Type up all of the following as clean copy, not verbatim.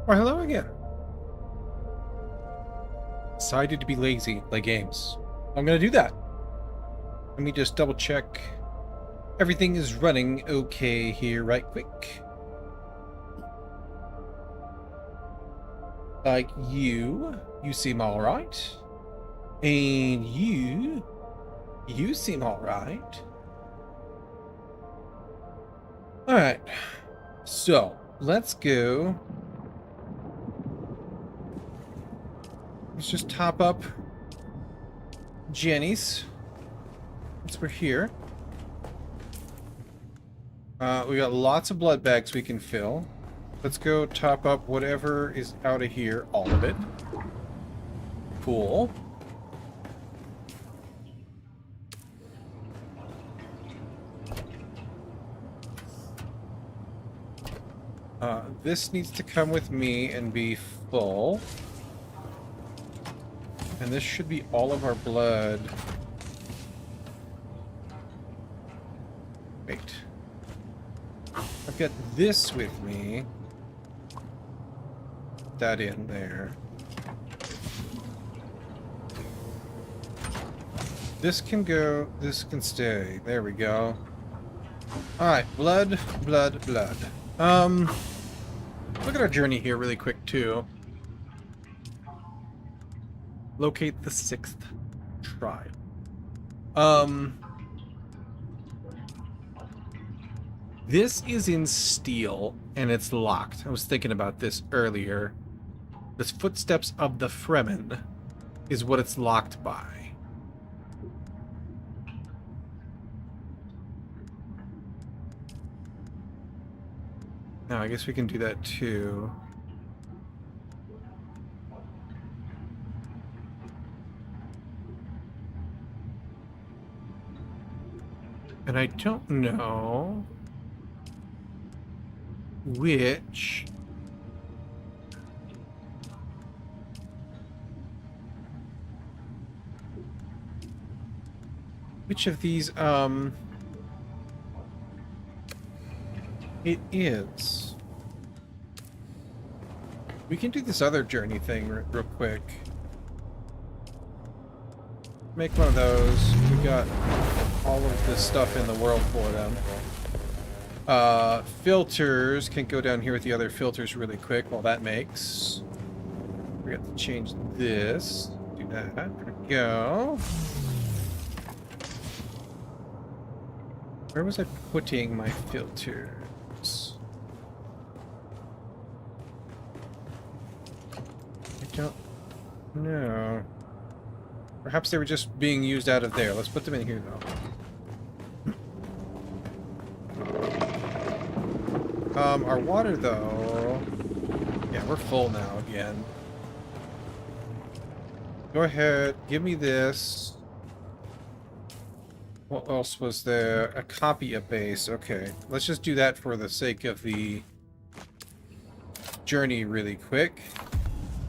Or hello again. Decided to be lazy, play games. I'm gonna do that. Let me just double check. Everything is running okay here, right quick. Like you seem alright. And you seem alright. Alright. So, let's go. Let's just top up Jenny's. Since we're here. We got lots of blood bags we can fill. Let's go top up whatever is out of here. All of it. Cool. This needs to come with me and be full. And this should be all of our blood. Wait. I've got this with me. That in there. This can go, this can stay. There we go. Alright, blood, blood, blood. Look at our journey here really quick, too. Locate the 6th tribe. This is in steel, and it's locked. I was thinking about this earlier. This Footsteps of the Fremen is what it's locked by. Now, I guess we can do that too. And I don't know which of these it is. We can do this other journey thing real quick. Make one of those. We got all of this stuff in the world for them. Filters. Can't go down here with the other filters really quick while that makes. We got to change this. Do that. There we go. Where was I putting my filters? I don't know. Perhaps they were just being used out of there. Let's put them in here, though. Our water, though... Yeah, we're full now again. Go ahead, give me this. What else was there? A copy of base. Okay, let's just do that for the sake of the journey really quick.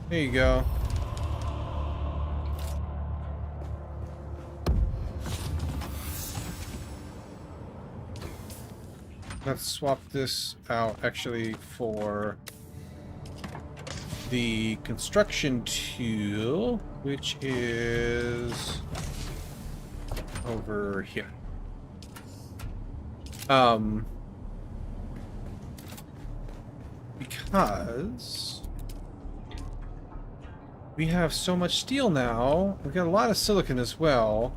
There you go. Let's swap this out actually for the construction tool, which is over here. Because we have so much steel now, we've got a lot of silicon as well.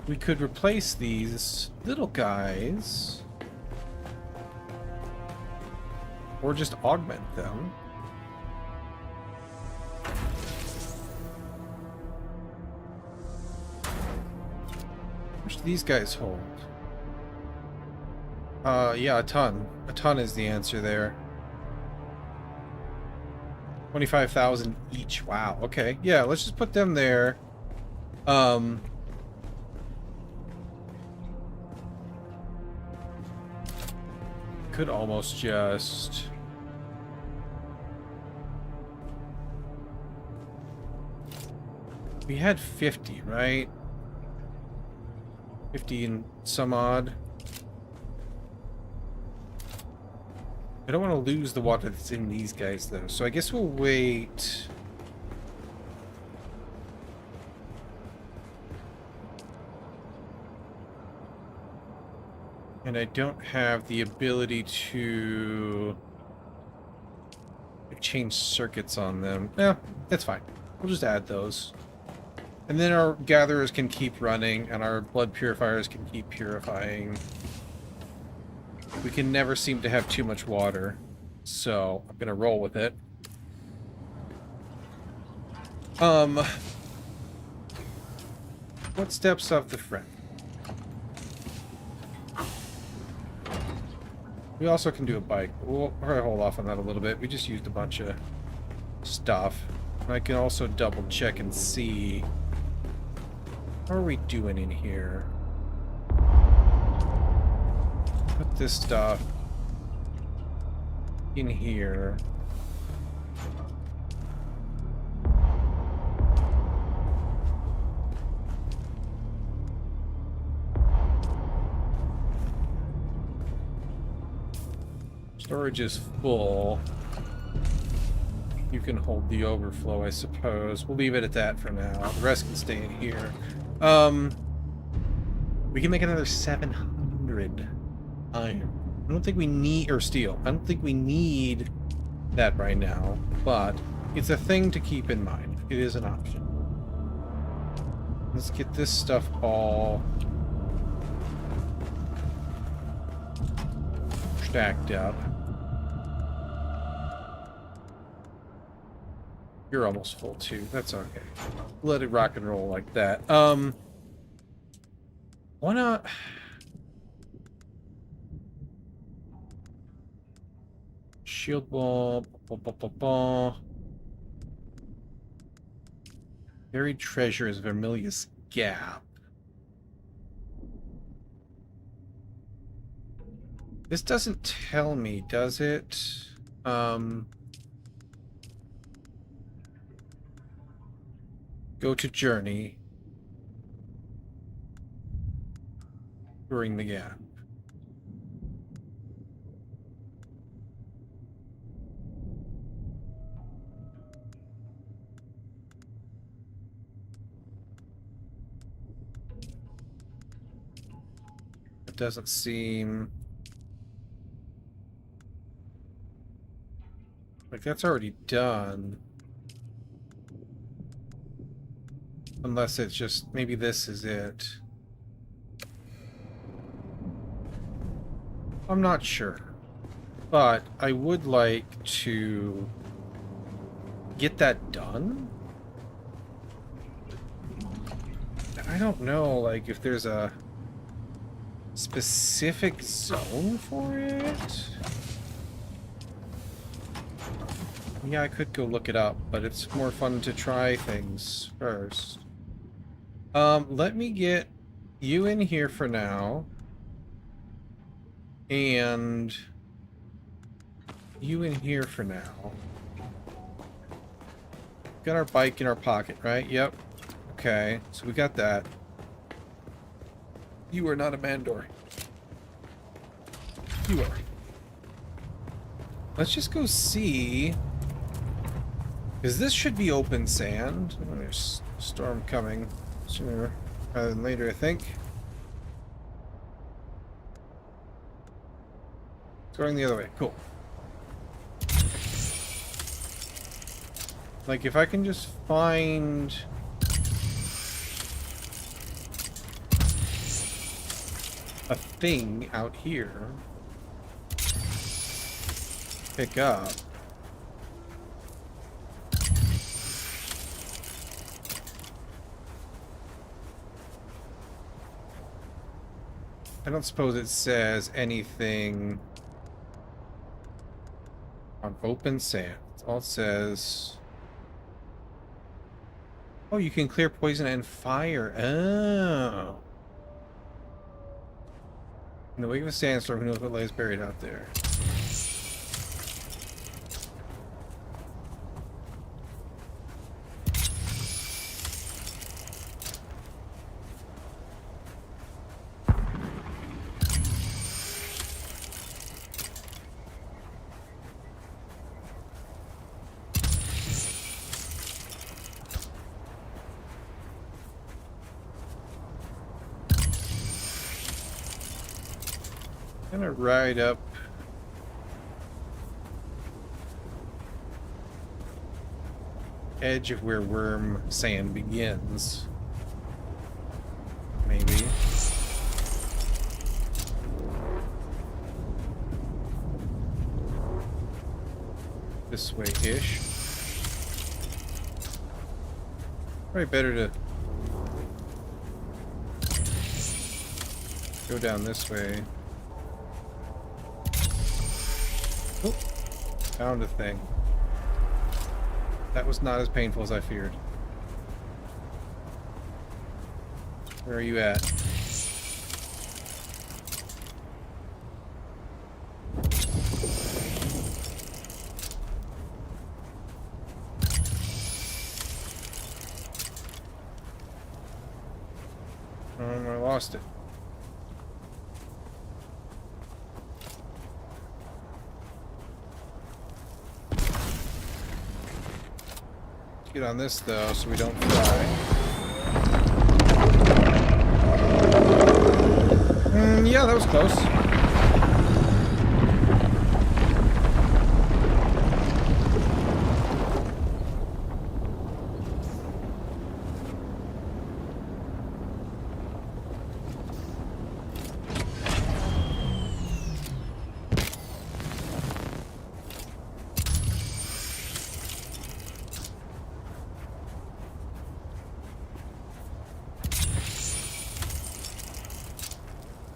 We could replace these little guys, or just augment them. How much do these guys hold? Yeah, a ton. A ton is the answer there. 25,000 each. Wow, okay. Yeah, let's just put them there. Could almost just... We had 50, right? 50 and some odd. I don't want to lose the water that's in these guys, though. So I guess we'll wait. And I don't have the ability to change circuits on them. Yeah, that's fine. We'll just add those. And then our gatherers can keep running, and our blood purifiers can keep purifying. We can never seem to have too much water, so I'm gonna roll with it. What steps of the friend? We also can do a bike. We'll probably hold off on that a little bit. We just used a bunch of stuff. And I can also double check and see. How are we doing in here? Put this stuff in here. Storage is full. You can hold the overflow, I suppose. We'll leave it at that for now. The rest can stay in here. We can make another 700 iron. I don't think we need, or steel. I don't think we need that right now, but it's a thing to keep in mind. It is an option. Let's get this stuff all stacked up. You're almost full too. That's okay. Let it rock and roll like that. Why not? Shield wall. Buried treasure is Vermilius Gap. This doesn't tell me, does it? Go to journey during the gap. It doesn't seem like that's already done. Unless it's just, maybe this is it. I'm not sure. But I would like to get that done. I don't know, like, if there's a specific zone for it. Yeah, I could go look it up, but it's more fun to try things first. Let me get you in here for now. And you in here for now. Got our bike in our pocket, right? Yep. Okay, so we got that. You are not a Mandor. You are. Let's just go see. Because this should be open sand. Oh, there's a storm coming sooner rather than later, I think. It's going the other way. Cool. Like, if I can just find a thing out here, pick up. I don't suppose it says anything on open sand. All it says... Oh, you can clear poison and fire. Oh. In the wake of a sandstorm, who knows what lies buried out there? Gonna ride up. Edge of where worm sand begins. Maybe. This way-ish. Probably better to go down this way. Oh, found a thing. That was not as painful as I feared. Where are you at? I lost it. Get on this though, so we don't fly. Yeah, that was close.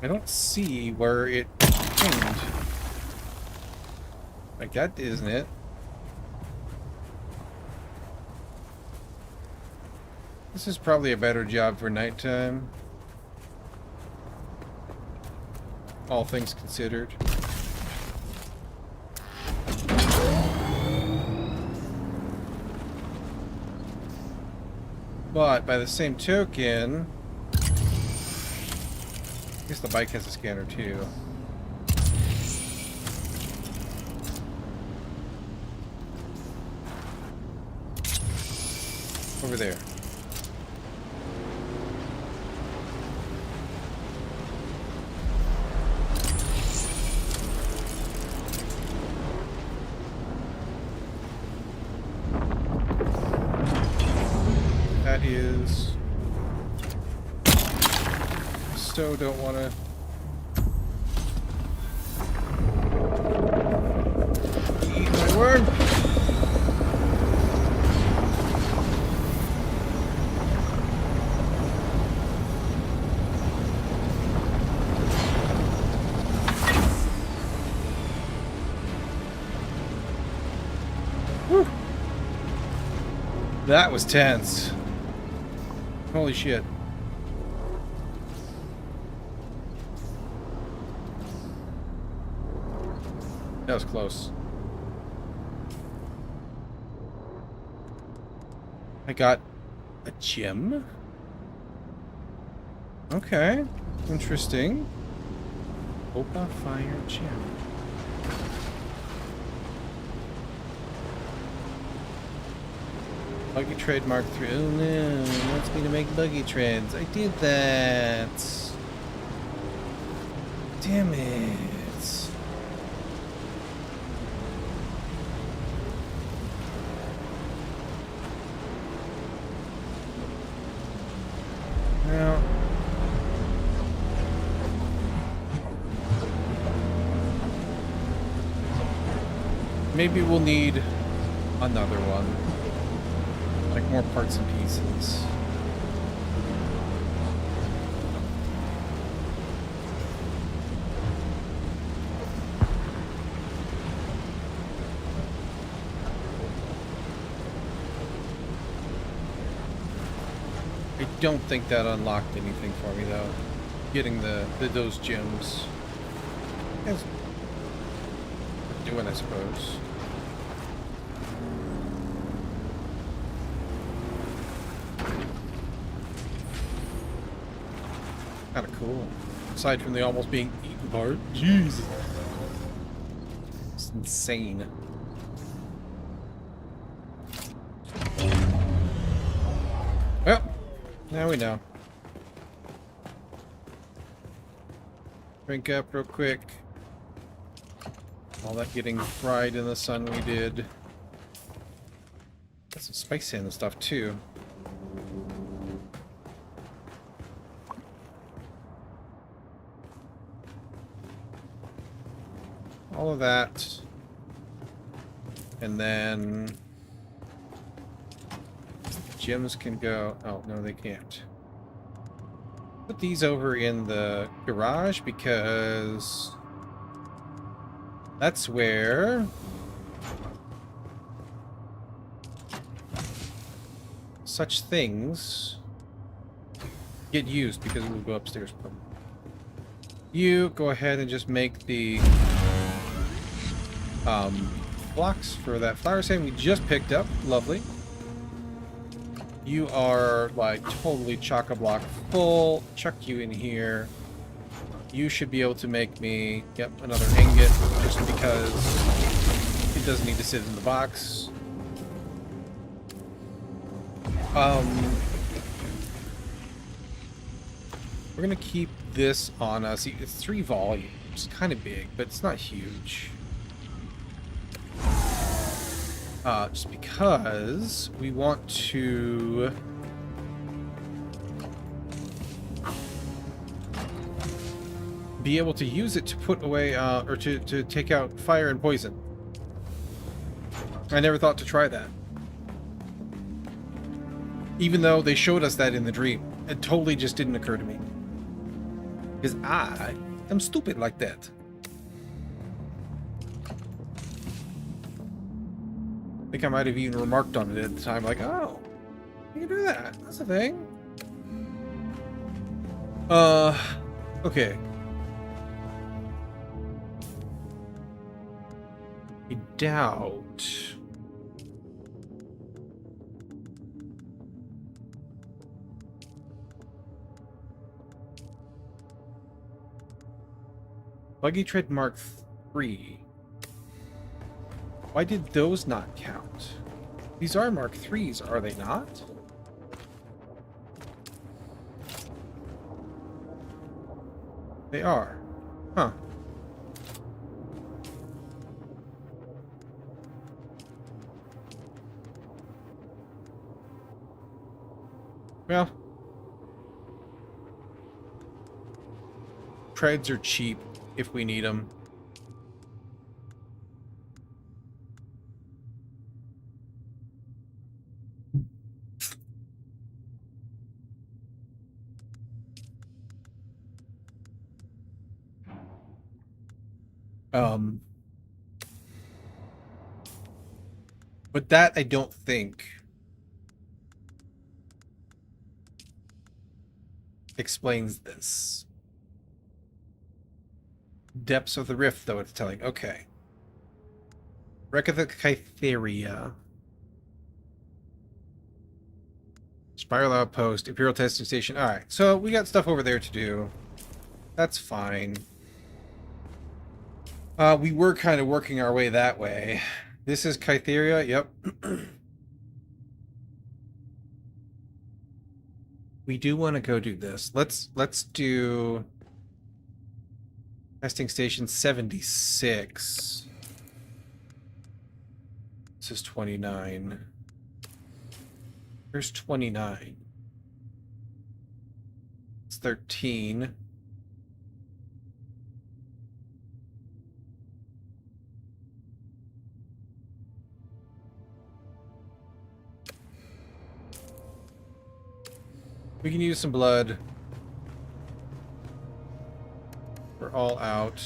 I don't see where it pinged. Like that isn't it? This is probably a better job for nighttime. All things considered. But by the same token, I guess the bike has a scanner too. Over there. That is... So don't want to eat my worm. Whew. That was tense. Holy shit. That was close. I got a gem? Okay. Interesting. Opa Fire Gem. Buggy trade Mark 3. Oh no, it wants me to make buggy trades. I did that. Damn it. Now, maybe we'll need another one. Like more parts and pieces. I don't think that unlocked anything for me though. Getting those gems. It's doing, I suppose. Kind of cool. Aside from the almost being eaten part. Jeez. It's insane. Well, now we know. Drink up real quick. All that getting fried in the sun we did. Got some spice in the stuff too. All of that. And then gems can go. Oh, no, they can't. Put these over in the garage because that's where such things get used, because we'll go upstairs. You go ahead and just make the blocks for that flower sand we just picked up. Lovely. You are like totally chock-a-block full. Chuck you in here. You should be able to make me, yep, another ingot, just because it doesn't need to sit in the box. We're gonna keep this on us. It's 3 volumes. It's kind of big, but it's not huge. Just because we want to be able to use it to put away, or to take out fire and poison. I never thought to try that. Even though they showed us that in the dream. It totally just didn't occur to me. Because I am stupid like that. I think I might have even remarked on it at the time, like, oh, you can do that. That's a thing. Okay. I doubt. Buggy Tread Mark III. Why did those not count? These are Mark IIIs, are they not? They are. Huh. Well. Treads are cheap if we need them. But that I don't think explains this. Depths of the rift, though, it's telling. Okay. Wreck of the Kytheria. Spiral Outpost, Imperial Testing Station. Alright, so we got stuff over there to do. That's fine. We were kind of working our way that way. This is Kytheria, yep. We do want to go do this. Let's do Testing Station 76. This is 29. Here's 29. It's 13. We can use some blood. We're all out.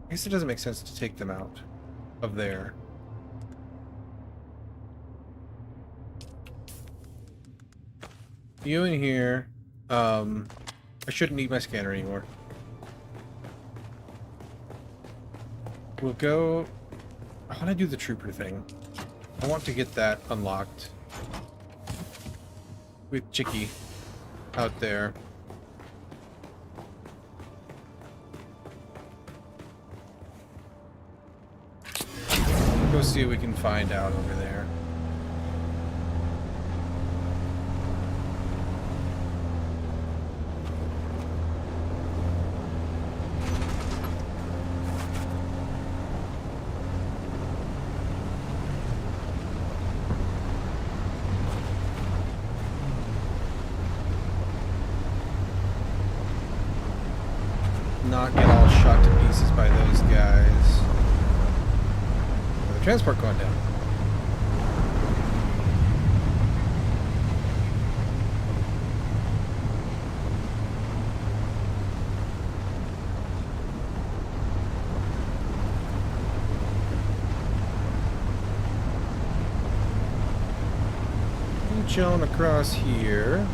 I guess it doesn't make sense to take them out of there. You in here. I shouldn't need my scanner anymore. We'll go... I want to do the trooper thing. I want to get that unlocked. With Chicky out there. Go see what we can find out over there. not get all shot to pieces by those guys. The transport going down. Chilling across here.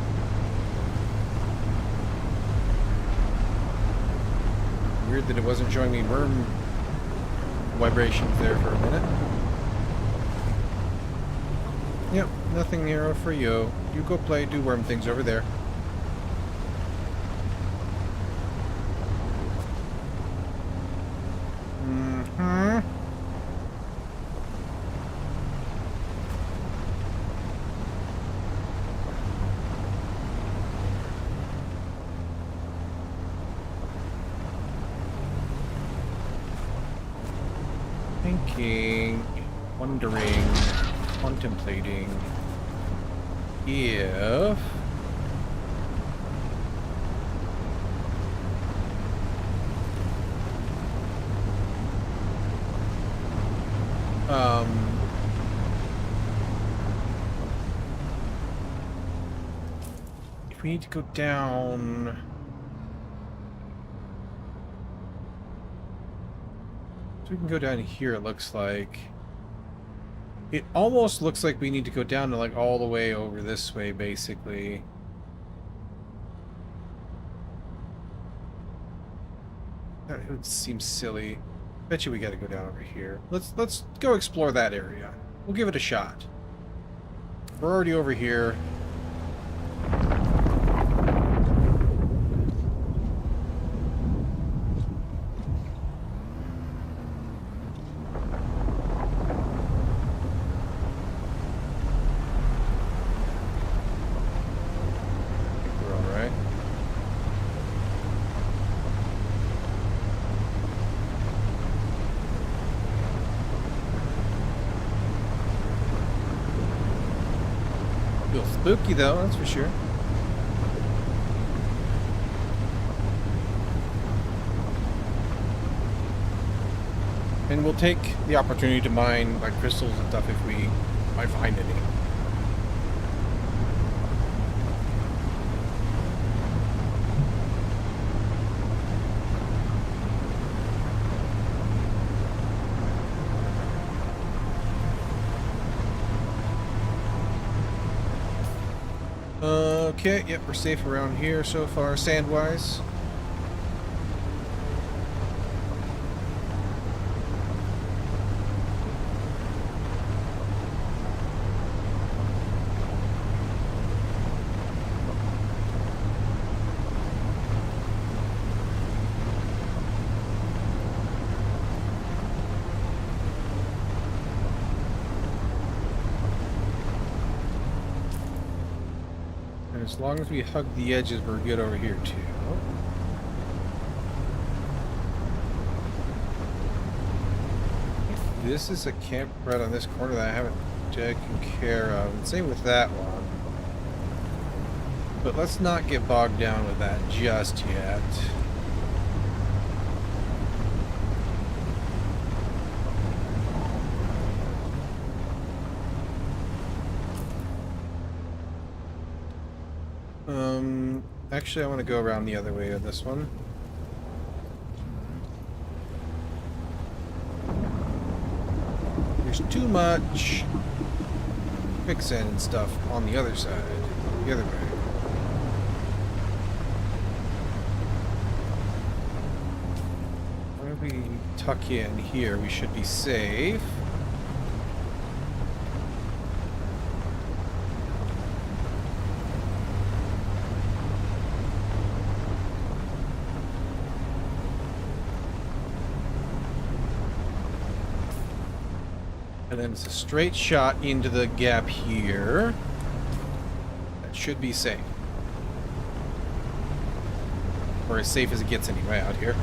Weird that it wasn't showing me worm vibrations there for a minute. Yep, nothing here for you. You go play, do worm things over there. Mm-hmm. Thinking, wondering, contemplating if if we need to go down. So we can go down here, it looks like. It almost looks like we need to go down to like all the way over this way, basically. That would seem silly. Bet you we gotta go down over here. Let's go explore that area. We'll give it a shot. We're already over here. Spooky though, that's for sure. And we'll take the opportunity to mine like crystals and stuff if we might find any. Okay, yep, we're safe around here so far, sand-wise. As long as we hug the edges, we're good over here, too. This is a camp right on this corner that I haven't taken care of. And same with that one. But let's not get bogged down with that just yet. Actually, I want to go around the other way of this one. There's too much quicksand and stuff on the other side, the other way. Why don't we tuck in here? We should be safe. And then it's a straight shot into the gap here. That should be safe. Or as safe as it gets anyway out here.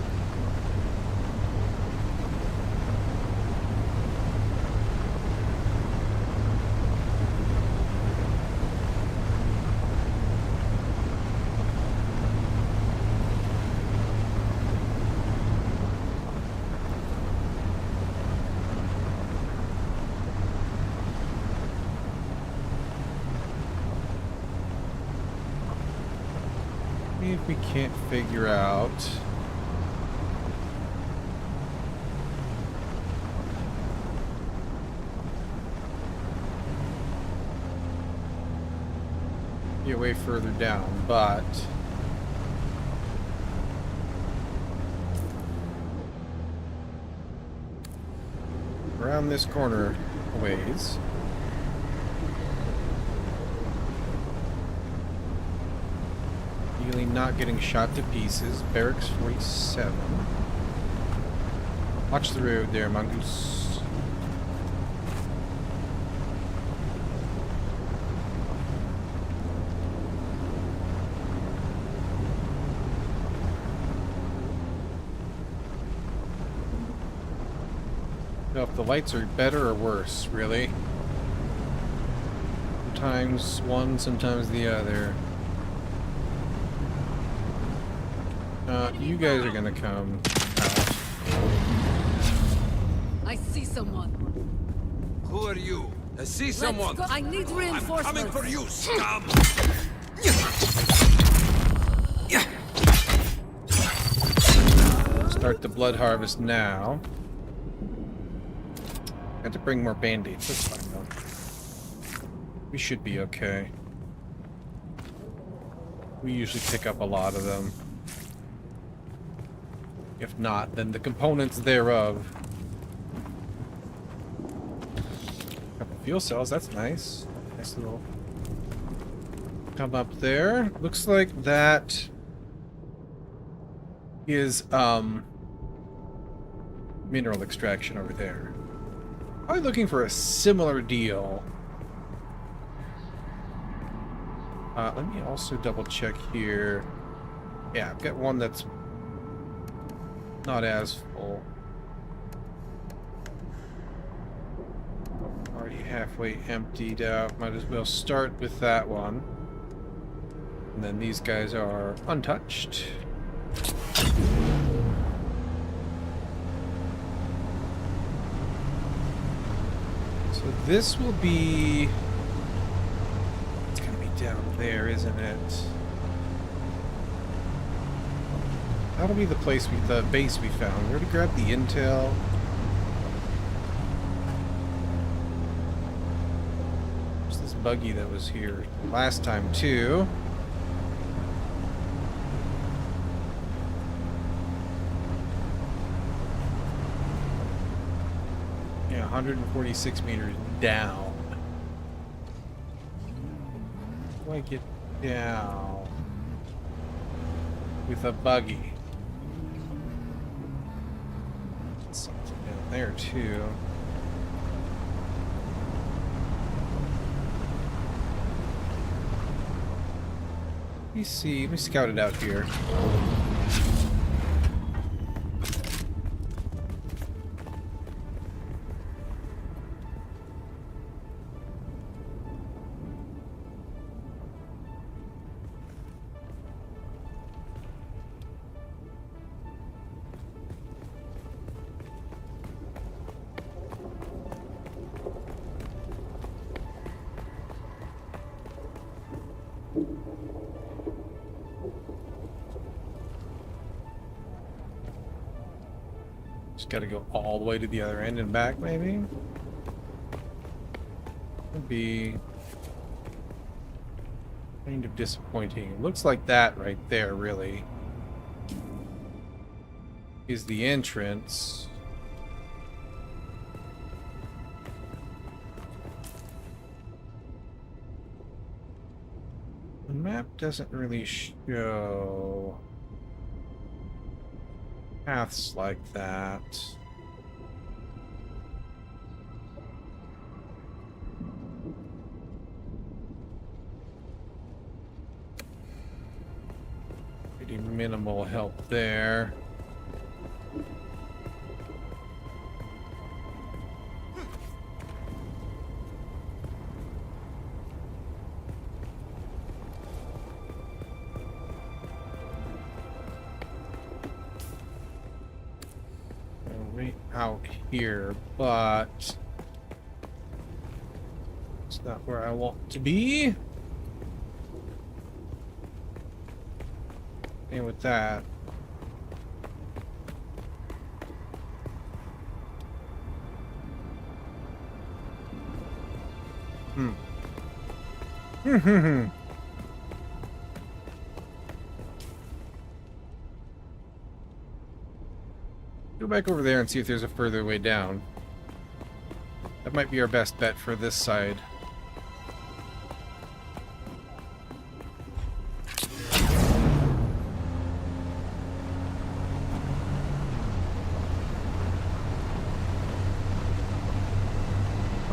we can't figure out. Get way further down, but around this corner a ways. Really not getting shot to pieces. Barracks 47. Watch the road there, Mongoose. Know if the lights are better or worse, really. Sometimes one, sometimes the other. You guys are gonna come out. I see someone. Who are you? I see someone. I need reinforcements. I'm coming for you, scum! Start the blood harvest now. Got to bring more band-aids. That's fine though. We should be okay. We usually pick up a lot of them. If not, then the components thereof. Couple fuel cells, that's nice. Nice little... Come up there. Looks like that is, mineral extraction over there. Probably looking for a similar deal. Let me also double check here. Yeah, I've got one that's not as full. Already halfway emptied out. Might as well start with that one. And then these guys are untouched. So this will be... It's gonna be down there, isn't it? That'll be the place the base we found. Where to grab the intel? There's this buggy that was here last time too. Yeah, 146 meters down. How do I get down with a buggy? Something down there too. Let me see. Let me scout it out here. Just gotta go all the way to the other end and back, maybe? Would be kind of disappointing. It looks like that right there, really, is the entrance. The map doesn't really show paths like that. Pretty minimal help there. Out here, but it's not where I want to be. And with that. Go back over there and see if there's a further way down. That might be our best bet for this side.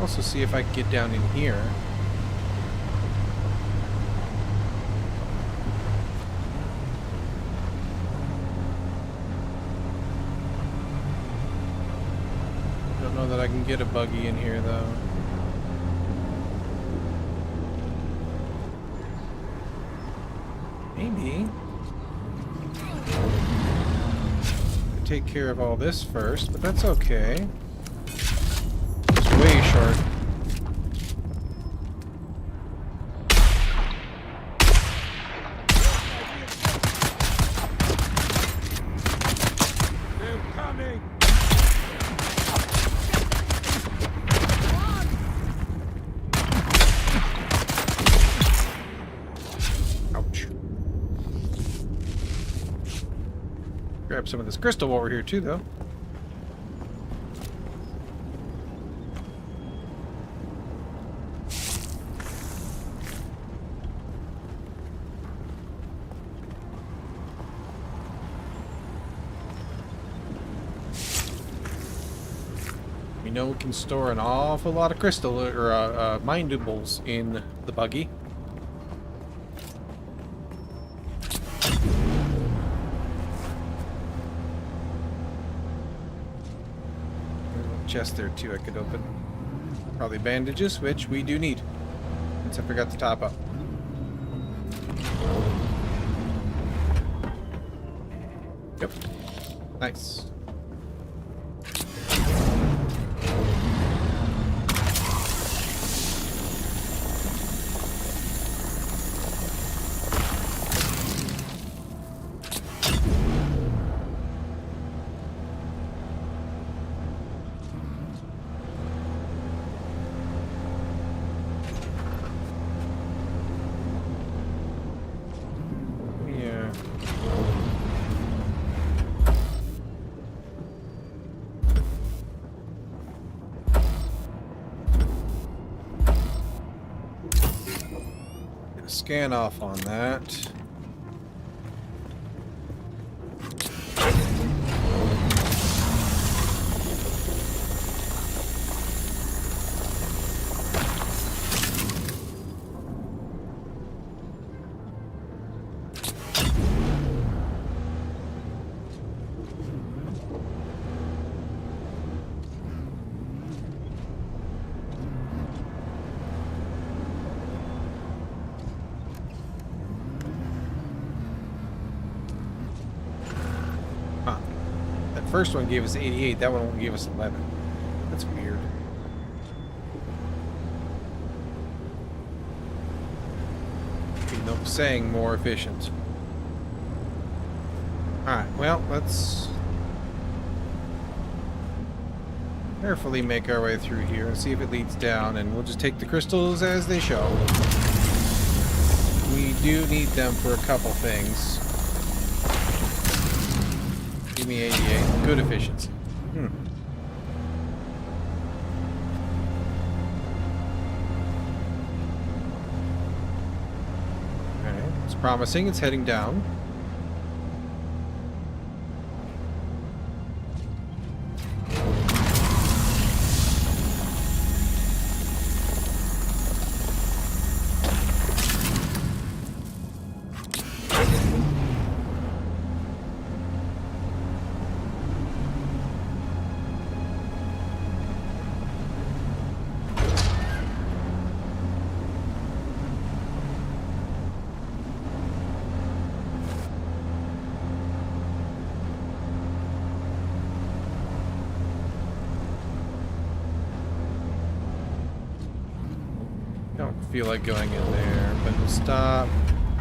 Also see if I can get down in here. Don't know that I can get a buggy in here though. Maybe. Take care of all this first, but that's okay. It's way short. They're coming! Ouch. Grab some of this crystal while we're here too, though. We know we can store an awful lot of crystal or mindables in the buggy. Chest there too I could open. Probably bandages, which we do need. Since I forgot to top up. Yep. Nice. Yeah. Get a scan off on that. Huh. That first one gave us 88, that one only gave us 11. That's weird. You know, saying more efficient. Alright, well, let's carefully make our way through here and see if it leads down, and we'll just take the crystals as they show. We do need them for a couple things. Give me 88. Good efficiency. Okay, it's promising. It's heading down. Don't feel like going in there, but stop.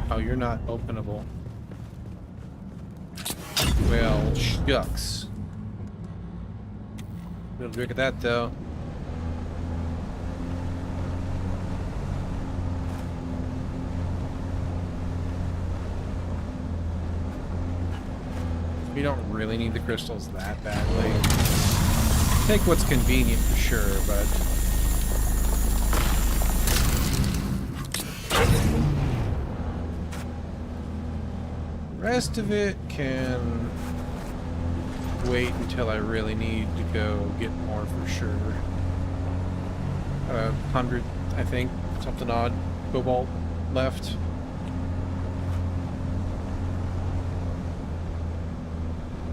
Oh, you're not openable. Well, shucks. Little drink of that, though. We don't really need the crystals that badly. Take what's convenient for sure, but... the rest of it can wait until I really need to go get more for sure. 100, I think, something odd, cobalt left.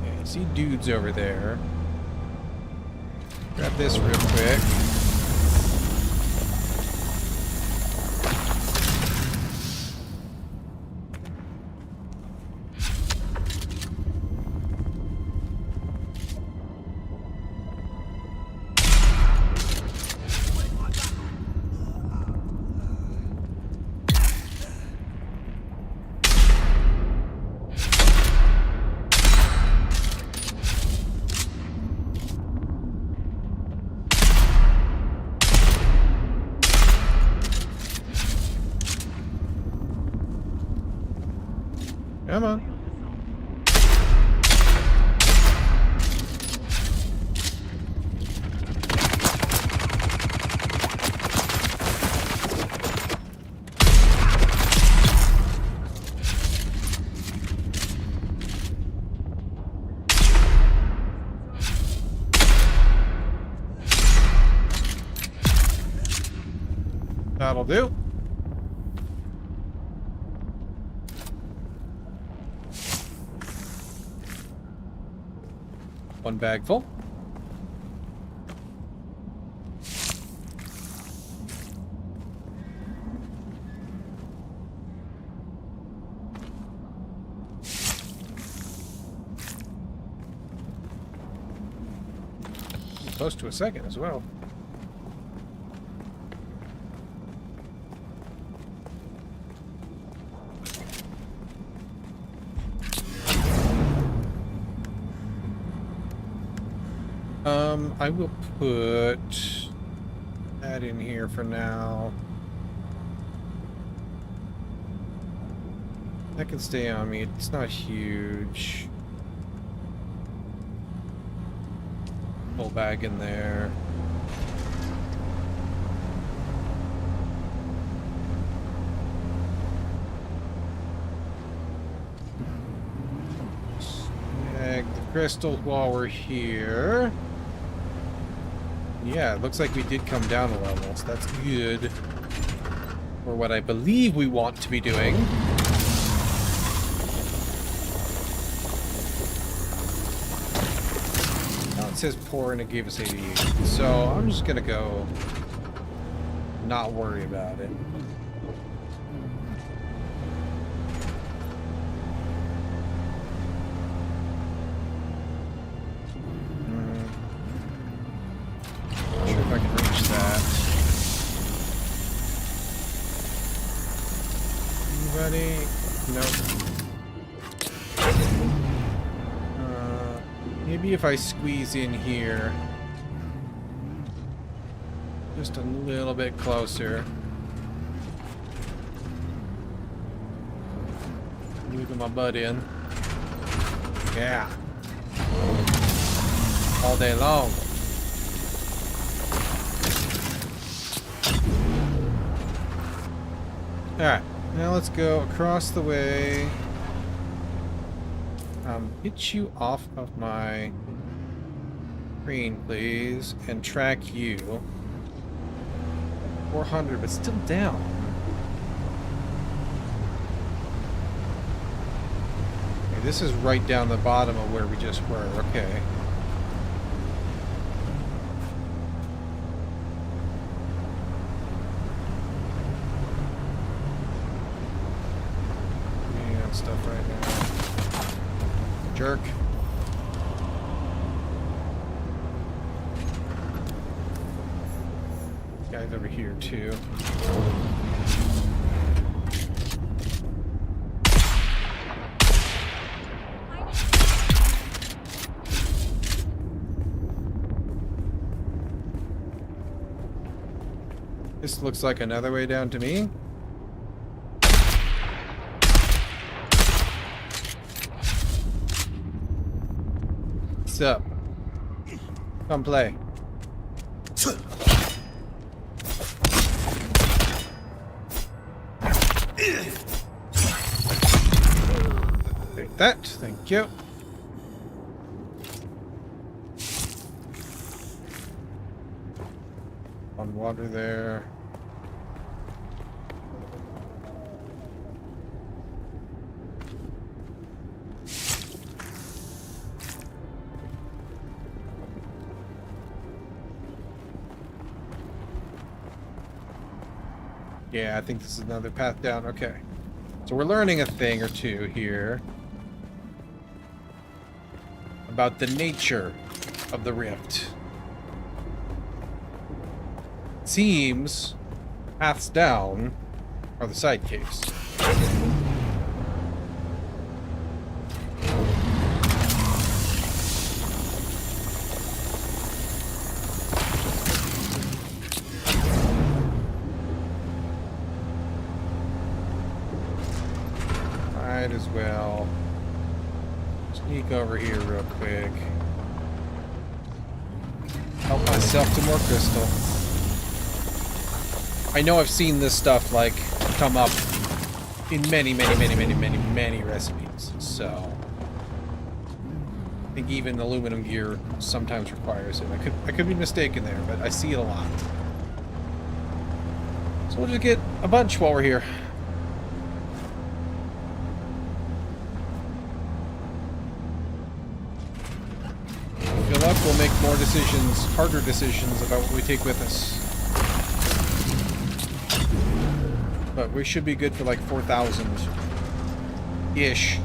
Okay, I see dudes over there. Grab this real quick. Come on. That'll do. One bag full. Close to a second as well. I will put that in here for now. That can stay on me. It's not huge. Full bag in there. Snag the crystals while we're here. Yeah, it looks like we did come down a level, so that's good. For what I believe we want to be doing. Now it says poor and it gave us 88. So I'm just gonna go not worry about it. Maybe if I squeeze in here just a little bit closer. Moving my butt in. Yeah. All day long. Alright, now let's go across the way. Get you off of my screen, please, and track you. 400, but still down. Okay, this is right down the bottom of where we just were. Okay. Yeah, stuff right now. Jerk. Guy's over here too. This looks like another way down to me. What's up? Come play. Take that, thank you. On water there. Yeah, I think this is another path down. Okay. So we're learning a thing or two here about the nature of the rift. Seems paths down are the side caves. Might as well sneak over here real quick. Help myself to more crystal. I know I've seen this stuff, like, come up in many recipes, so I think even aluminum gear sometimes requires it. I could be mistaken there, but I see it a lot. So we'll just get a bunch while we're here. Fill up, we'll make more decisions, harder decisions about what we take with us. But we should be good for like 4,000-ish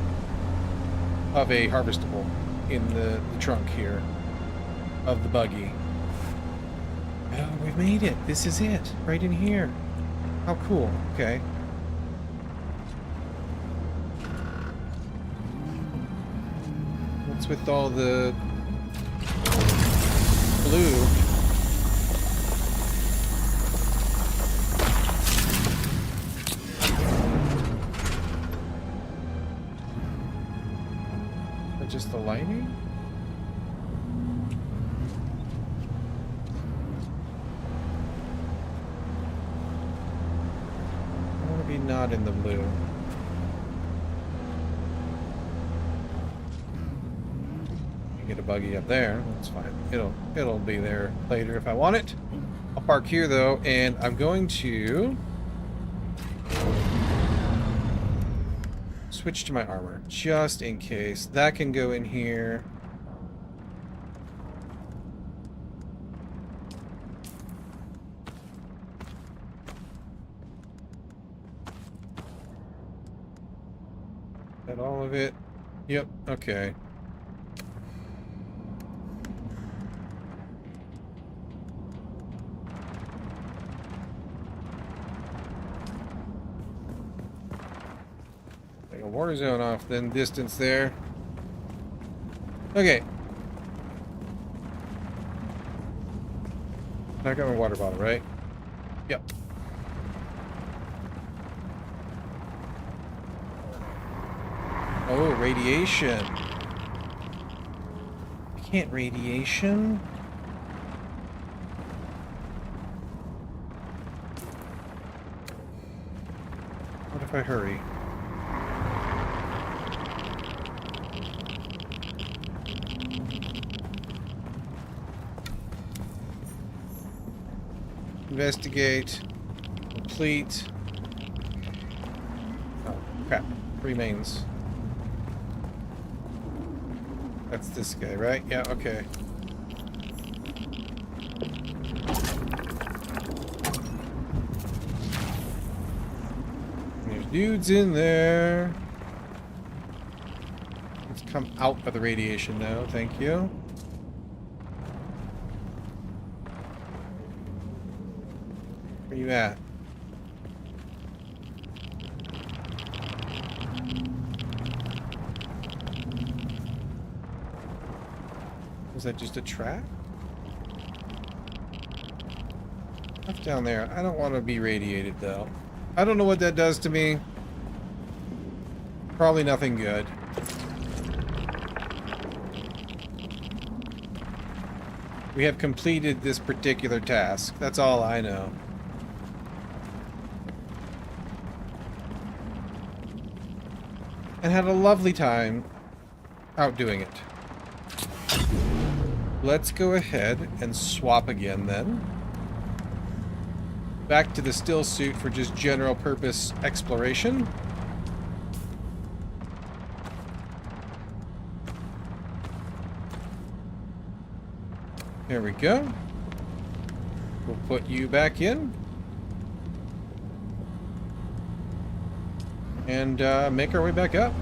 of a harvestable in the trunk here of the buggy. Oh, we've made it. This is it. Right in here. How cool. Okay. What's with all the blue? Just the lighting? I want to be not in the blue. You get a buggy up there, that's fine. It'll be there later if I want it. I'll park here though, and I'm going to switch to my armor, just in case. That can go in here. Is that all of it? Yep, okay. Water zone off, then distance there. Okay. I got my water bottle, right? Yep. Oh, radiation. I can't radiation. What if I hurry? Investigate. Complete. Oh, crap. Remains. That's this guy, right? Yeah, okay. There's dudes in there. Let's come out of the radiation now, thank you. Where you at? Was that just a trap? Stuff down there. I don't want to be radiated, though. I don't know what that does to me. Probably nothing good. We have completed this particular task. That's all I know. And had a lovely time out doing it. Let's go ahead and swap again then. Back to the still suit for just general purpose exploration. There we go. We'll put you back in. And make our way back up.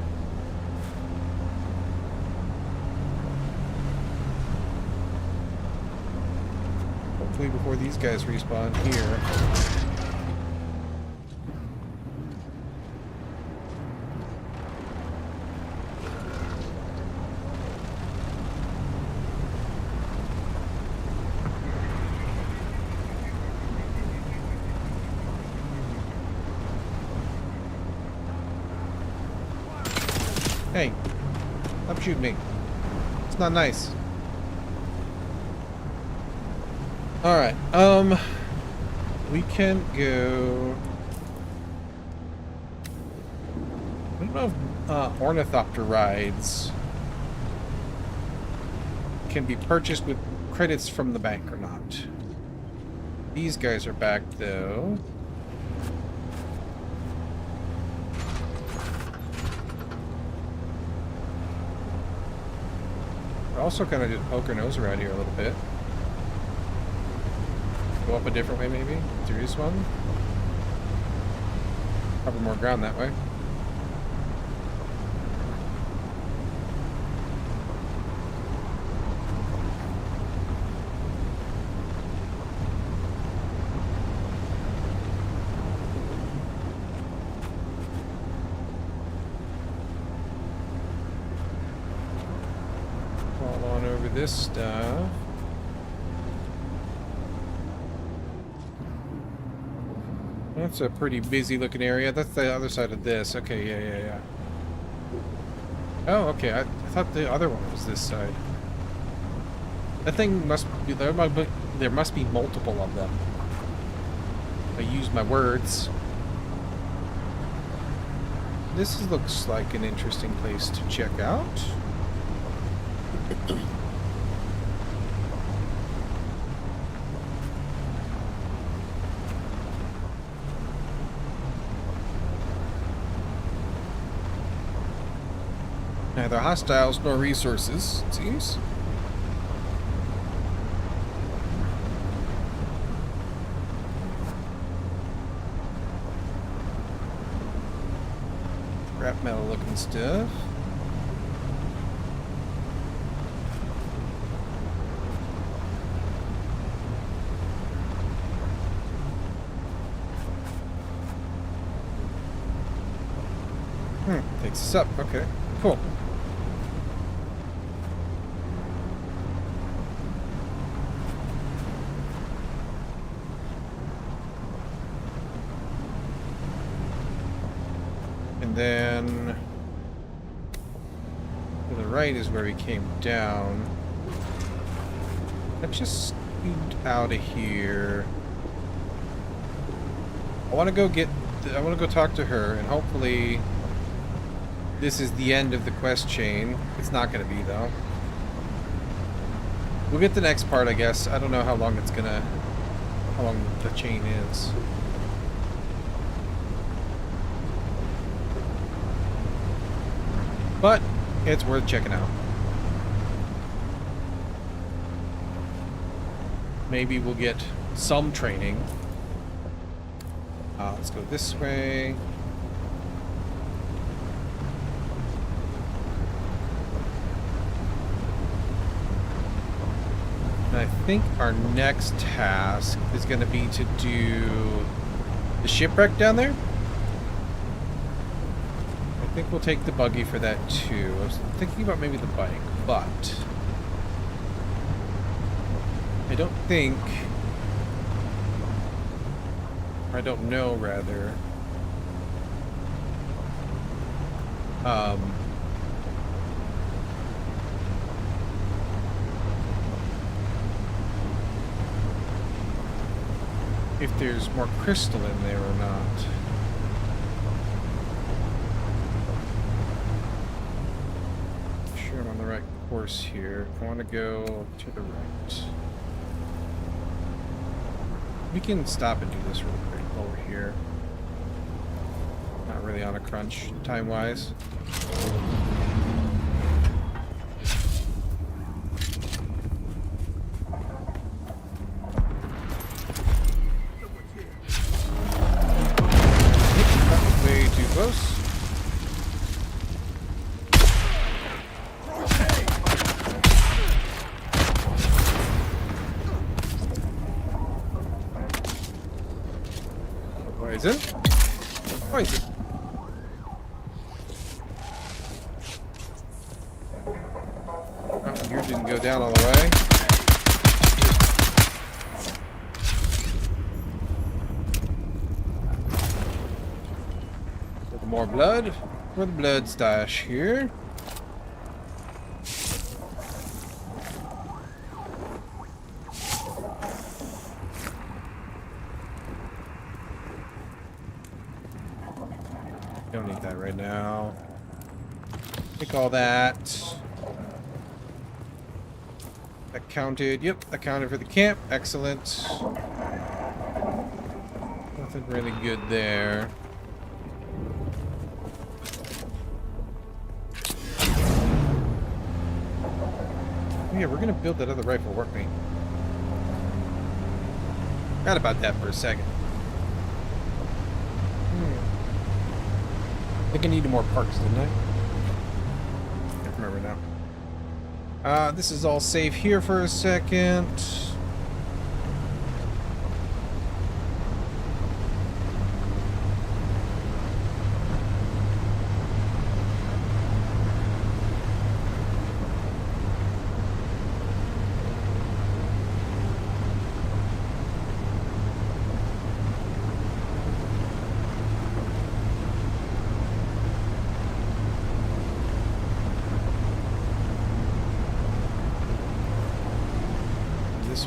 Hopefully before these guys respawn here. Hey, stop shooting me. It's not nice. Alright, we can go... I don't know if ornithopter rides can be purchased with credits from the bank or not. These guys are back, though. We're also kind of just poke our nose around here a little bit. Go up a different way, maybe? There is one. Cover more ground that way. Fall on over this stuff. That's a pretty busy looking area. That's the other side of this. Okay, yeah. Oh, okay. I thought the other one was this side. That thing must be... There must be multiple of them. I use my words. This looks like an interesting place to check out. Neither hostiles nor resources, it seems. Scrap metal looking stuff. Takes us up. Okay, cool. And then to the right is where we came down. Let's just scoot out of here. I want to go talk to her, and hopefully this is the end of the quest chain. It's not going to be, though. We'll get the next part, I guess. I don't know how long the chain is. But it's worth checking out. Maybe we'll get some training. Let's go this way. And I think our next task is going to be to do the shipwreck down there. I think we'll take the buggy for that too. I was thinking about maybe the bike, but I don't think I don't know, rather. If there's more crystal in there or not. Sure, I'm on the right course here. I want to go to the right. We can stop and do this real quick while we're here. Not really on a crunch, time-wise. Way too close. Poison. Poison. Oh, yours didn't go down all the way. Little more blood for the blood stash here. Don't need that right now. Take all that. That counted. Yep, that counted for the camp. Excellent. Nothing really good there. Oh, yeah, we're gonna build that other rifle, weren't we? Forgot about that for a second. I think I needed more parts, didn't I? Can't remember now. This is all safe here for a second.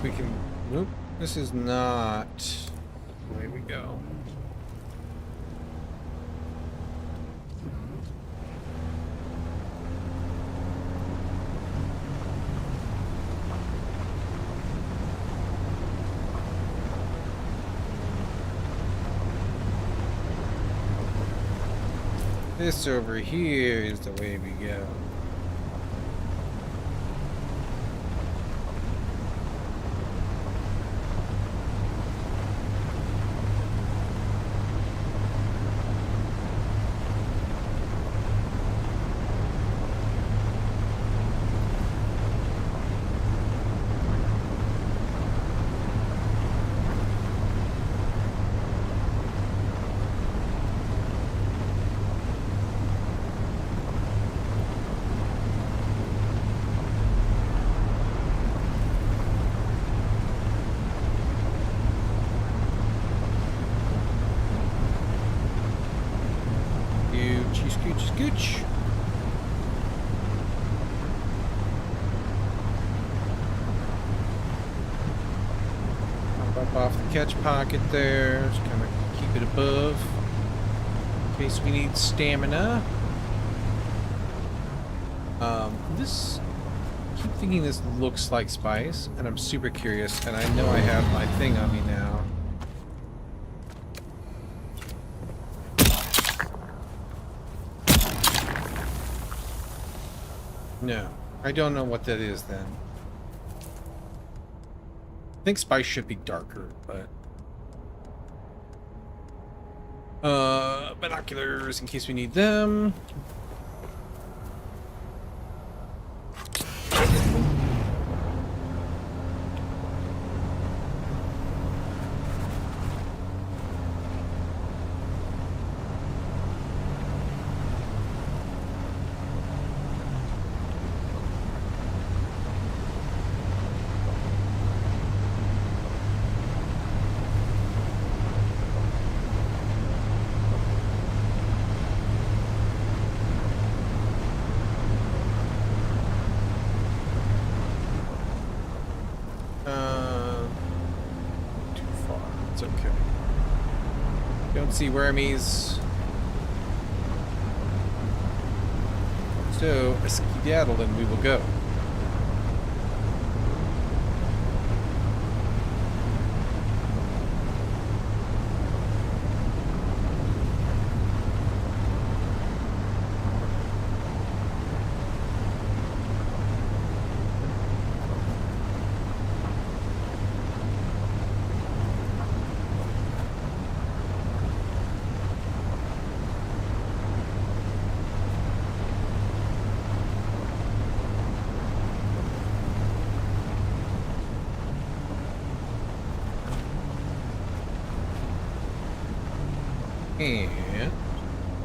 We can. Nope. This is not the way we go. This over here is the way we go. Scooch. Pop off the catch pocket there. Just kind of keep it above in case we need stamina. This. I keep thinking this looks like spice, and I'm super curious. And I know I have my thing on me now. No, I don't know what that is then. I think spice should be darker, but... binoculars in case we need them. Don't see wormies. So, a skedaddle and we will go. And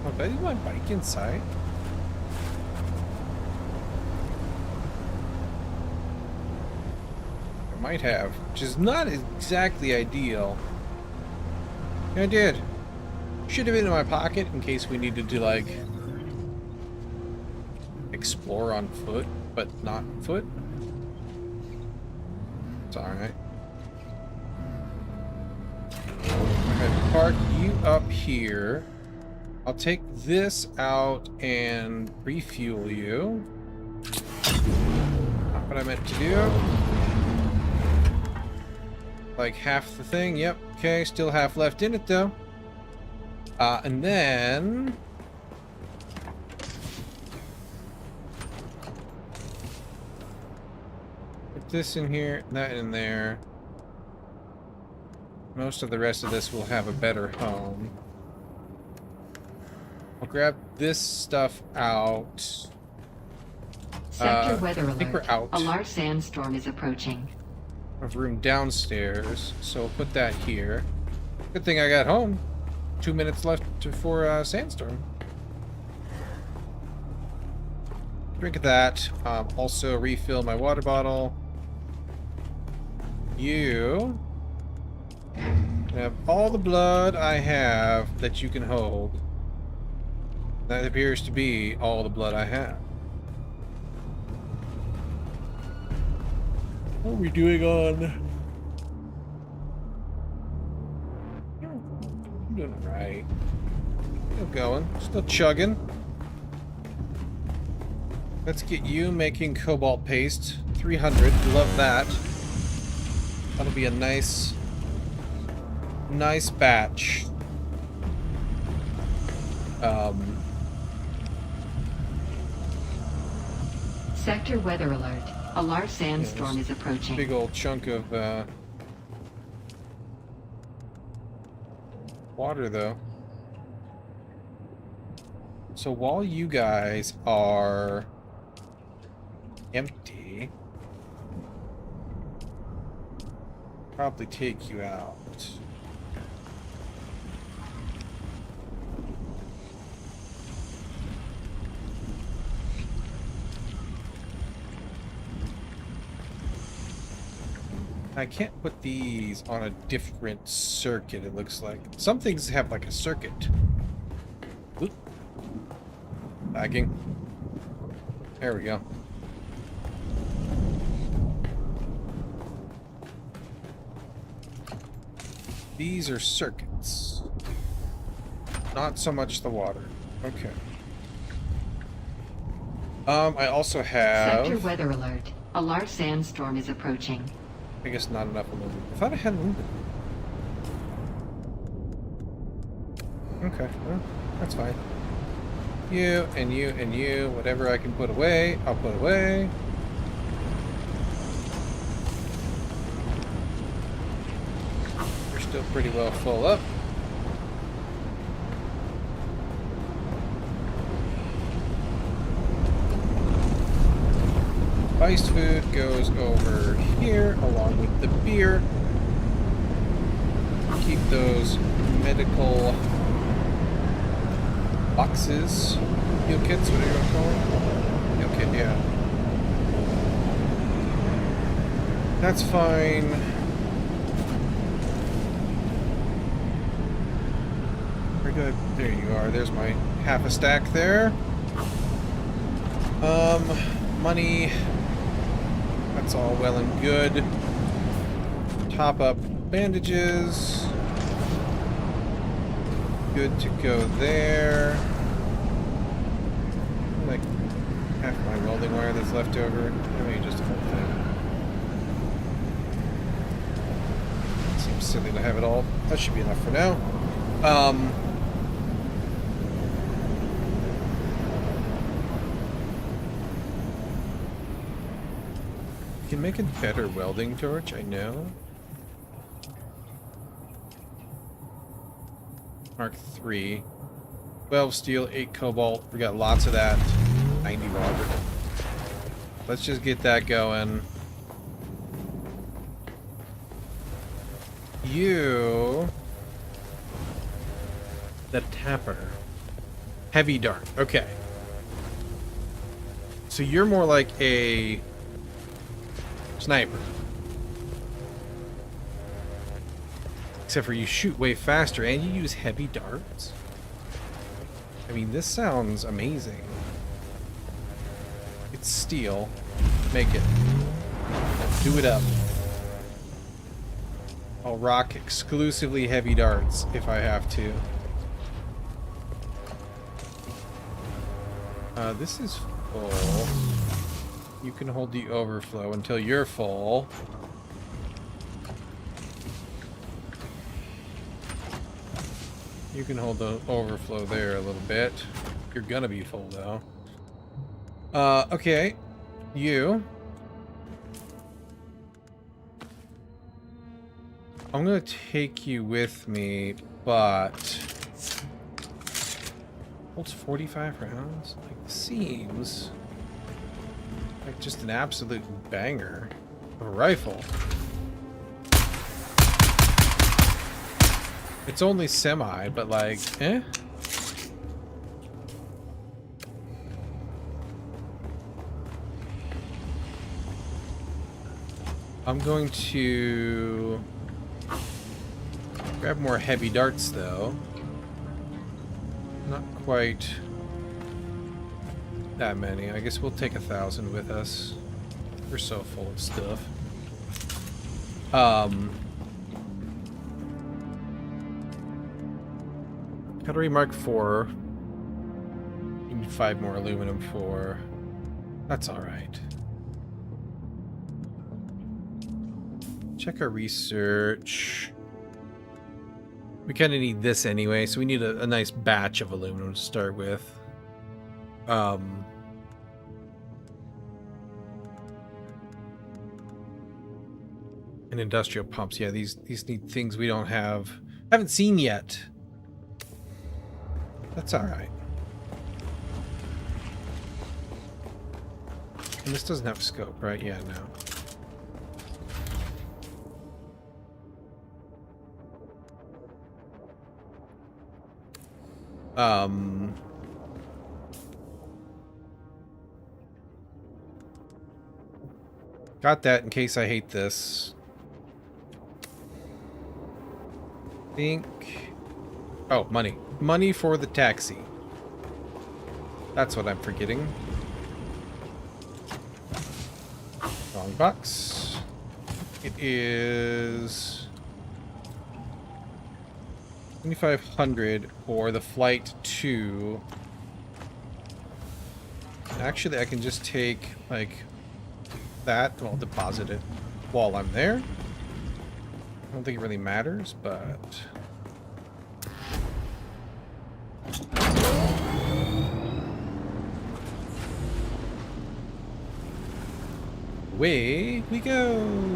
oh, but I leave my bike inside. I might have, which is not exactly ideal. Yeah, I did. Should have been in my pocket in case we needed to like explore on foot, but not foot. It's alright. I'm gonna park you up here. I'll take this out and refuel you. Not what I meant to do. Like half the thing. Yep. Okay. Still half left in it though. And then put this in here, that in there. Most of the rest of this will have a better home. I'll grab this stuff out. Sector weather I think we're alert. out A large sandstorm is approaching. of room downstairs, so we'll put that here. Good thing I got home. 2 minutes left for sandstorm. Drink that. Also refill my water bottle. You have all the blood I have that you can hold. That appears to be all the blood I have. What are we doing on? I'm doing alright. Still going. Still chugging. Let's get you making cobalt paste. 300. Love that. That'll be a nice batch. Sector weather alert. A large sandstorm is approaching. Big old chunk of water though. So while you guys are empty, probably take you out. I can't put these on a different circuit, it looks like. Some things have like a circuit. Oop. Lagging. There we go. These are circuits. Not so much the water. Okay. I also have... Sector weather alert. A large sandstorm is approaching. I guess not enough aluminum. I thought I had aluminum. Okay, well, that's fine. You, and you, and you. Whatever I can put away, I'll put away. You're still pretty well full up. Spiced food goes over here along with the beer. Keep those medical boxes, heal kits, whatever you want to call them. Heal kit, yeah. That's fine. Very good. There you are. There's my half a stack there. Money. That's all well and good. Top up bandages. good to go there. Like half my welding wire that's left over. Maybe just a whole thing. Seems silly to have it all. That should be enough for now. You can make a better welding torch, I know. Mark 3. 12 steel, 8 cobalt. We got lots of that. 90 water. Let's just get that going. You... The tapper. Heavy dart. Okay. So you're more like a... sniper. Except for you shoot way faster and you use heavy darts. I mean, this sounds amazing. It's steel. Make it. Do it up. I'll rock exclusively heavy darts if I have to. This is full. You can hold the overflow until you're full. You can hold the overflow there a little bit. You're gonna be full though. Okay. You. I'm gonna take you with me, but holds 45 rounds? Like, seems like just an absolute banger of a rifle. It's only semi, but like, eh? I'm going to grab more heavy darts, though. Not quite that many. I guess we'll take 1,000 with us. We're so full of stuff. Cutlery Mark 4. You need 5 more aluminum for. That's alright. Check our research. We kind of need this anyway, so we need a nice batch of aluminum to start with. And industrial pumps. Yeah, these need things we don't have. Haven't seen yet. That's alright. And this doesn't have a scope, right? Yeah, no. Got that in case I hate this. Think. Oh, money. Money for the taxi. That's what I'm forgetting. Wrong box. It is 2,500 for the flight to. Actually, I can just take like that and I'll deposit it while I'm there. I don't think it really matters, but away we go.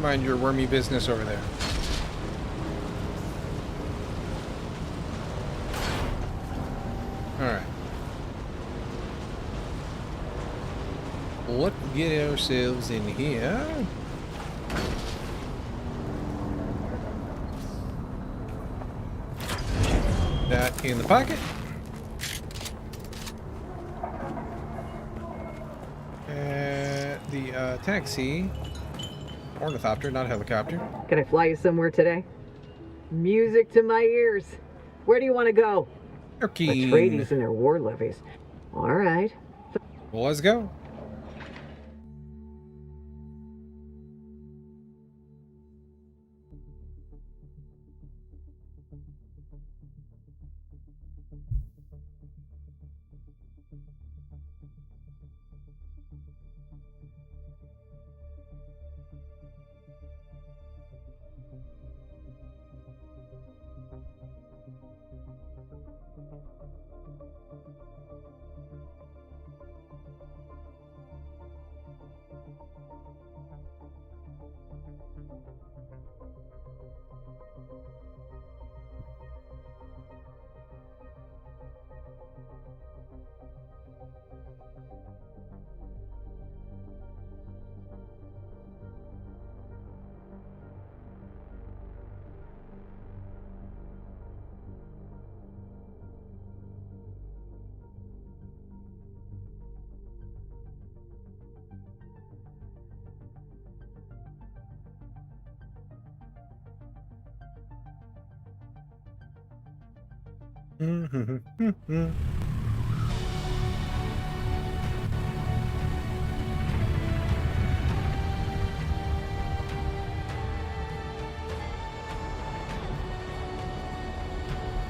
Mind your wormy business over there. Alright. Let's get ourselves in here. That in the pocket. The taxi. Ornithopter, not helicopter. Can I fly you somewhere today? Music to my ears. Where do you want to go? Okay. Atreides and their war levies. All right. Well, let's go.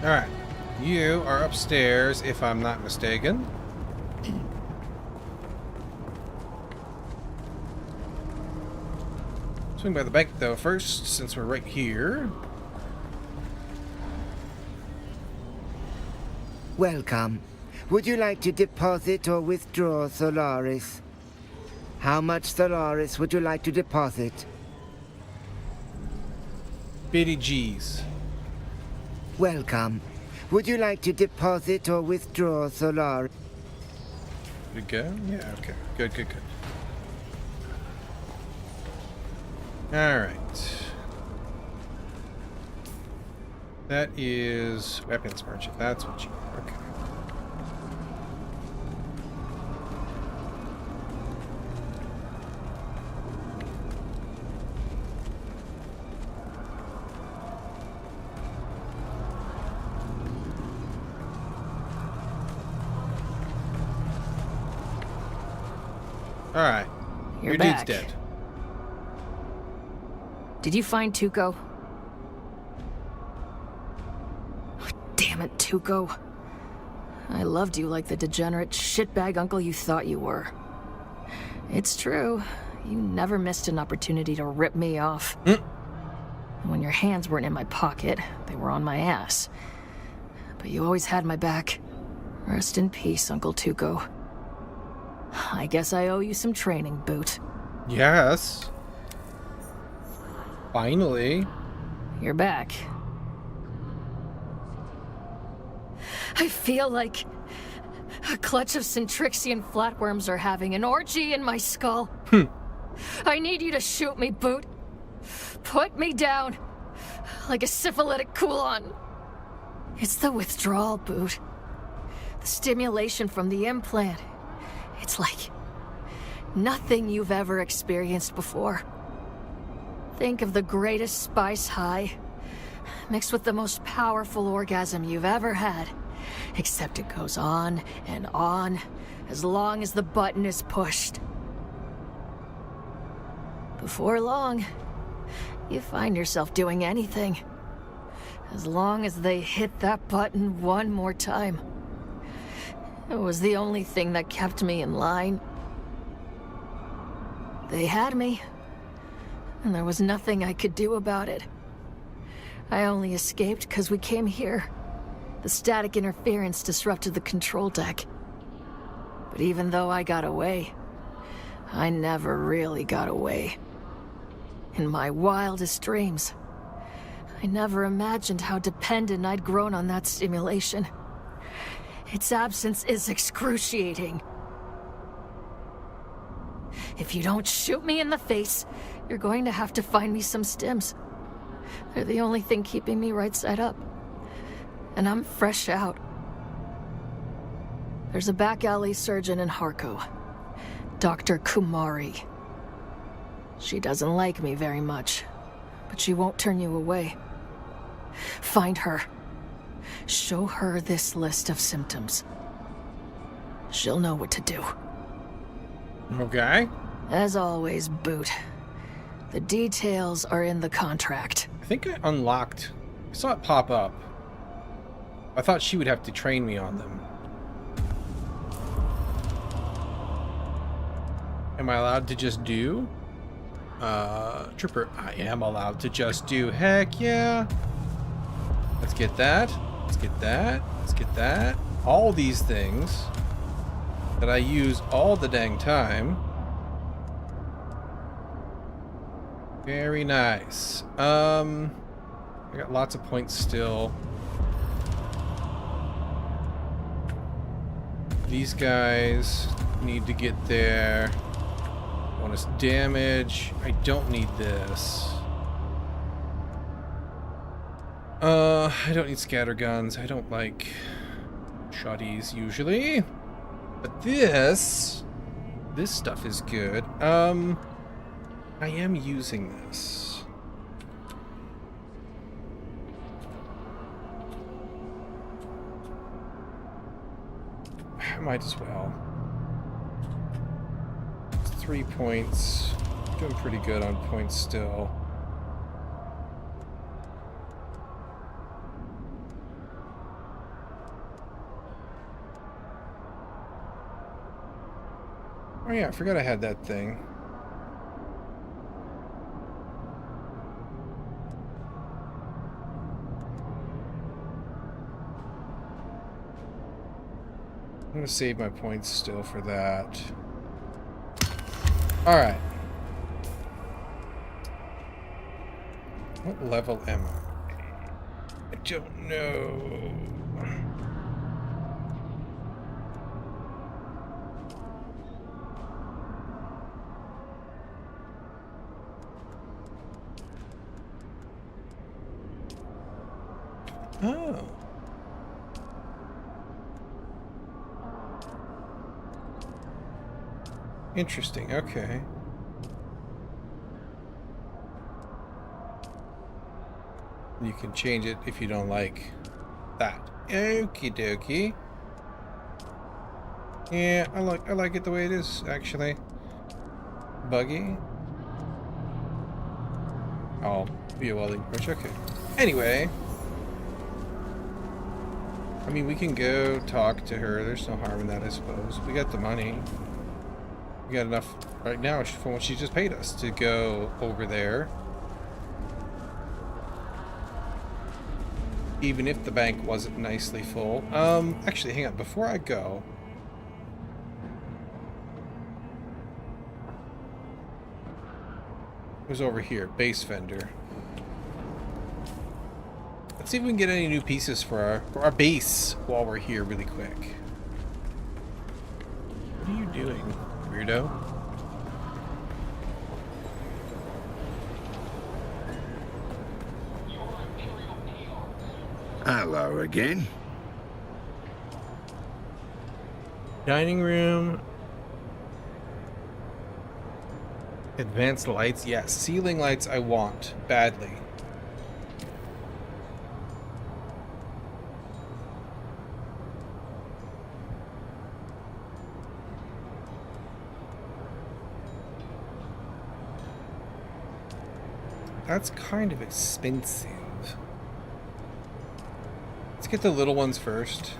Alright. You are upstairs, if I'm not mistaken. Swing by the bank, though, first, since we're right here. Welcome. Would you like to deposit or withdraw Solaris? How much Solaris would you like to deposit? Bitty G's. Welcome. Would you like to deposit or withdraw Solaris? Good to go? Yeah, okay. Good, good, good. Alright. That is weapons merchant. That's what you are. Okay. Alright. You're Your back. dude's dead. Did you find Tuco? Damn it, Tuco. I loved you like the degenerate shitbag uncle you thought you were. It's true. You never missed an opportunity to rip me off. And when your hands weren't in my pocket, they were on my ass. But you always had my back. Rest in peace, Uncle Tuco. I guess I owe you some training, Boot. Yes. Finally. You're back. I feel like a clutch of Centrixian flatworms are having an orgy in my skull. I need you to shoot me, Boot. Put me down like a syphilitic Kulon. It's the withdrawal, Boot. The stimulation from the implant. It's like nothing you've ever experienced before. Think of the greatest spice high, mixed with the most powerful orgasm you've ever had. Except it goes on and on, as long as the button is pushed. Before long, you find yourself doing anything. As long as they hit that button one more time. It was the only thing that kept me in line. They had me, and there was nothing I could do about it. I only escaped because we came here. The static interference disrupted the control deck. But even though I got away, I never really got away. In my wildest dreams, I never imagined how dependent I'd grown on that stimulation. Its absence is excruciating. If you don't shoot me in the face, you're going to have to find me some stims. They're the only thing keeping me right side up. And I'm fresh out. There's a back alley surgeon in Harko, Dr. Kumari. She doesn't like me very much, but she won't turn you away. Find her. Show her this list of symptoms. She'll know what to do. Okay. As always, Boot. The details are in the contract. I think I unlocked... I saw it pop up. I thought she would have to train me on them. Am I allowed to just do? Trooper, I am allowed to just do. Heck yeah. Let's get that. Let's get that. Let's get that. All these things that I use all the dang time. Very nice. I got lots of points still. These guys need to get there. Bonus damage. I don't need this. I don't need scatter guns. I don't like shotties usually. But this stuff is good. I am using this. I might as well. 3 points. Doing pretty good on points still. Oh yeah, I forgot I had that thing. I'm gonna save my points still for that. Alright. What level am I? I don't know. Oh. Interesting, okay. You can change it if you don't like that. Okie dokie. Yeah, I like it the way it is, actually. Buggy. Oh, be a welding approach, okay. Anyway. I mean, we can go talk to her. There's no harm in that, I suppose. We got the money. We got enough right now for what she just paid us to go over there. Even if the bank wasn't nicely full. Actually, hang on. Before I go... It was over here. Base vendor. Let's see if we can get any new pieces for our base while we're here really quick. What are you doing, weirdo? Hello again. Dining room. Advanced lights. Yes, ceiling lights I want badly. That's kind of expensive. Let's get the little ones first.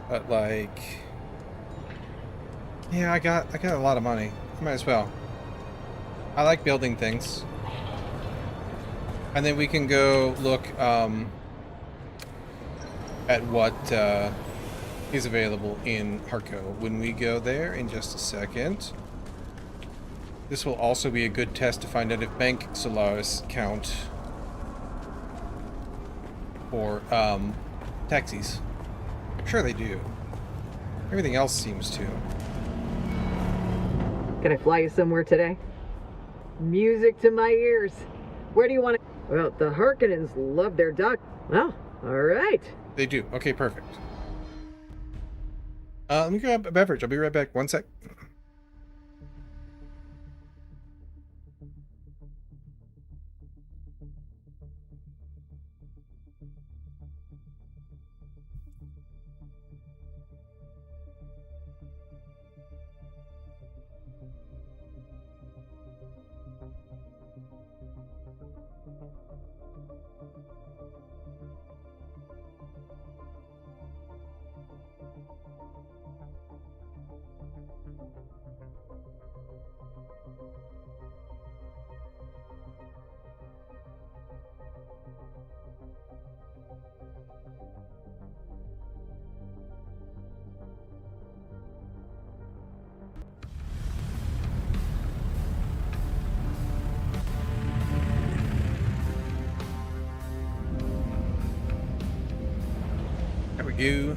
But like, yeah, I got a lot of money. Might as well. I like building things. And then we can go look at what is available in Harco when we go there in just a second. This will also be a good test to find out if Bank Solaris count for taxis. I'm sure they do. Everything else seems to. Can I fly you somewhere today? Music to my ears. Where do you want to... Well, the Harkonnens love their duck. Well, all right. They do. Okay, perfect. Let me grab a beverage. I'll be right back. One sec. There we go.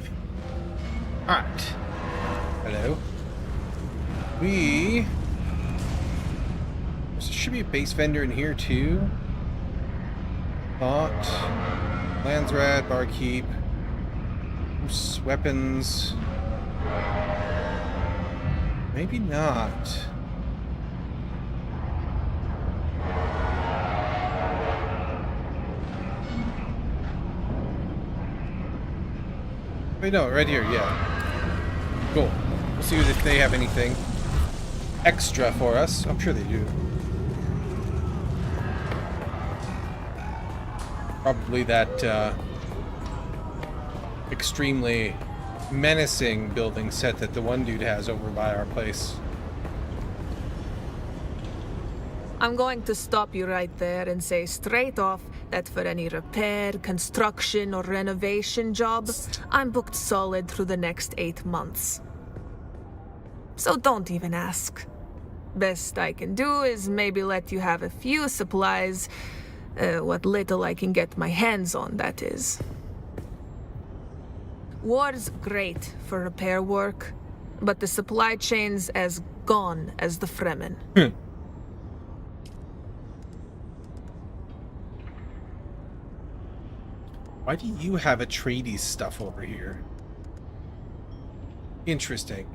Alright. Hello. There should be a base vendor in here too. Thought. Landsrat, barkeep. Oops, weapons. Maybe not. Wait, no, right here, yeah. Cool. We'll see if they have anything extra for us. I'm sure they do. Probably that extremely menacing building set that the one dude has over by our place. I'm going to stop you right there and say straight off that for any repair, construction, or renovation job, I'm booked solid through the next 8 months. So don't even ask. Best I can do is maybe let you have a few supplies, what little I can get my hands on, that is. War's great for repair work, but the supply chain's as gone as the Fremen. Why do you have Atreides stuff over here? Interesting.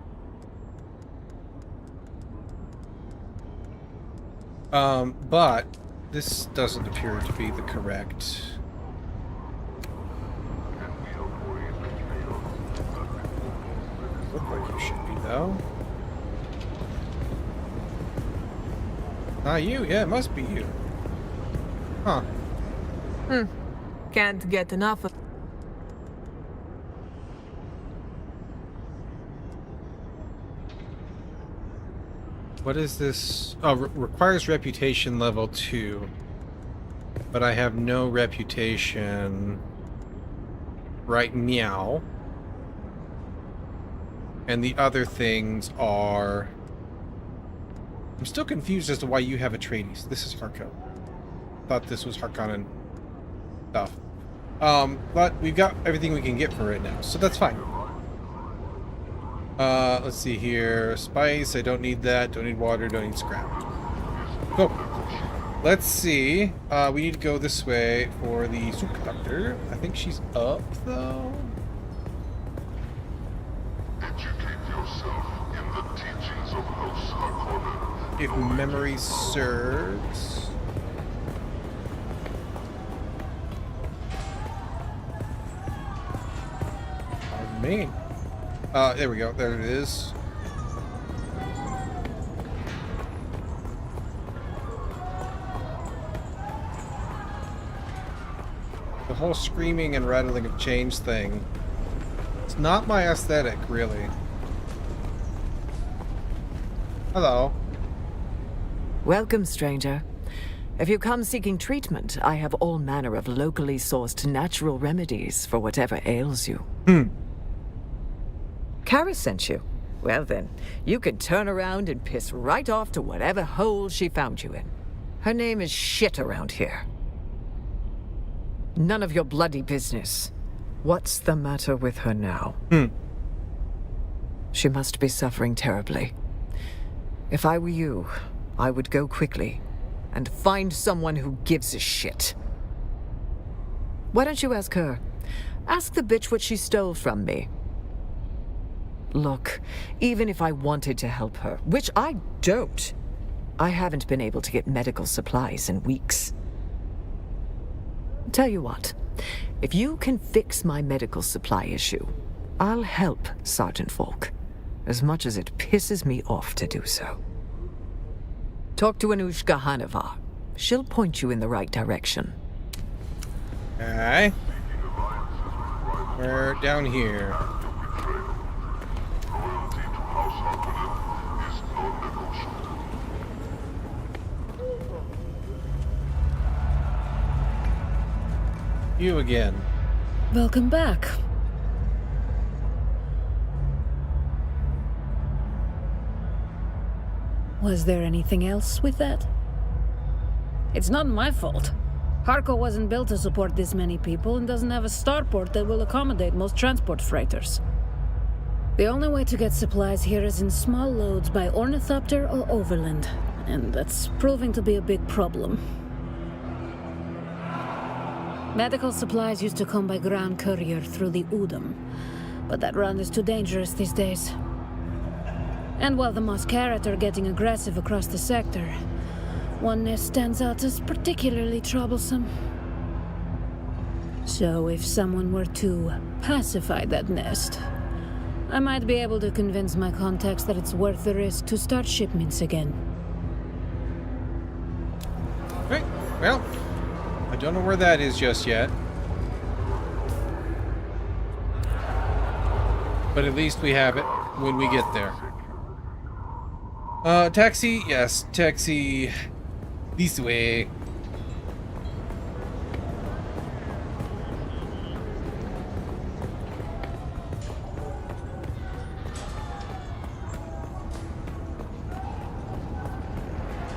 But this doesn't appear to be the correct. Look like you should be though. Not you? Yeah, it must be you. Huh. Can't get enough of... What is this? Oh, requires reputation level 2. But I have no reputation right now. And the other things are... I'm still confused as to why you have Atreides. This is Harco. Thought this was Harkonnen stuff. But we've got everything we can get for right now, so that's fine. Let's see here. Spice, I don't need that. Don't need water, don't need scrap. Cool. Let's see. We need to go this way for the superconductor. I think she's up, though. Educate yourself in the teachings of House Harkonnen. If memory serves. Me. There we go. There it is. The whole screaming and rattling of change thing. It's not my aesthetic, really. Hello. Welcome, stranger. If you come seeking treatment, I have all manner of locally sourced natural remedies for whatever ails you. Kara sent you. Well then, you can turn around and piss right off to whatever hole she found you in. Her name is shit around here. None of your bloody business. What's the matter with her now? She must be suffering terribly. If I were you, I would go quickly and find someone who gives a shit. Why don't you ask her? Ask the bitch what she stole from me. Look, even if I wanted to help her, which I don't, I haven't been able to get medical supplies in weeks. Tell you what, if you can fix my medical supply issue, I'll help Sergeant Falk, as much as it pisses me off to do so. Talk to Anushka Hanova. She'll point you in the right direction. Okay. We're down here. Loyalty to House Harkonnen is non-negotiable. You again. Welcome back. Was there anything else with that? It's not my fault. Harko wasn't built to support this many people and doesn't have a starport that will accommodate most transport freighters. The only way to get supplies here is in small loads by ornithopter or overland, and that's proving to be a big problem. Medical supplies used to come by ground courier through the Udom, but that run is too dangerous these days. And while the Mascarat are getting aggressive across the sector, one nest stands out as particularly troublesome. So if someone were to pacify that nest, I might be able to convince my contacts that it's worth the risk to start shipments again. Right. Well, I don't know where that is just yet. But at least we have it when we get there. Taxi? Yes, taxi. This way.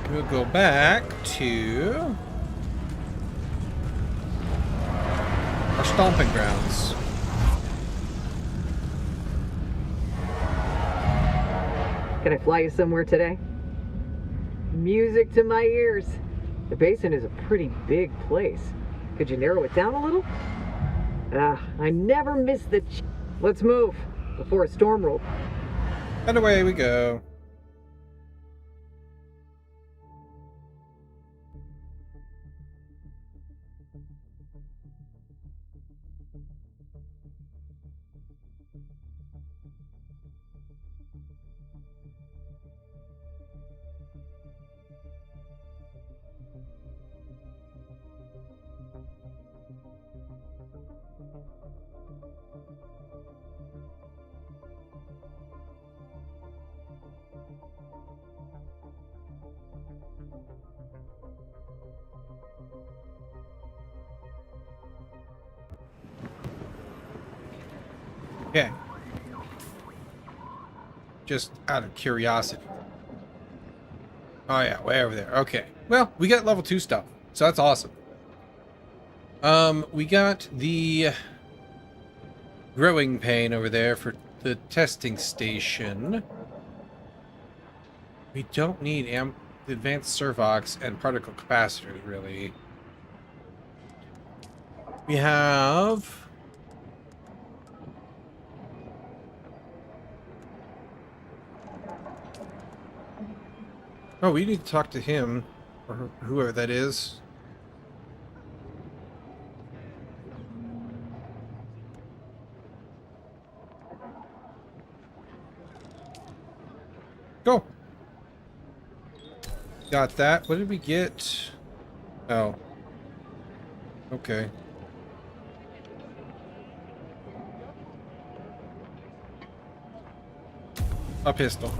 We'll go back to our stomping grounds. Can I fly you somewhere today? Music to my ears. The basin is a pretty big place. Could you narrow it down a little? I never miss the Let's move before a storm rolls. And away we go. Okay. Just out of curiosity. Oh yeah, way over there. Okay. Well, we got level 2 stuff, so that's awesome. We got the growing pain over there for the testing station. We don't need advanced servox and particle capacitors, really. We have... Oh, we need to talk to him, or whoever that is. Go! Got that. What did we get? Oh. Okay. A pistol.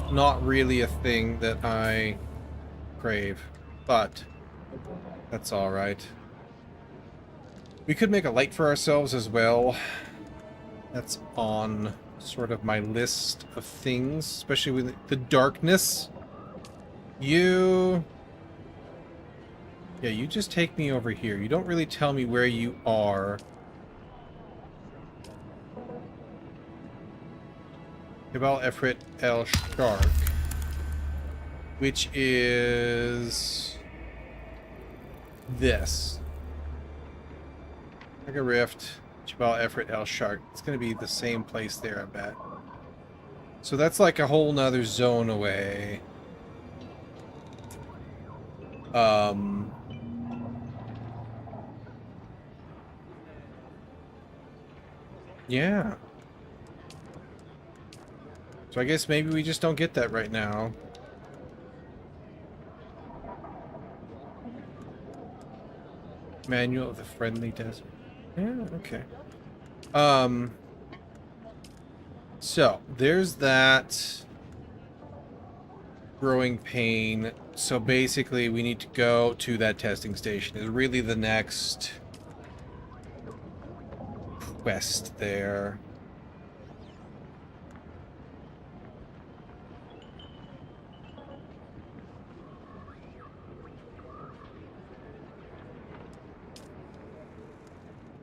Not really a thing that I crave, but that's all right. We could make a light for ourselves as well. That's on sort of my list of things, especially with the darkness. You just take me over here. You don't really tell me where you are. Jabal Efrit El Shark, which is this. Mega Rift, Jabal Efrit El Shark. It's going to be the same place there, I bet. So that's like a whole nother zone away. Yeah. So I guess maybe we just don't get that right now. Manual of the Friendly Desert. Yeah, okay. So there's that growing pain. So basically we need to go to that testing station. Is really the next quest there.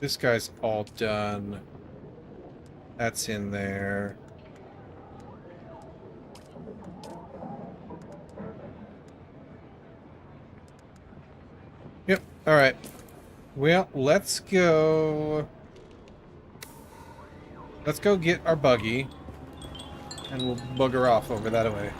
This guy's all done. That's in there. Yep, alright. Well, let's go... Let's go get our buggy. And we'll bugger off over that way.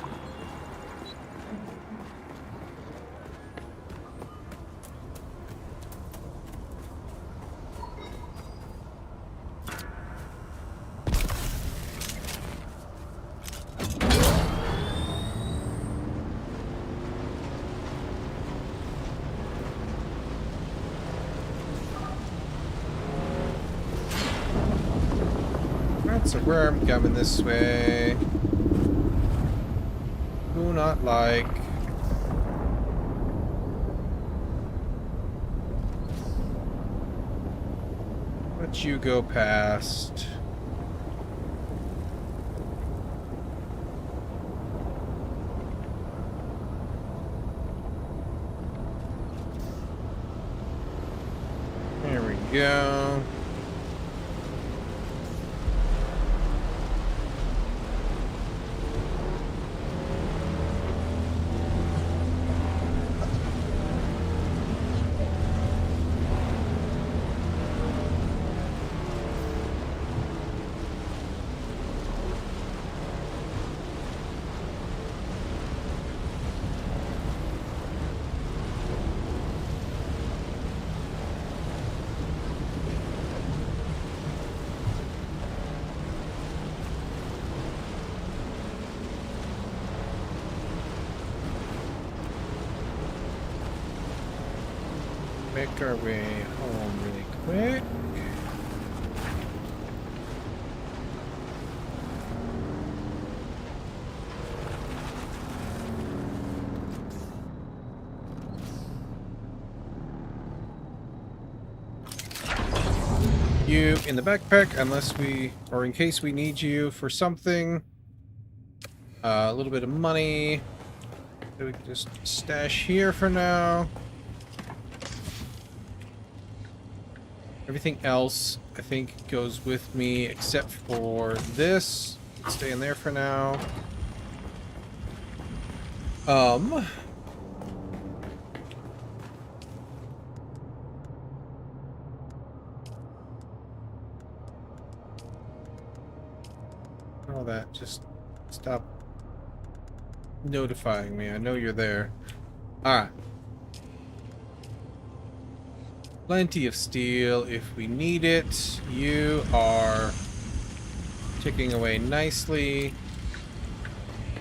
That's a worm coming this way. Do not like. Let you go past. There we go. Make our way home really quick. You in the backpack, unless we, or in case we need you for something. A little bit of money that we can just stash here for now. Everything else, I think, goes with me except for this. Stay in there for now. Oh, that, just stop notifying me. I know you're there. Alright. Plenty of steel if we need it. You are ticking away nicely.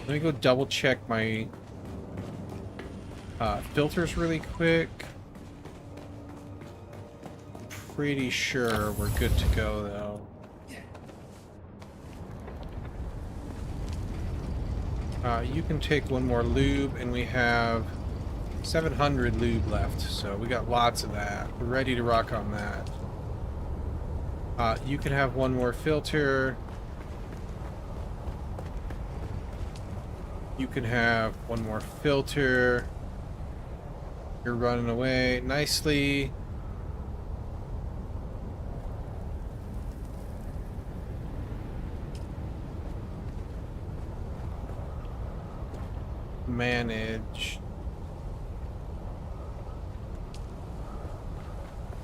Let me go double check my filters really quick. Pretty sure we're good to go though. You can take one more lube, and we have 700 lube left, so we got lots of that. We're ready to rock on that. You can have one more filter. You can have one more filter. You're running away nicely. Manage.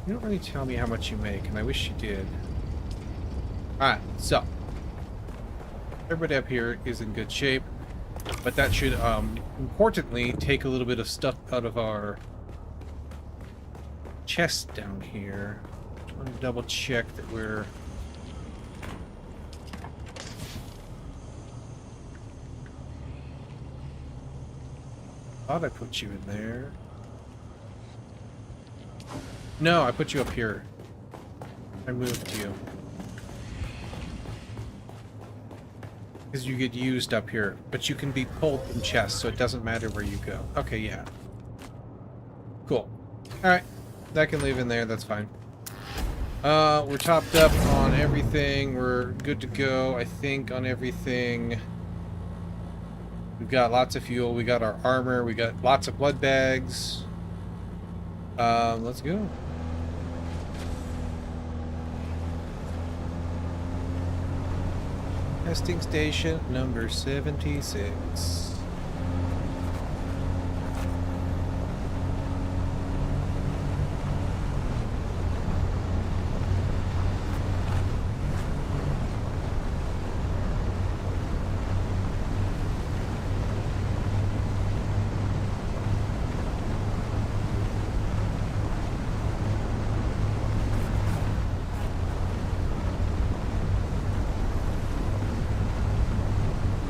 You don't really tell me how much you make, and I wish you did. Alright, so everybody up here is in good shape, but that should importantly take a little bit of stuff out of our chest down here. I want to double check that we're thought I put you in there. No, I put you up here. I moved you. Because you get used up here. But you can be pulled from chests, so it doesn't matter where you go. Okay, yeah. Cool. Alright. That can live in there, that's fine. We're topped up on everything. We're good to go, I think, on everything. We've got lots of fuel. We got our armor. We got lots of blood bags. Let's go. Testing station number 76.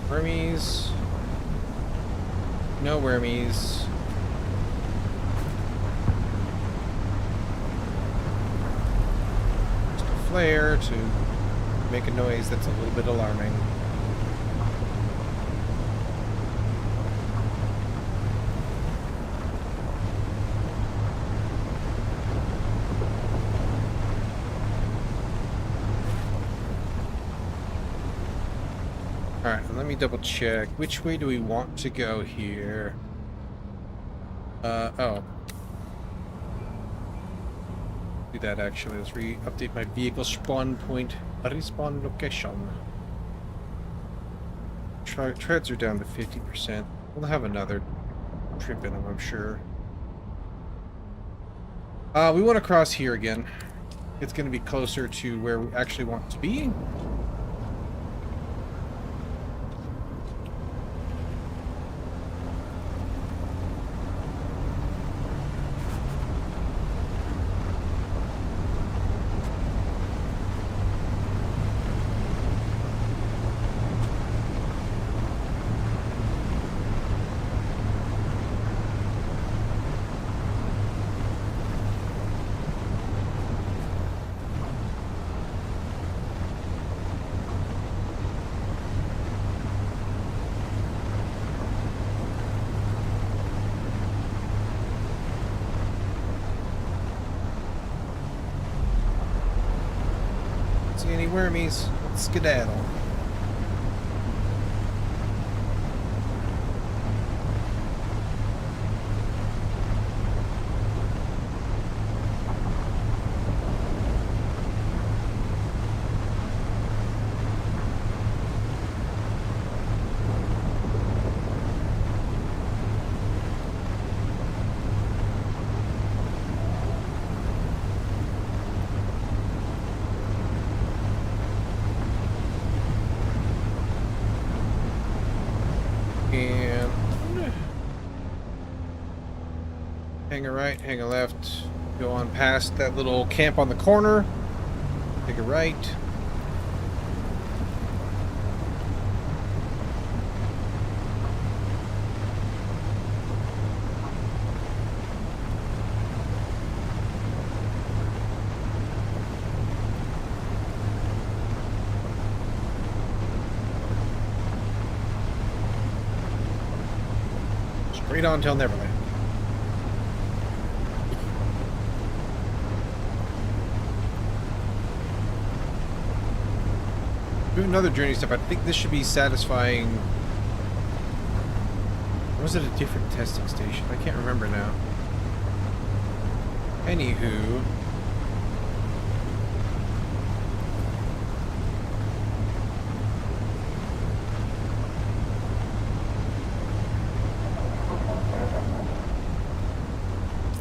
Wormies. No wormies. Just a flare to make a noise that's a little bit alarming. Alright, let me double check. Which way do we want to go here? Oh. Do that actually. Let's update my vehicle spawn point. Respawn location. Treads are down to 50%. We'll have another trip in them, I'm sure. We want to cross here again. It's going to be closer to where we actually want to be. See any wormies? Let's skedaddle. And hang a right, hang a left, go on past that little camp on the corner, take a right. Straight on till Neverland. Do another journey step. I think this should be satisfying. Or was it a different testing station? I can't remember now. Anywho.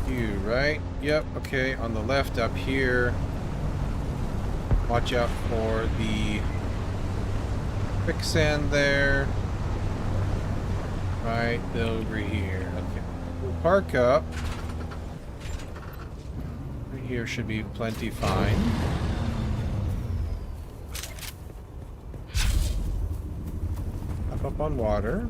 You, right? Yep, okay. On the left up here. Watch out for the quicksand there. Right over here. Okay. We'll park up. Right here should be plenty fine. Up on water.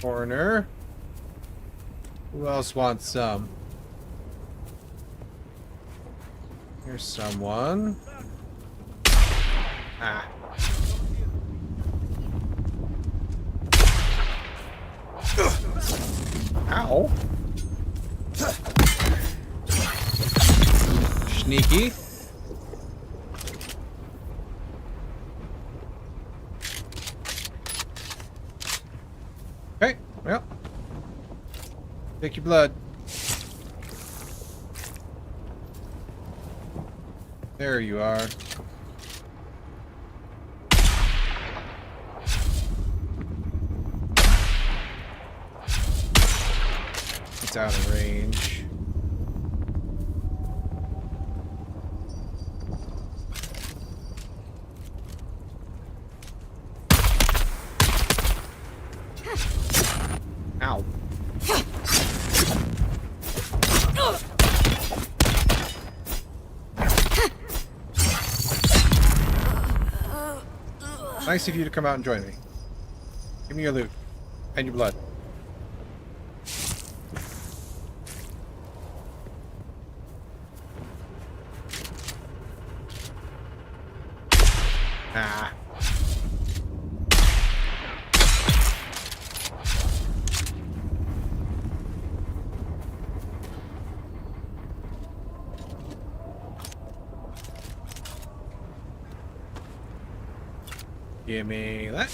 Corner. Who else wants some? Here's someone. Ah. Ow. Sneaky. Okay, well. Take your blood. There you are. It's out of range. Ow. Nice of you to come out and join me. Give me your loot. And your blood. Ah. Give me that.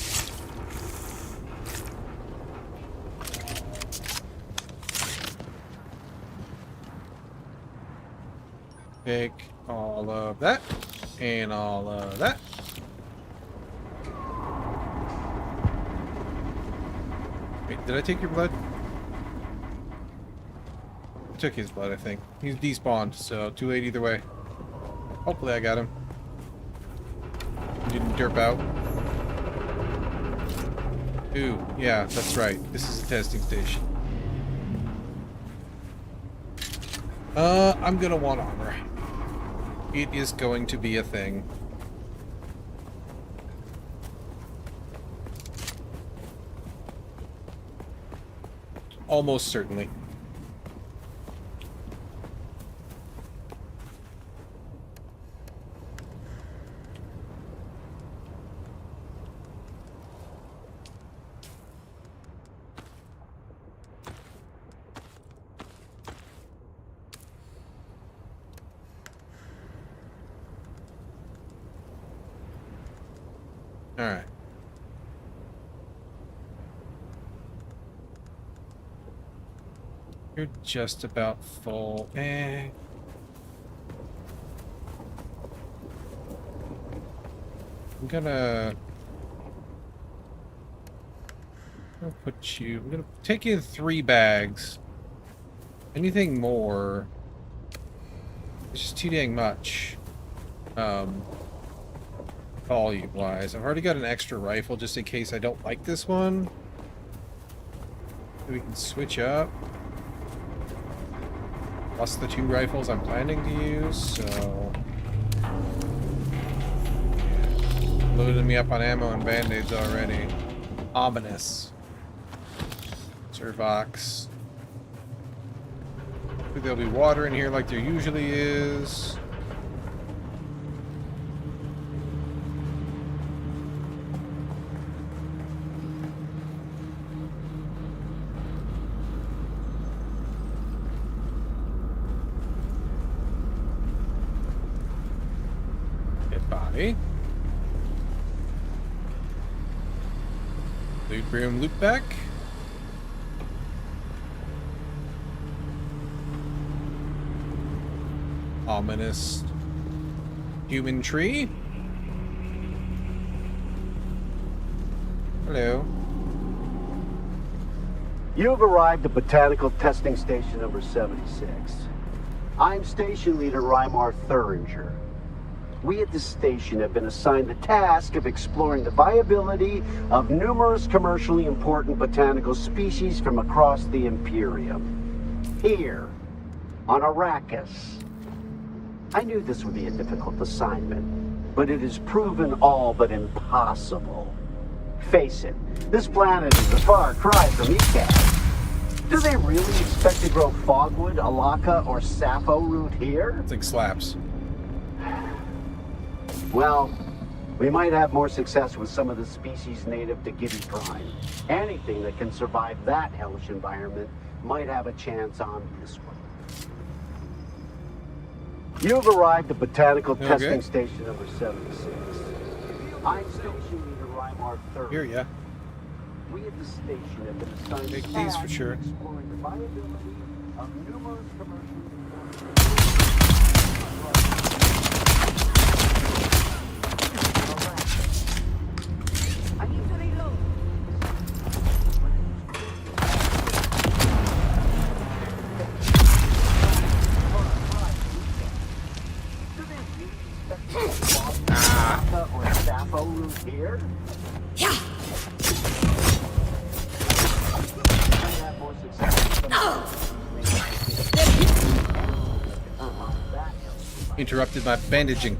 Take all of that and all of that. Wait, did I take your blood? I took his blood, I think. He's despawned, so too late either way. Hopefully I got him. He didn't derp out. Ooh, yeah, that's right. This is a testing station. I'm gonna want armor. It is going to be a thing. Almost certainly. All right. You're just about full. I'm gonna put you. I'm gonna take in 3 bags. Anything more? It's just too dang much. Volume-wise, I've already got an extra rifle just in case I don't like this one. We can switch up. Plus the 2 rifles I'm planning to use, so... Yeah. Loading me up on ammo and band-aids already. Ominous. Servox. There'll be water in here like there usually is. Okay. Loot room, loot back. Ominous human tree. Hello. You've arrived at Botanical Testing Station number 76. I'm Station Leader Reimar Thuringer. We at this station have been assigned the task of exploring the viability of numerous commercially important botanical species from across the Imperium. Here, on Arrakis. I knew this would be a difficult assignment, but it has proven all but impossible. Face it, this planet is a far cry from Ekad. Do they really expect to grow fogwood, alaka, or sappho root here? I think slaps. Well, we might have more success with some of the species native to Gibbey Prime. Anything that can survive that hellish environment might have a chance on this one. You've arrived at Botanical Testing Station number 76. I'm Station Leader Reimar Thuringer. Here, yeah. We at the station have been assigned Take the these task for sure. of exploring the viability of numerous commercial. I need to reload. Do they really expect alaka or sappho root here? Interrupted my bandaging.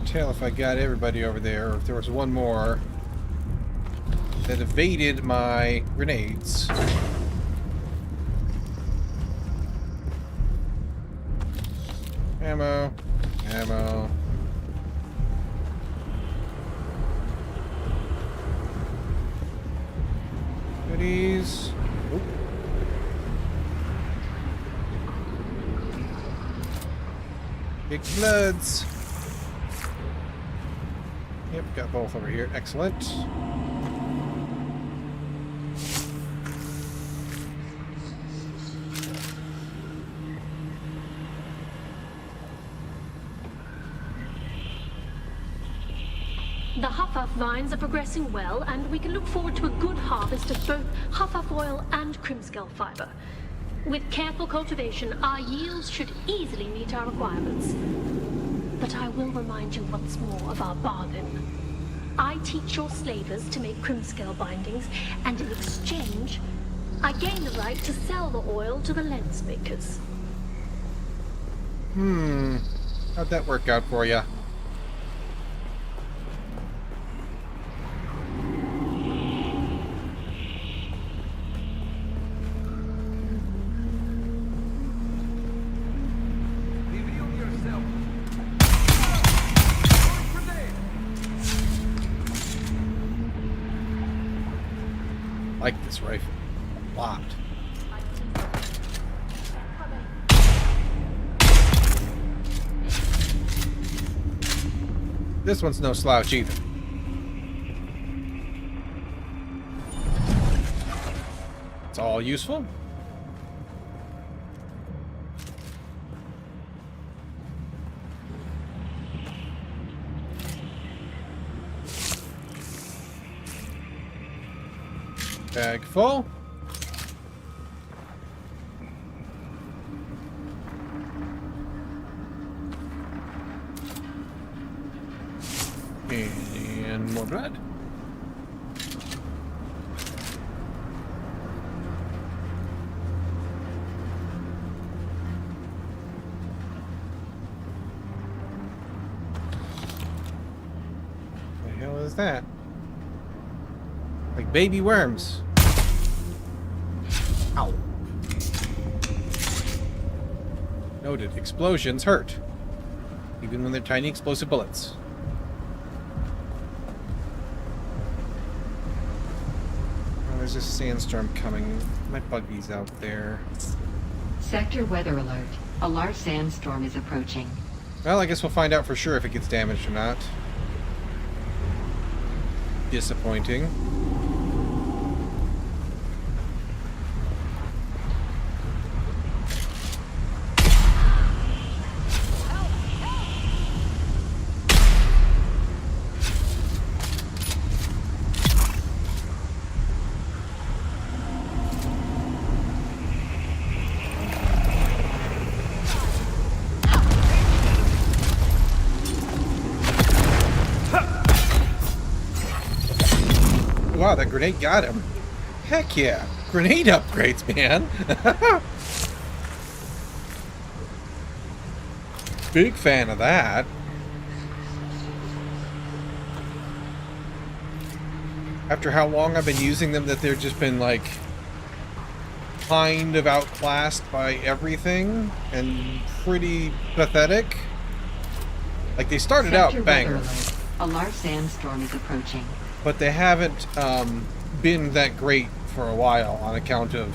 Tell if I got everybody over there, or if there was one more that evaded my grenades. Ammo. Ammo. Goodies. Oop. Big bloods. Yep, got both over here. Excellent. The Huffaf vines are progressing well, and we can look forward to a good harvest of both Huffaf oil and Crimskull fiber. With careful cultivation, our yields should easily meet our requirements. But I will remind you once more of our bargain. I teach your slavers to make Crimskull bindings, and in exchange, I gain the right to sell the oil to the lens makers. How'd that work out for ya? Like this rifle a lot. This one's no slouch either. It's all useful. Bag full. And more blood. What the hell is that? Like baby worms. Ow. Noted. Explosions hurt. Even when they're tiny explosive bullets. Oh, there's a sandstorm coming. My buggy's out there. Sector weather alert. A large sandstorm is approaching. Well, I guess we'll find out for sure if it gets damaged or not. Disappointing. Wow, that grenade got him. Heck yeah. Grenade upgrades, man. Big fan of that. After how long I've been using them, that they've just been like kind of outclassed by everything and pretty pathetic. Like they started out bangers. A large sandstorm is approaching. But they haven't been that great for a while on account of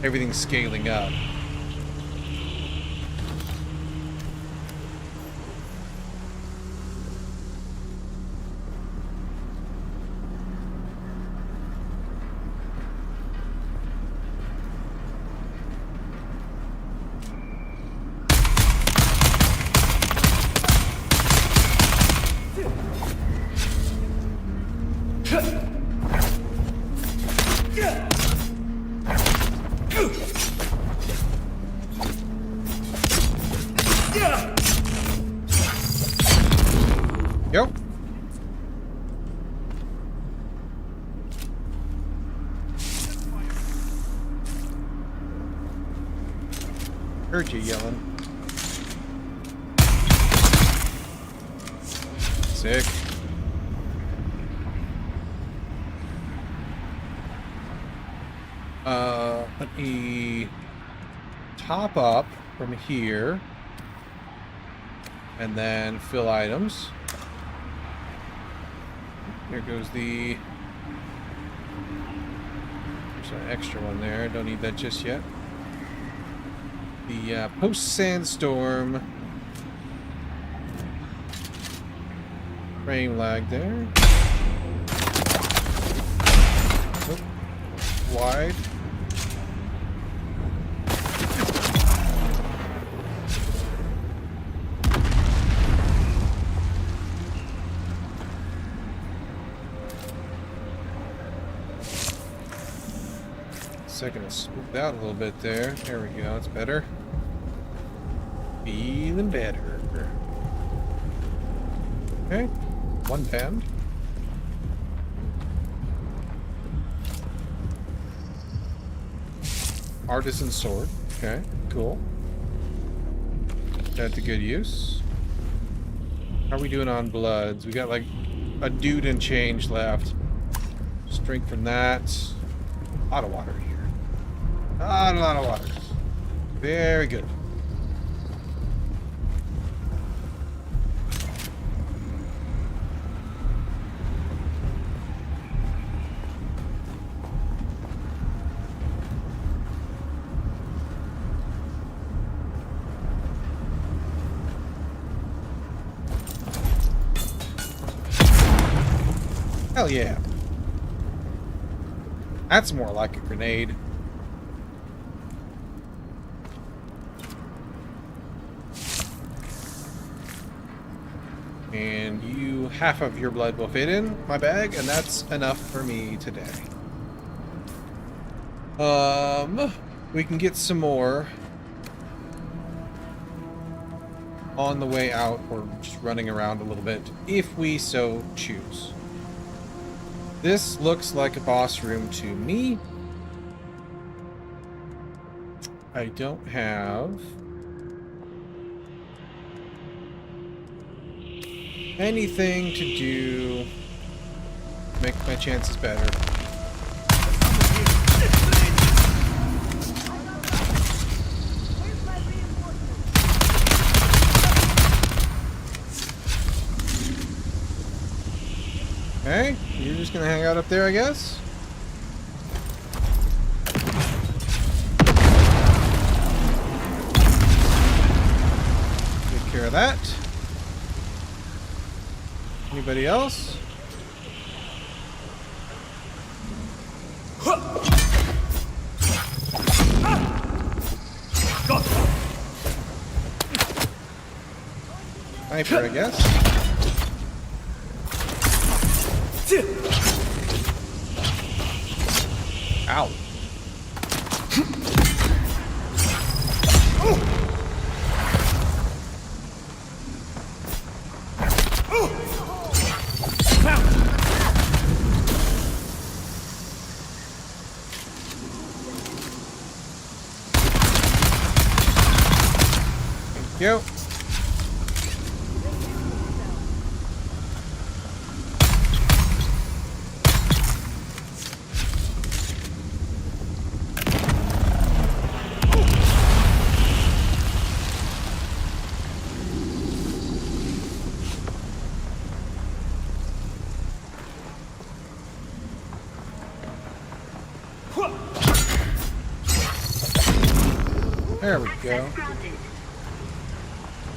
everything scaling up. Go. Heard you yelling. Sick. Let me top up from here and then fill items. There goes the... There's an extra one there. Don't need that just yet. The post-sandstorm frame lag there. Nope. Wide. Second to swoop out a little bit there. There we go, it's better. Feeling better. Okay, one pound. Artisan sword. Okay, cool. That's a good use. How are we doing on bloods? We got like a dude and change left. Strength from that. A lot of water here. A lot of water. Very good. Hell yeah. That's more like a grenade. And you, half of your blood will fit in my bag, and that's enough for me today. We can get some more on the way out, or just running around a little bit, if we so choose. This looks like a boss room to me. I don't have anything to do to make my chances better. Okay, you're just gonna hang out up there, I guess? Take care of that. Anybody else? Sniper, I guess. Ow. Thank you. There we go.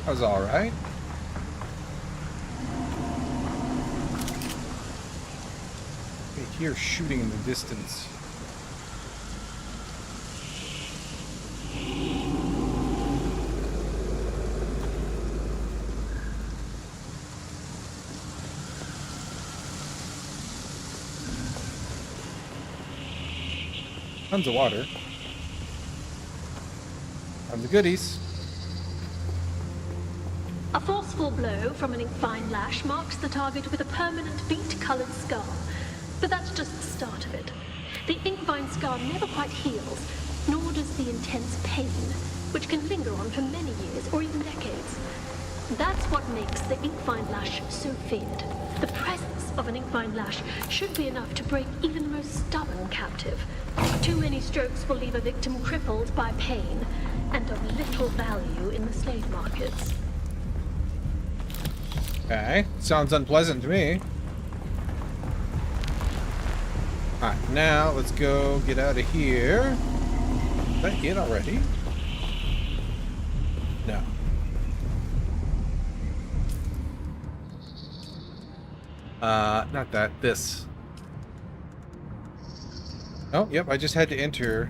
That was alright. I hear shooting in the distance. Tons of water. And the goodies. A forceful blow from an ink-fine lash marks the target with a permanent beet-colored scar. But that's just the start of it. The ink-fine scar never quite heals, nor does the intense pain, which can linger on for many years or even decades. That's what makes the ink-fine lash so feared. The presence of an ink-fine lash should be enough to break even the most stubborn captive. Too many strokes will leave a victim crippled by pain and of little value in the slave markets. Okay, sounds unpleasant to me. Alright, now let's go get out of here. Is that it already? No. Not that. This. Oh, yep, I just had to enter.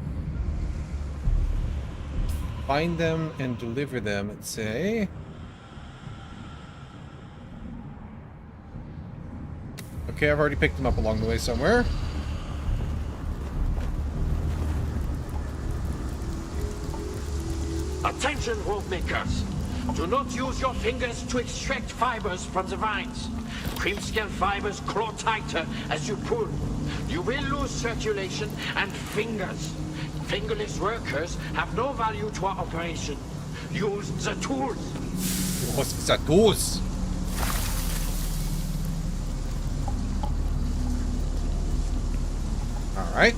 Find them and deliver them, let's say. Okay, I've already picked them up along the way somewhere. Attention, rope makers! Do not use your fingers to extract fibers from the vines. Cream-scale fibers claw tighter as you pull. You will lose circulation and fingers. Fingerless workers have no value to our operation. Use the tools. What's the tools? All right.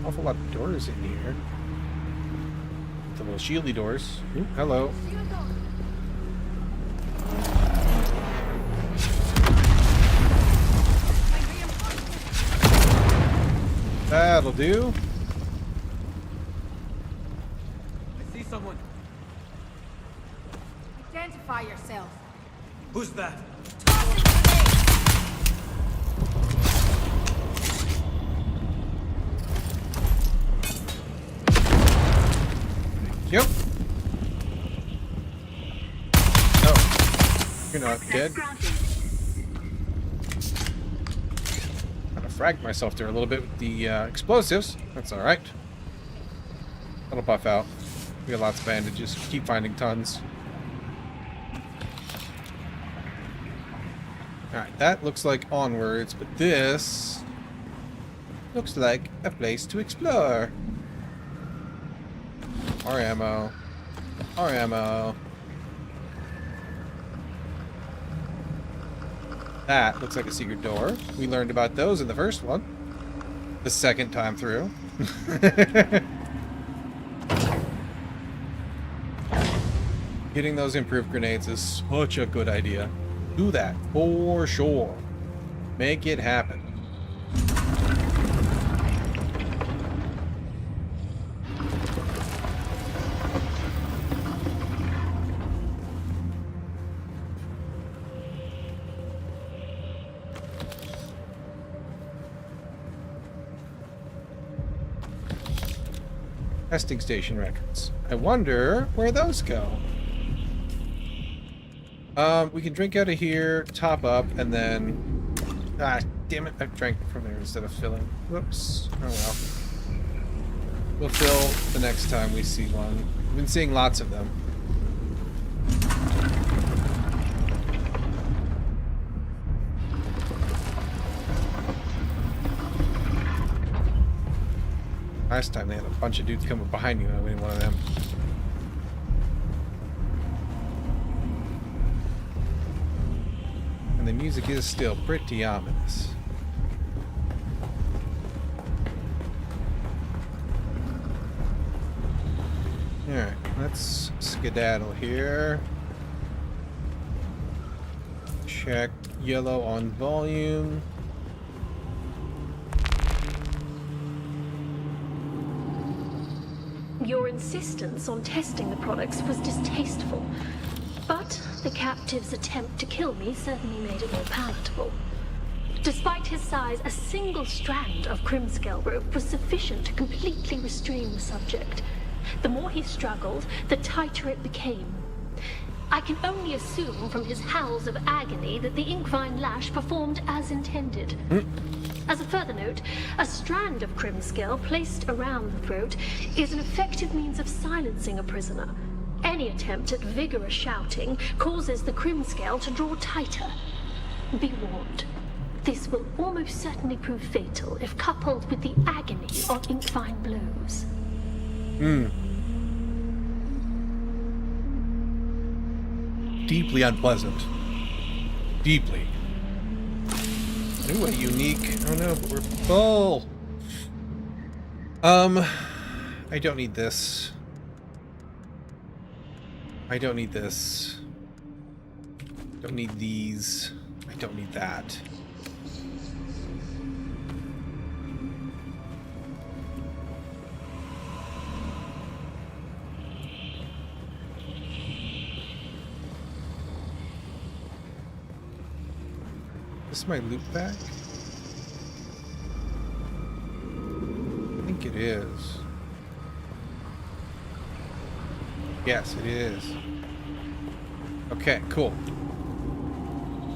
Awful lot of doors in here. The little shieldy doors. Ooh, hello. That'll do. I see someone. Identify yourself. Who's that? Yep. Oh. You're not dead. Gotta frag myself there a little bit with the explosives. That's alright. That'll buff out. We got lots of bandages. Keep finding tons. Alright, that looks like onwards, but this looks like a place to explore. More ammo. More ammo. That looks like a secret door. We learned about those in the first one. The second time through. Getting those improved grenades is such a good idea. Do that for sure. Make it happen. Testing station records. I wonder where those go. We can drink out of here, top up, and then... Ah, damn it, I drank from there instead of filling. Whoops. Oh well. We'll fill the next time we see one. We've been seeing lots of them. Last time they had a bunch of dudes coming behind you, and I win one of them. And the music is still pretty ominous. Alright, let's skedaddle here. Check yellow on volume. Your insistence on testing the products was distasteful, but the captive's attempt to kill me certainly made it more palatable. Despite his size, a single strand of Crimscale rope was sufficient to completely restrain the subject. The more he struggled, the tighter it became. I can only assume from his howls of agony that the Inkvine lash performed as intended. As a further note, a strand of Crimscale placed around the throat is an effective means of silencing a prisoner. Any attempt at vigorous shouting causes the Crimscale to draw tighter. Be warned. This will almost certainly prove fatal if coupled with the agony of Inkvine blows. Deeply unpleasant. Deeply. Ooh, a unique... Oh no, but we're full! I don't need this. I don't need this. Don't need these. I don't need that. Is this my loot bag? I think it is. Yes, it is. Okay, cool.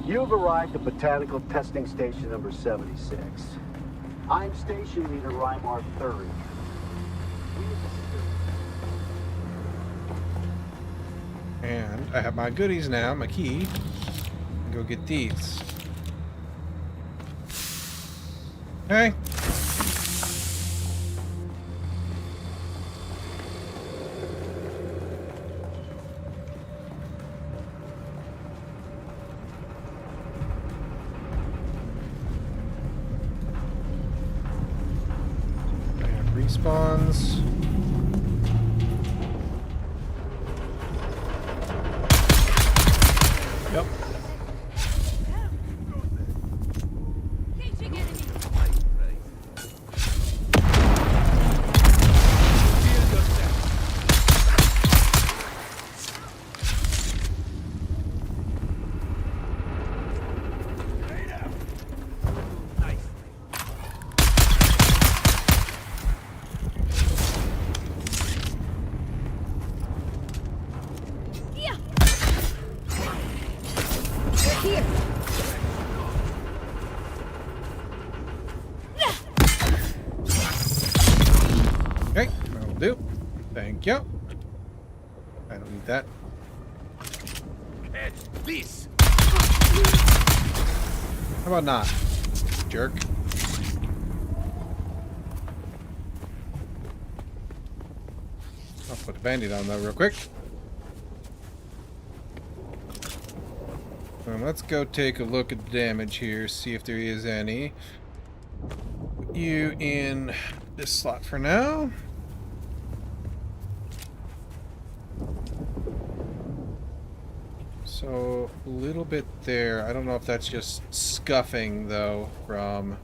You've arrived at Botanical Testing Station number 76. I'm Station Leader Reimar Thuringer. And I have my goodies now, my key. Go get these. Okay. And respawns. Yep. Okay, that'll do. Thank you. I don't need that. Please. How about not? Jerk. I'll put a band-aid on that real quick. Let's go take a look at the damage here, see if there is any. Put you in this slot for now. So, a little bit there. I don't know if that's just scuffing, though, from...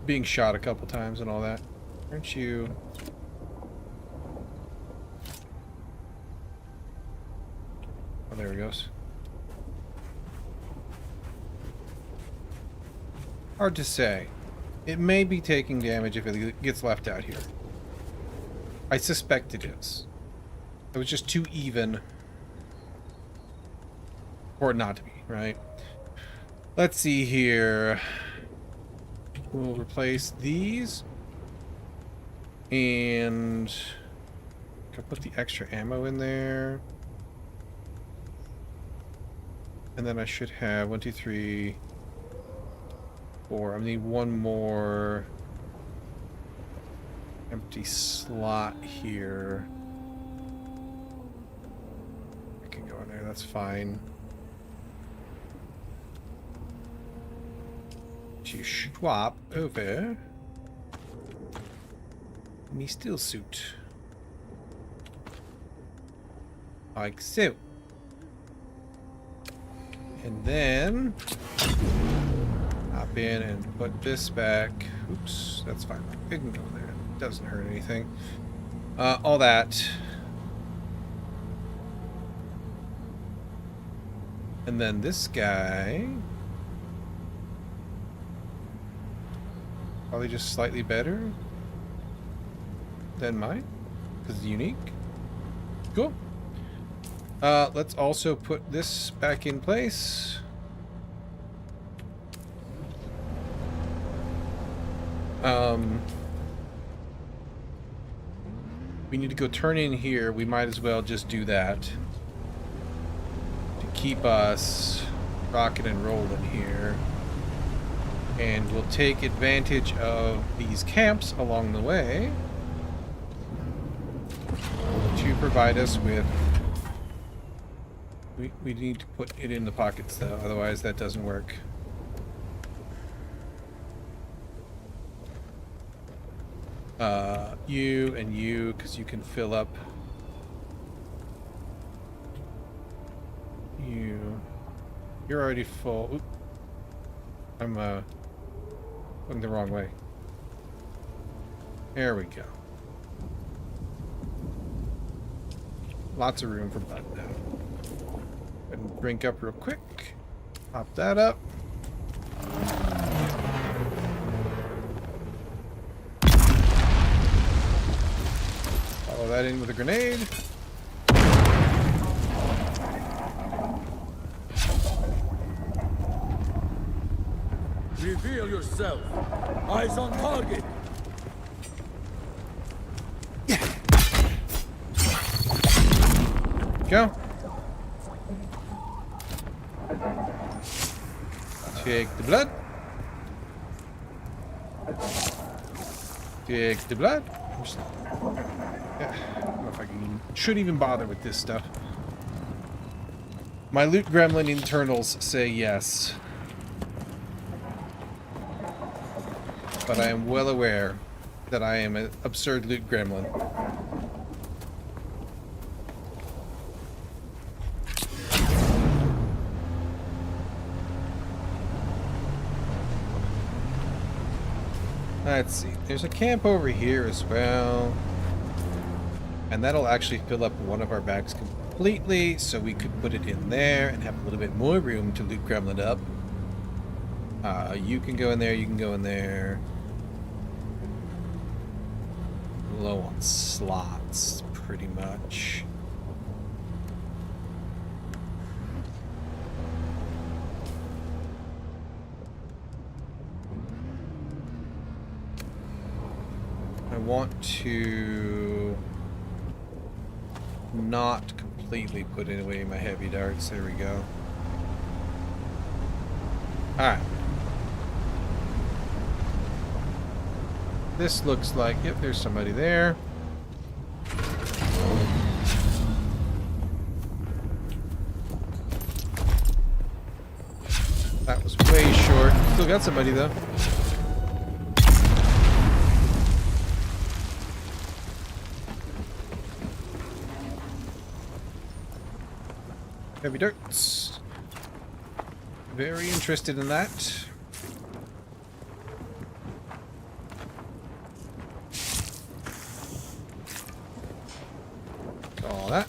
being shot a couple times and all that. Aren't you... Oh, there he goes. Hard to say. It may be taking damage if it gets left out here. I suspect it is. It was just too even for it not to be, right? Let's see here. We'll replace these. And I'll put the extra ammo in there. And then I should have 1, 2, 3, 4. I need one more empty slot here. I can go in there, that's fine. To swap over me steel suit. Like so. And then hop in and put this back. Oops, that's fine. It can go there. It doesn't hurt anything. All that. And then this guy. Probably just slightly better than mine, because it's unique. Cool. Let's also put this back in place. We need to go turn in here. We might as well just do that to keep us rocking and rolling here. And we'll take advantage of these camps along the way to provide us with... We need to put it in the pockets, though, otherwise that doesn't work. You and you, because you can fill up. You're already full. Oop. I'm going the wrong way. There we go. Lots of room for Bud now. And drink up real quick. Pop that up. Follow that in with a grenade. Reveal yourself. Eyes on target. Go. Take the blood. Take the blood. Yeah, I don't know if I should even bother with this stuff. My loot gremlin internals say yes. But I am well aware that I am an absurd loot gremlin. Let's see. There's a camp over here as well. And that'll actually fill up one of our bags completely, so we could put it in there and have a little bit more room to loot gremlin up. You can go in there, you can go in there. Low on slots, pretty much. I want to not completely put away my heavy darts. There we go. Alright. This looks like, yep, there's somebody there. That was way still got somebody though. Heavy darts. Very interested in that. All that.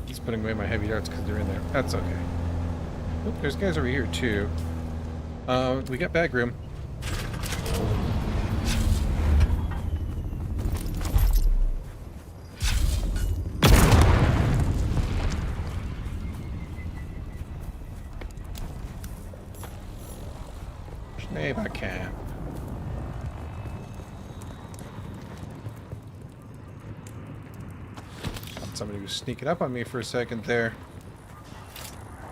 He's putting away my heavy darts because they're in there. That's okay. Oop, there's guys over here too. We got bag room. Maybe I can. Thought somebody was sneaking up on me for a second there.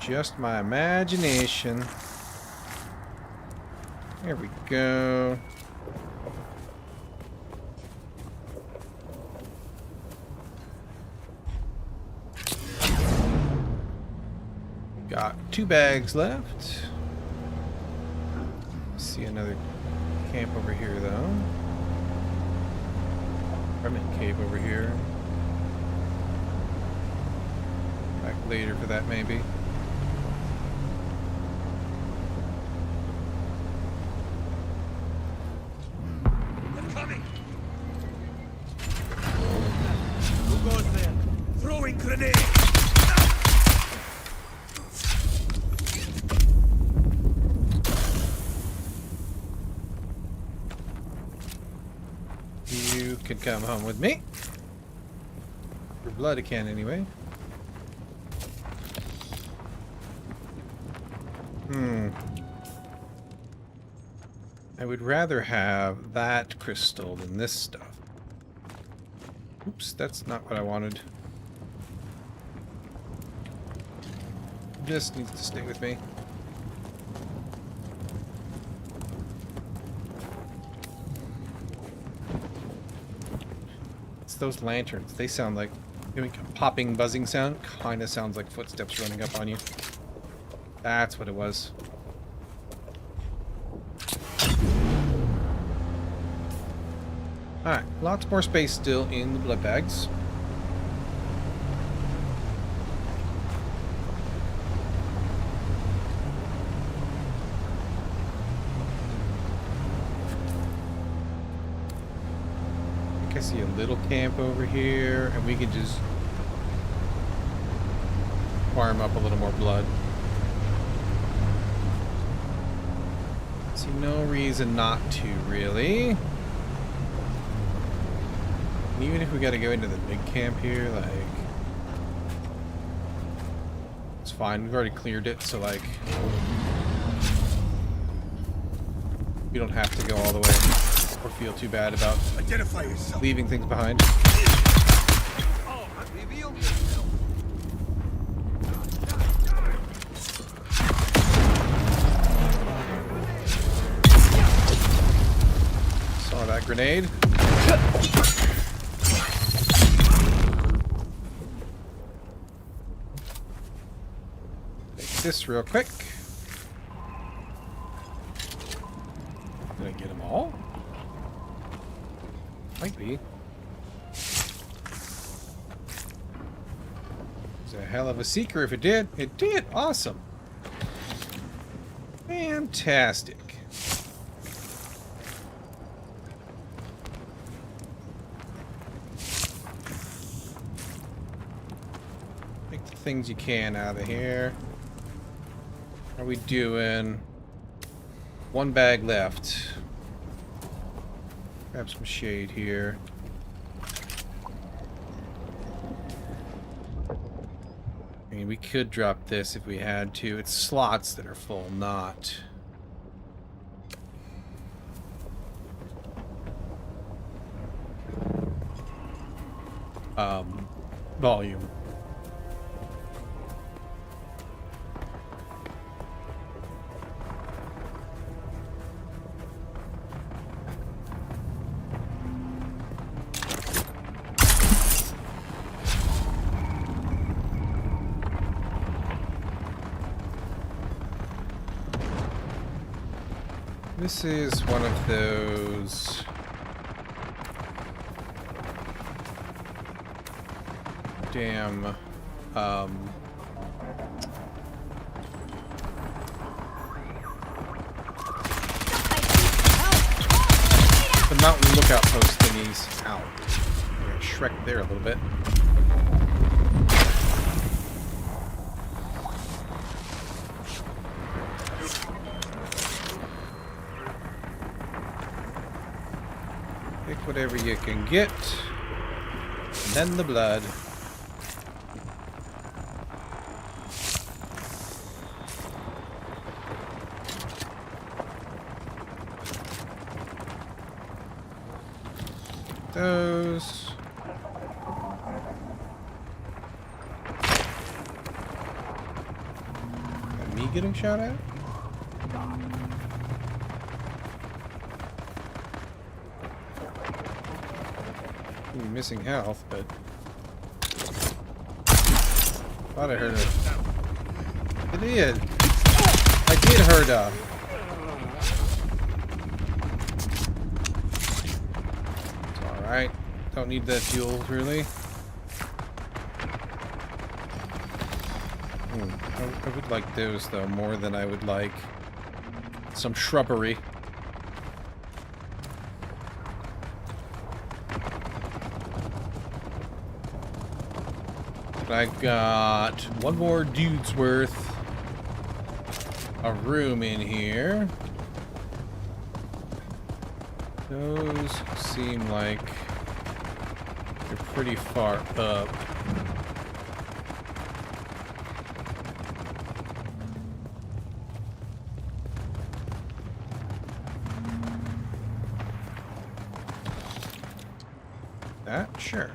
Just my imagination. There we go. Got 2 bags left. See another camp over here though. Permanent cave over here. Back later for that maybe. They're coming. Who goes there? Throwing grenades. You could come home with me. For blood it can anyway. I would rather have that crystal than this stuff. Oops, that's not what I wanted. Just needs to stay with me. It's those lanterns. They sound like doing a popping, buzzing sound. Kind of sounds like footsteps running up on you. That's what it was. Alright, lots more space still in the blood bags. I think I see a little camp over here, and we can just farm up a little more blood. See no reason not to, really. Even if we gotta go into the big camp here, like, it's fine. We've already cleared it, so like, we don't have to go all the way or feel too bad about leaving things behind. Oh, reveal yourself. Saw that grenade. This real quick. Did I get them all? Might be. It's a hell of a seeker if it did. It did. Awesome. Fantastic. Take the things you can out of here. How are we doing? 1 bag left. Grab some shade here. I mean, we could drop this if we had to. It's slots that are full, not... volume. This is one of those... damn, the mountain lookout post thingies. Ow. I got Shrek there a little bit. Pick whatever you can get. And then the blood. Those. Got me getting shot at? Ooh, missing health, but thought I heard her. I did. I did hurt her. Alright, don't need that fuel, really. I would like those, though, more than I would like some shrubbery. But I got one more dude's worth of room in here. Those seem like they're pretty far up. That? Sure.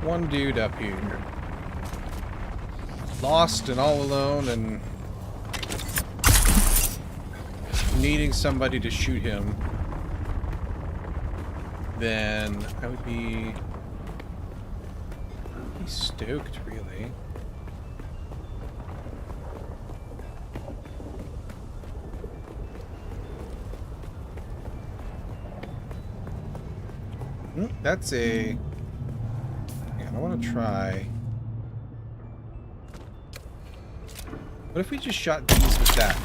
One dude up here. Lost and all alone and needing somebody to shoot him. Then I would be stoked, really. That's a... I want to try. What if we just shot these with that?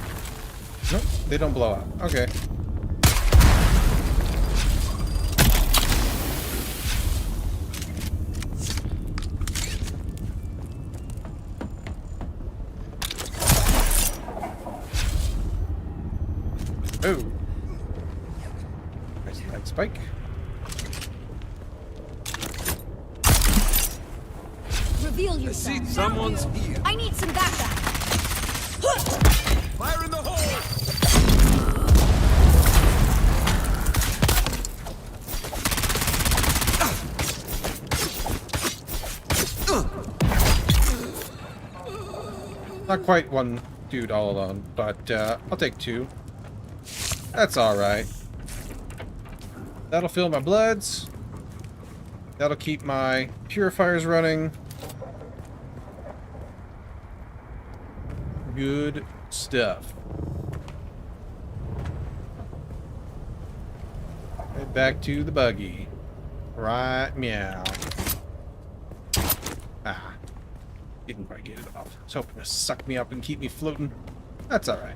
Nope, they don't blow up. Okay. Oh. Nice light spike. Reveal yourself. Someone's here. I need some backup. Fire in the hole! Not quite one dude all alone, but I'll take two. That's alright. That'll fill my bloods. That'll keep my purifiers running. Good stuff. Head back to the buggy. Right meow. Ah. Didn't quite get it off. I was hoping to suck me up and keep me floating. That's alright.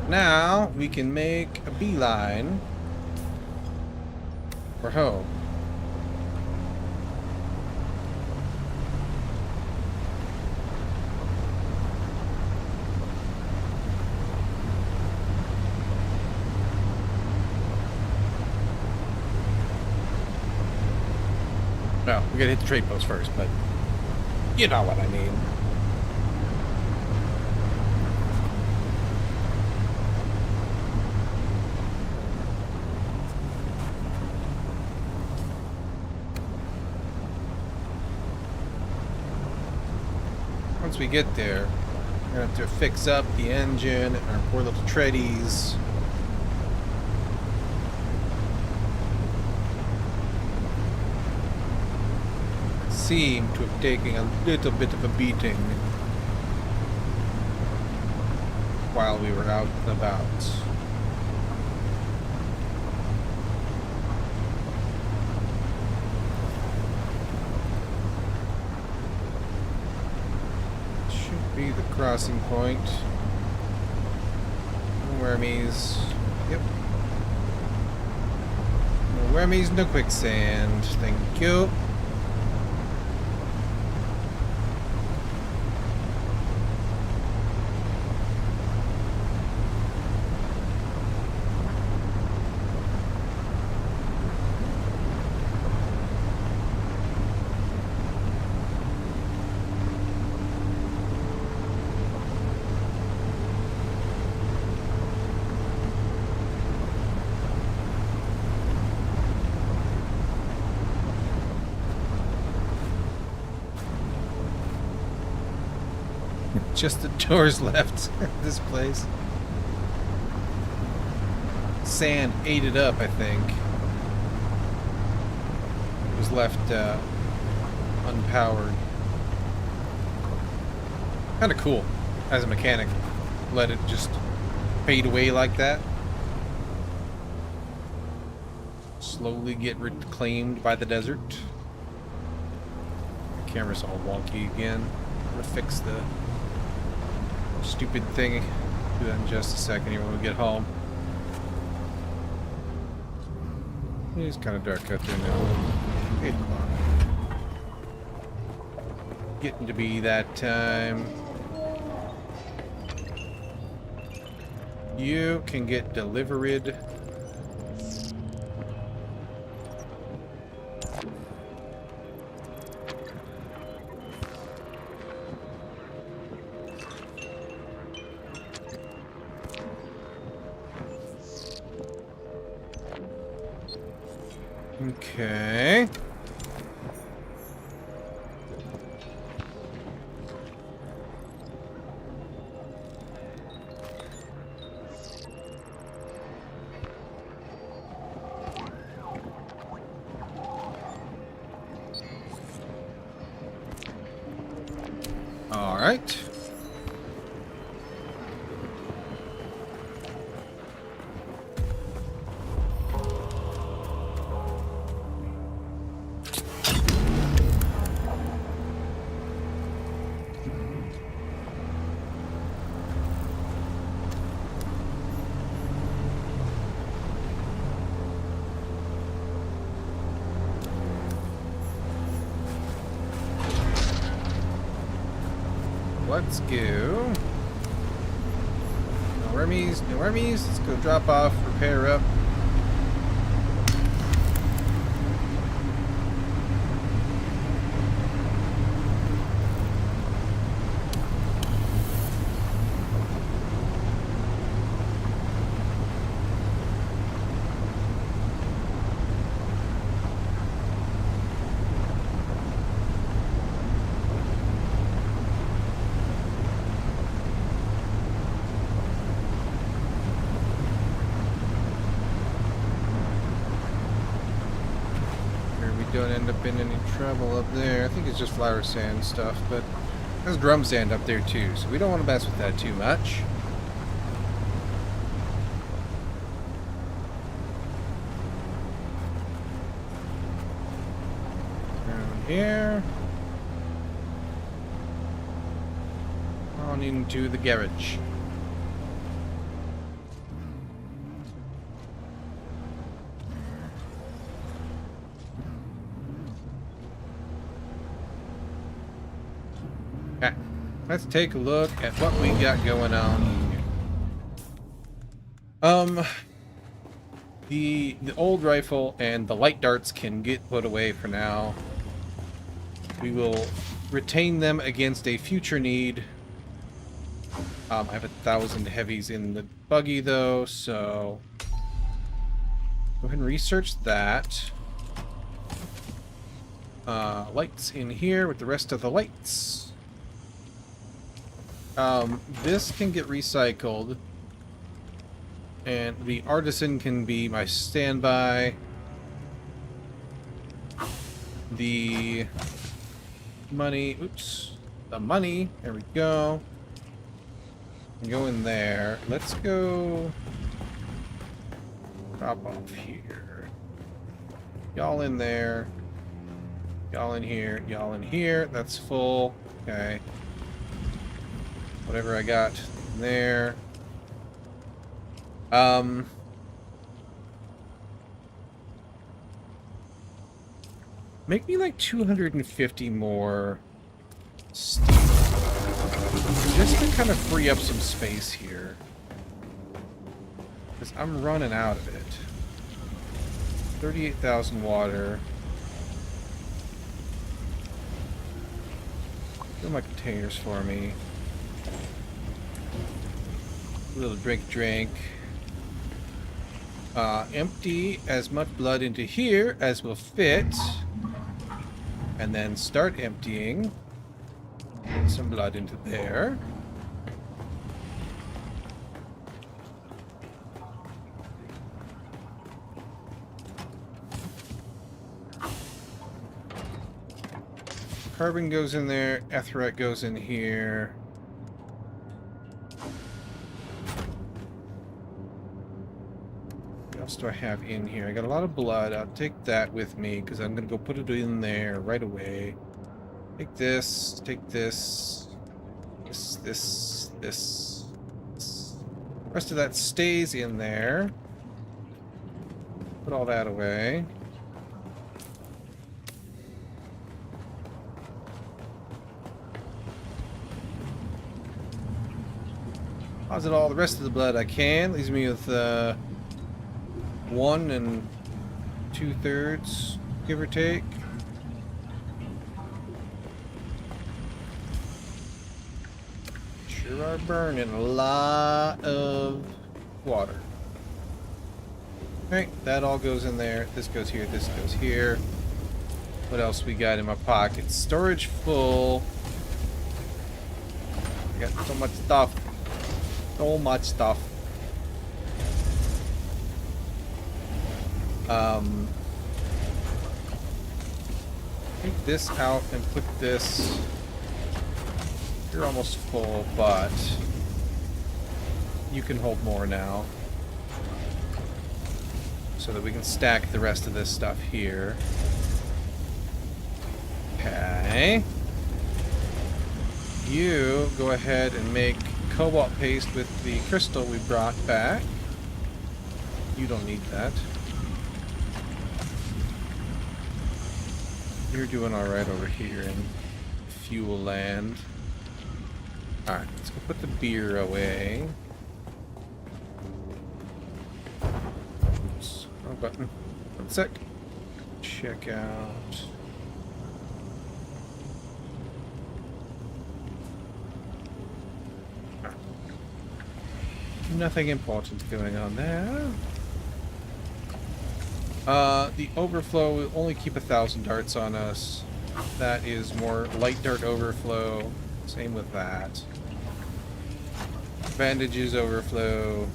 Now we can make a beeline for home. Well, we gotta hit the trade post first, but you know what I mean. once we get there, we're gonna have to fix up the engine and our poor little treadies. Seem to have taken a little bit of a beating while we were out and about. Should be the crossing point. No wormies. Yep. No wormies, no quicksand. Thank you. Just the doors left this place. Sand ate it up, I think. It was left unpowered. Kind of cool as a mechanic. Let it just fade away like that. Slowly get reclaimed by the desert. The camera's all wonky again. I'm gonna fix the stupid thing. Do that in just a second here when we get home. It's kind of dark out there now. 8 o'clock. Getting to be that time. You can get delivered. Okay. All right. Let's go. No wormies, no wormies. Let's go drop off, repair up. Don't end up in any trouble up there. I think it's just flower sand stuff, but there's drum sand up there too, so we don't want to mess with that too much. Down here. On into the garage. Okay, let's take a look at what we got going on here. The old rifle and the light darts can get put away for now. We will retain them against a future need. I have 1,000 heavies in the buggy though, so go ahead and research that. Lights in here with the rest of the lights. This can get recycled. And the artisan can be my standby. The money, oops. The money, there we go. Go in there. Let's go drop off here. Y'all in there. Y'all in here. Y'all in here. That's full. Okay. Whatever I got in there. Make me like 250 more steel. Just to kind of free up some space here. Because I'm running out of it. 38,000 water. Fill my containers for me. A little drink. Empty as much blood into here as will fit. And then start emptying. Get some blood into there. Carbon goes in there. Etherite goes in here. What else do I have in here? I got a lot of blood. I'll take that with me because I'm going to go put it in there right away. Take this. Take this. This. The rest of that stays in there. Put all that away. Deposit all the rest of the blood I can. Leaves me with 1 2/3, give or take. Sure are burning a lot of water. Alright, that all goes in there. This goes here, this goes here. What else we got in my pocket? Storage full. I got so much stuff. So much stuff. Take this out and put this. You're almost full, but you can hold more now. So that we can stack the rest of this stuff here. Okay. You go ahead and make cobalt paste with the crystal we brought back. You don't need that. You're doing alright over here in fuel land. Alright, let's go put the beer away. Oops, wrong button. 1 sec. Check out. Nothing important going on there. The overflow will only keep 1,000 darts on us. That is more light dart overflow. Same with that. Bandages overflow.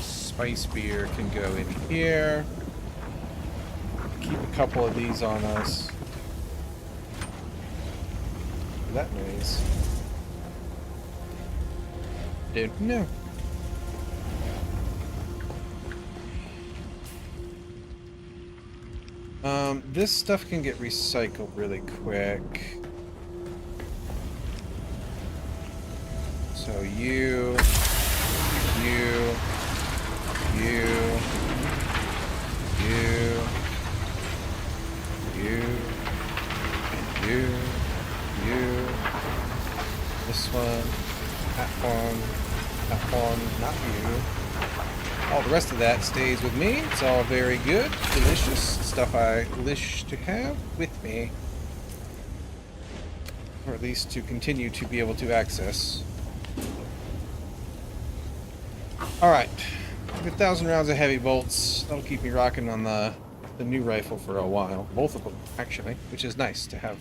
Spice beer can go in here. Keep a couple of these on us. That noise. Don't know. This stuff can get recycled really quick. So you, you, this one, that one, not you. All the rest of that stays with me. It's all very good, delicious stuff I wish to have with me. Or at least to continue to be able to access. Alright. 1,000 rounds of heavy bolts. That'll keep me rocking on the new rifle for a while. Both of them, actually, which is nice to have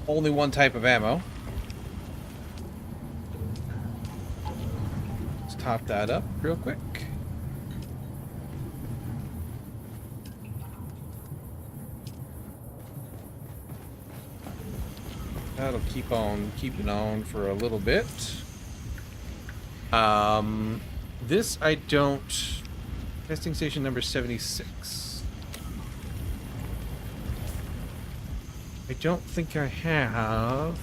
only one type of ammo. hop that up real quick. That'll keep on keeping on for a little bit. This I don't... Testing station number 76. I don't think I have...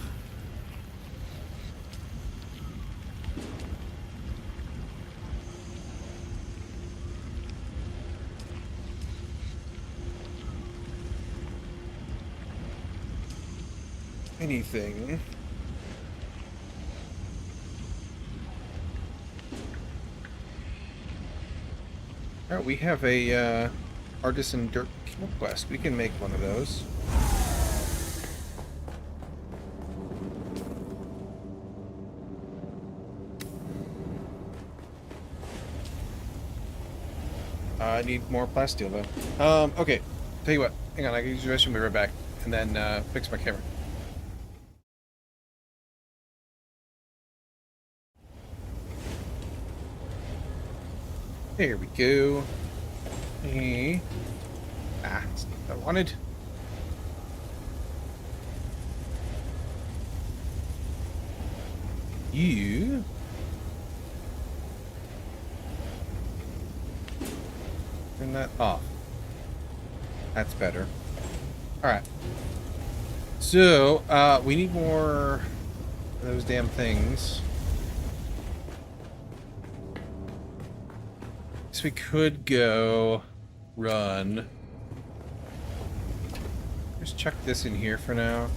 anything. Alright, we have a artisan dirt kill quest. We can make one of those. I need more plasteel though. Okay. Tell you what. Hang on, I can use the restroom. Be right back, and then fix my camera. There we go. Hey. Ah, that's not what I wanted. You. Turn that off. That's better. Alright. So, we need more of those damn things. So we could go run. Just chuck this in here for now.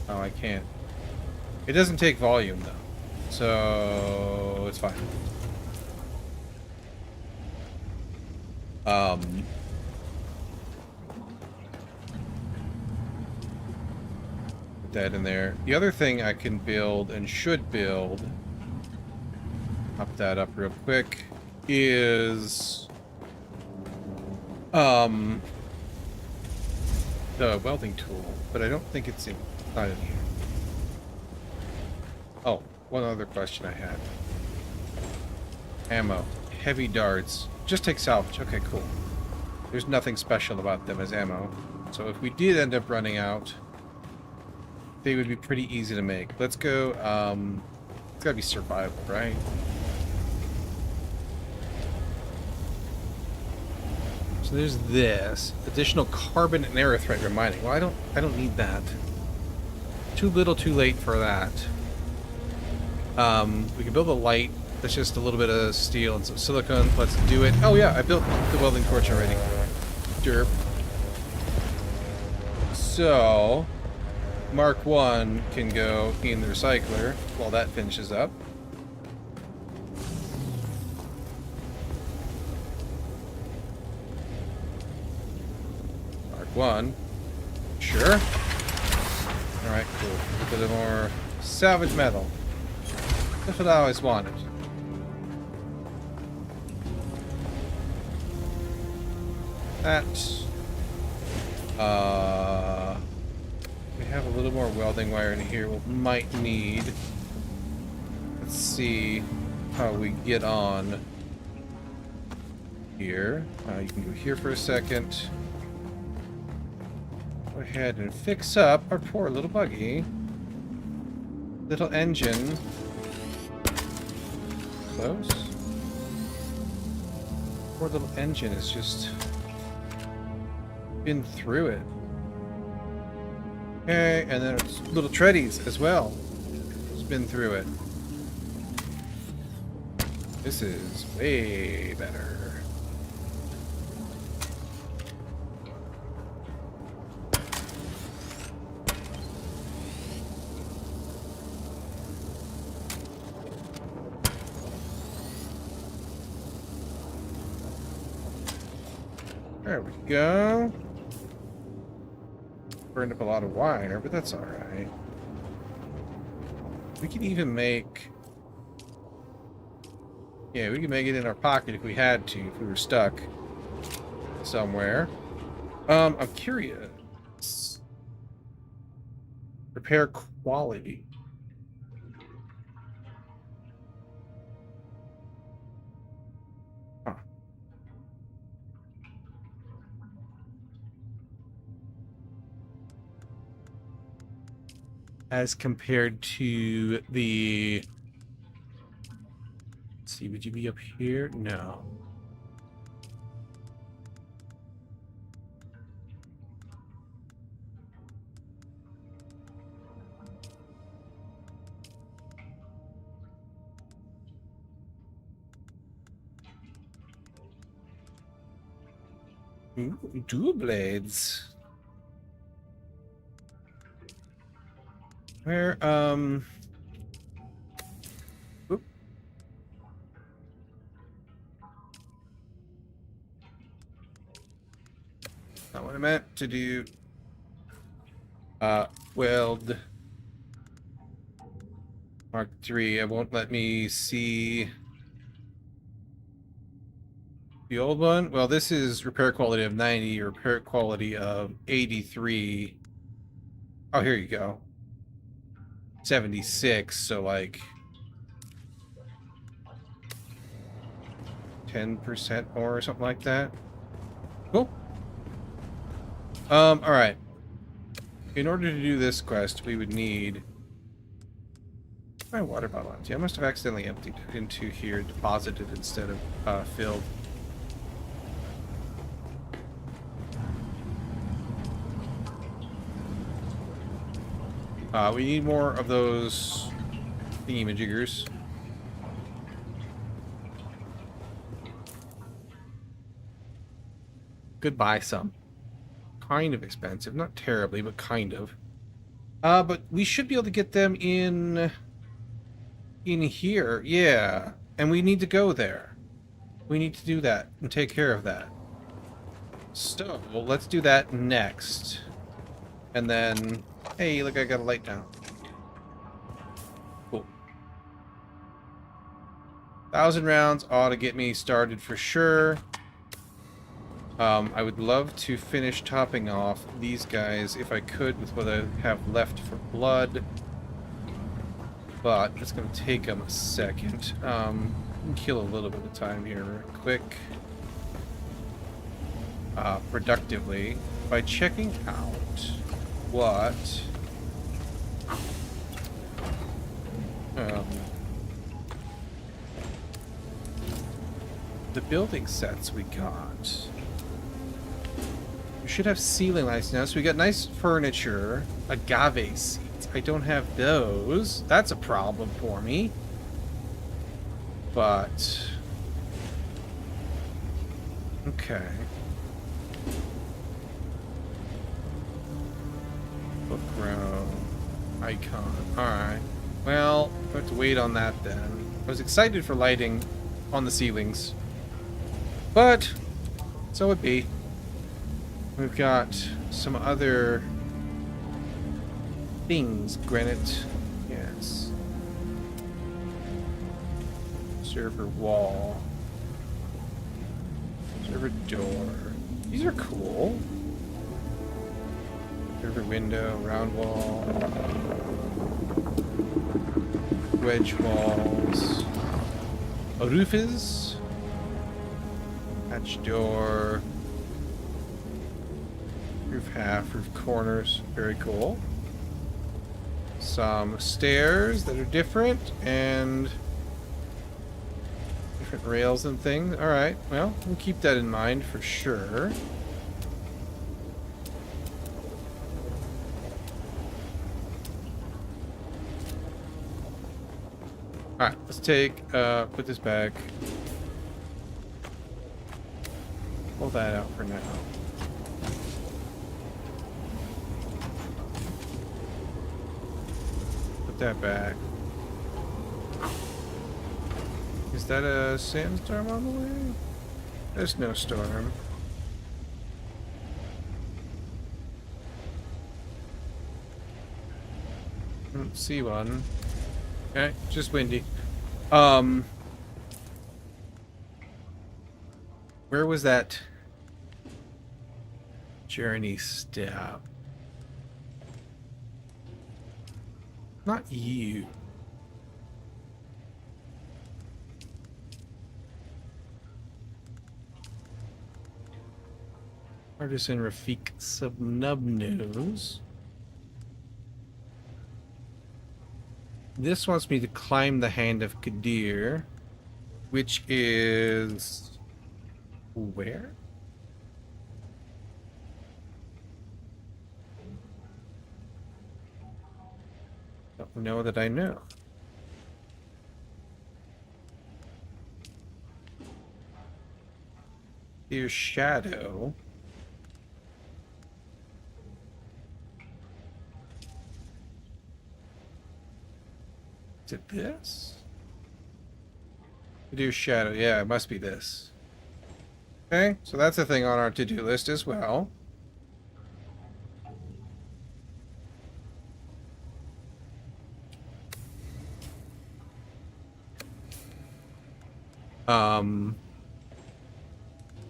Oh, I can't. It doesn't take volume though, so it's fine. Put that in there. The other thing I can build and should build, pop that up real quick, is the welding tool, but I don't think it's inside of here. Oh, one other question I had. Ammo. Heavy darts. Just take salvage. Okay, cool. There's nothing special about them as ammo. So if we did end up running out, they would be pretty easy to make. Let's go, it's gotta be survival, right? So there's this additional carbon and aerothread remining. Well, I don't need that. Too little, too late for that. We can build a light. That's just a little bit of steel and some silicone. Let's do it. Oh yeah, I built the welding torch already. Derp. So, Mark 1 can go in the recycler while that finishes up. Mark 1. Sure. Alright, cool. A bit of more salvage metal. That's what I always wanted. That. We have a little more welding wire in here we might need. Let's see how we get on here. You can go here for a second. Go ahead and fix up our poor little buggy. Little engine. Close. Poor little engine is just been through it. Okay, and then it's little treadies as well. It's been through it. This is way better. There we go. Burned up a lot of wire, but that's alright. We can even make... Yeah, we can make it in our pocket if we had to, if we were stuck somewhere. I'm curious. Repair quality. as compared to the... Let's see, would you be up here? No. Ooh, dual blades. Where, Oop. Not what I meant to do. Weld. Mark 3. It won't let me see the old one. Well, this is repair quality of 90, repair quality of 83. Oh, here you go. 76, so like 10% more or something like that. Cool. Alright. In order to do this quest, we would need my water bottle empty. I must have accidentally emptied it into here, deposited instead of filled. We need more of those thingy-majiggers. Could buy some. Kind of expensive. Not terribly, but kind of. But we should be able to get them in here. Yeah. And we need to go there. We need to do that and take care of that. So, let's do that next. And then... Hey, look, I got a light now. Cool. 1,000 rounds ought to get me started for sure. I would love to finish topping off these guys if I could with what I have left for blood. But it's going to take them a second. Kill a little bit of time here real quick. Productively by checking out what the building sets we got. We should have ceiling lights now. So we got nice furniture, agave seats. I don't have those. That's a problem for me. But okay. Book row icon. Alright. Well, I have to wait on that then. I was excited for lighting on the ceilings. But so it be. We've got some other things. Granite. Yes. Server wall. Server door. These are cool. Server window, round wall. Wedge walls. Roofs. Hatch door. Roof half, roof corners. Very cool. Some stairs that are different and different rails and things. Alright, well, we'll keep that in mind for sure. Alright, let's take, put this back. Pull that out for now. Put that back. Is that a sandstorm on the way? There's no storm. I don't see one. Okay, just windy. Where was that journey step? Not you. Artisan Rafik Subnubnose. This wants me to climb the Hand of Kadir, which is... where? Don't know that I know. Here's Shadow. Is it this? Here's Shadow. Yeah, it must be this. Okay, so that's a thing on our to-do list as well.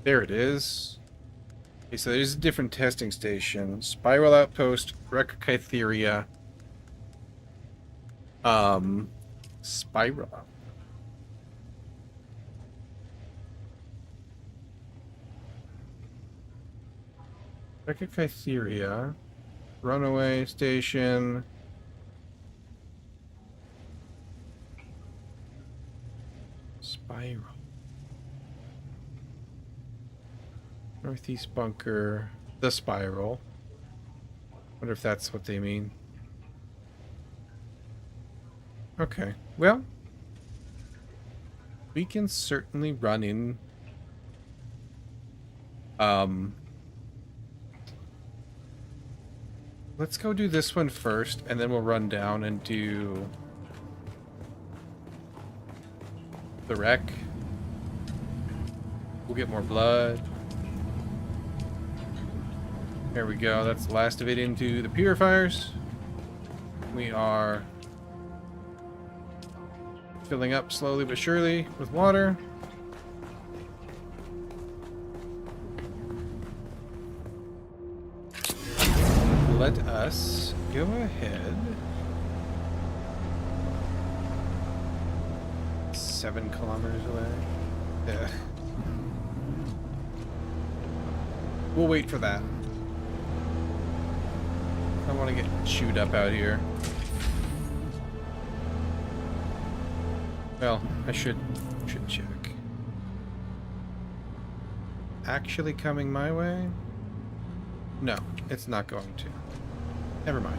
There it is. Okay, so there's a different testing station. Spiral Outpost, Rekytheria. Spiral. Rekytheria. Runaway Station. Spiral. Northeast Bunker. The Spiral. Wonder if that's what they mean. Okay. Well, we can certainly run in. Let's go do this one first, and then we'll run down and do the wreck. We'll get more blood. There we go. That's the last of it into the purifiers. We are filling up slowly but surely with water. Let us go ahead. 7 kilometers away. Yeah. We'll wait for that. I want to get chewed up out here. Well, I should check. Actually coming my way? No, it's not going to. Never mind.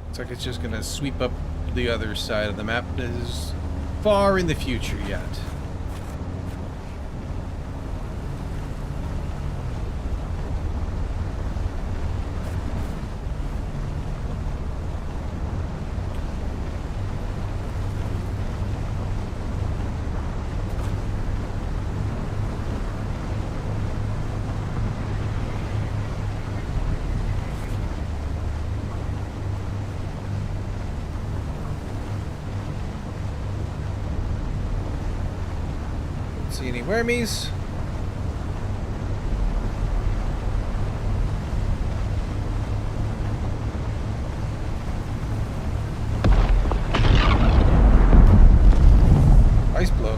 Looks like it's just gonna sweep up the other side of the map that is far in the future yet. See any wormies? Ice blow.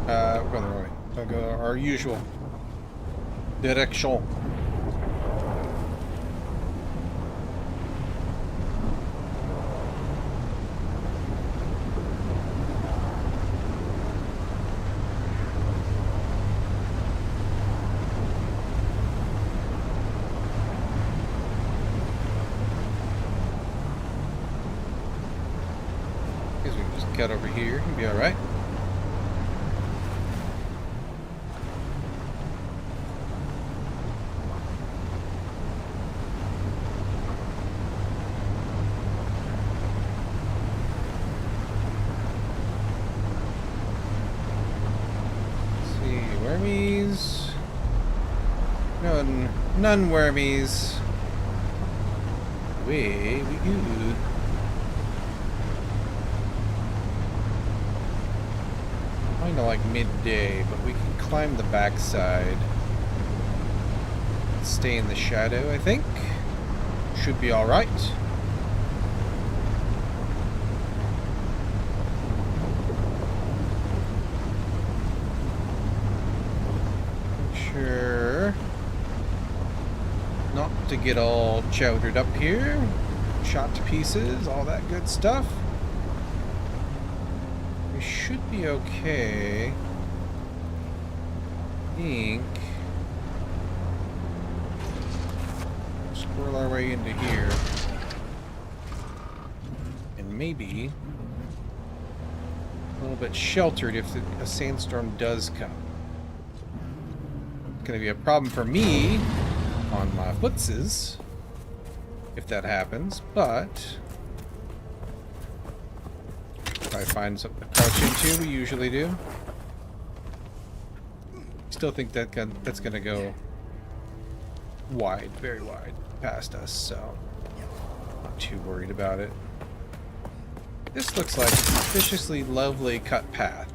We're on the right. I'll go our usual direction. Guess we can just cut over here and be alright. Wormies. None wormies. Away we go. Kind of like midday, but we can climb the backside. Stay in the shadow, I think. Should be alright. sure not to get all chowdered up here. Shot to pieces, all that good stuff. We should be okay. I think. Squirrel our way into here. And maybe a little bit sheltered if a sandstorm does come. It's going to be a problem for me on my footses if that happens, but if I find something to crouch into, we usually do. Still think that that's going to go wide, very wide past us, so not too worried about it. This looks like a suspiciously lovely cut path.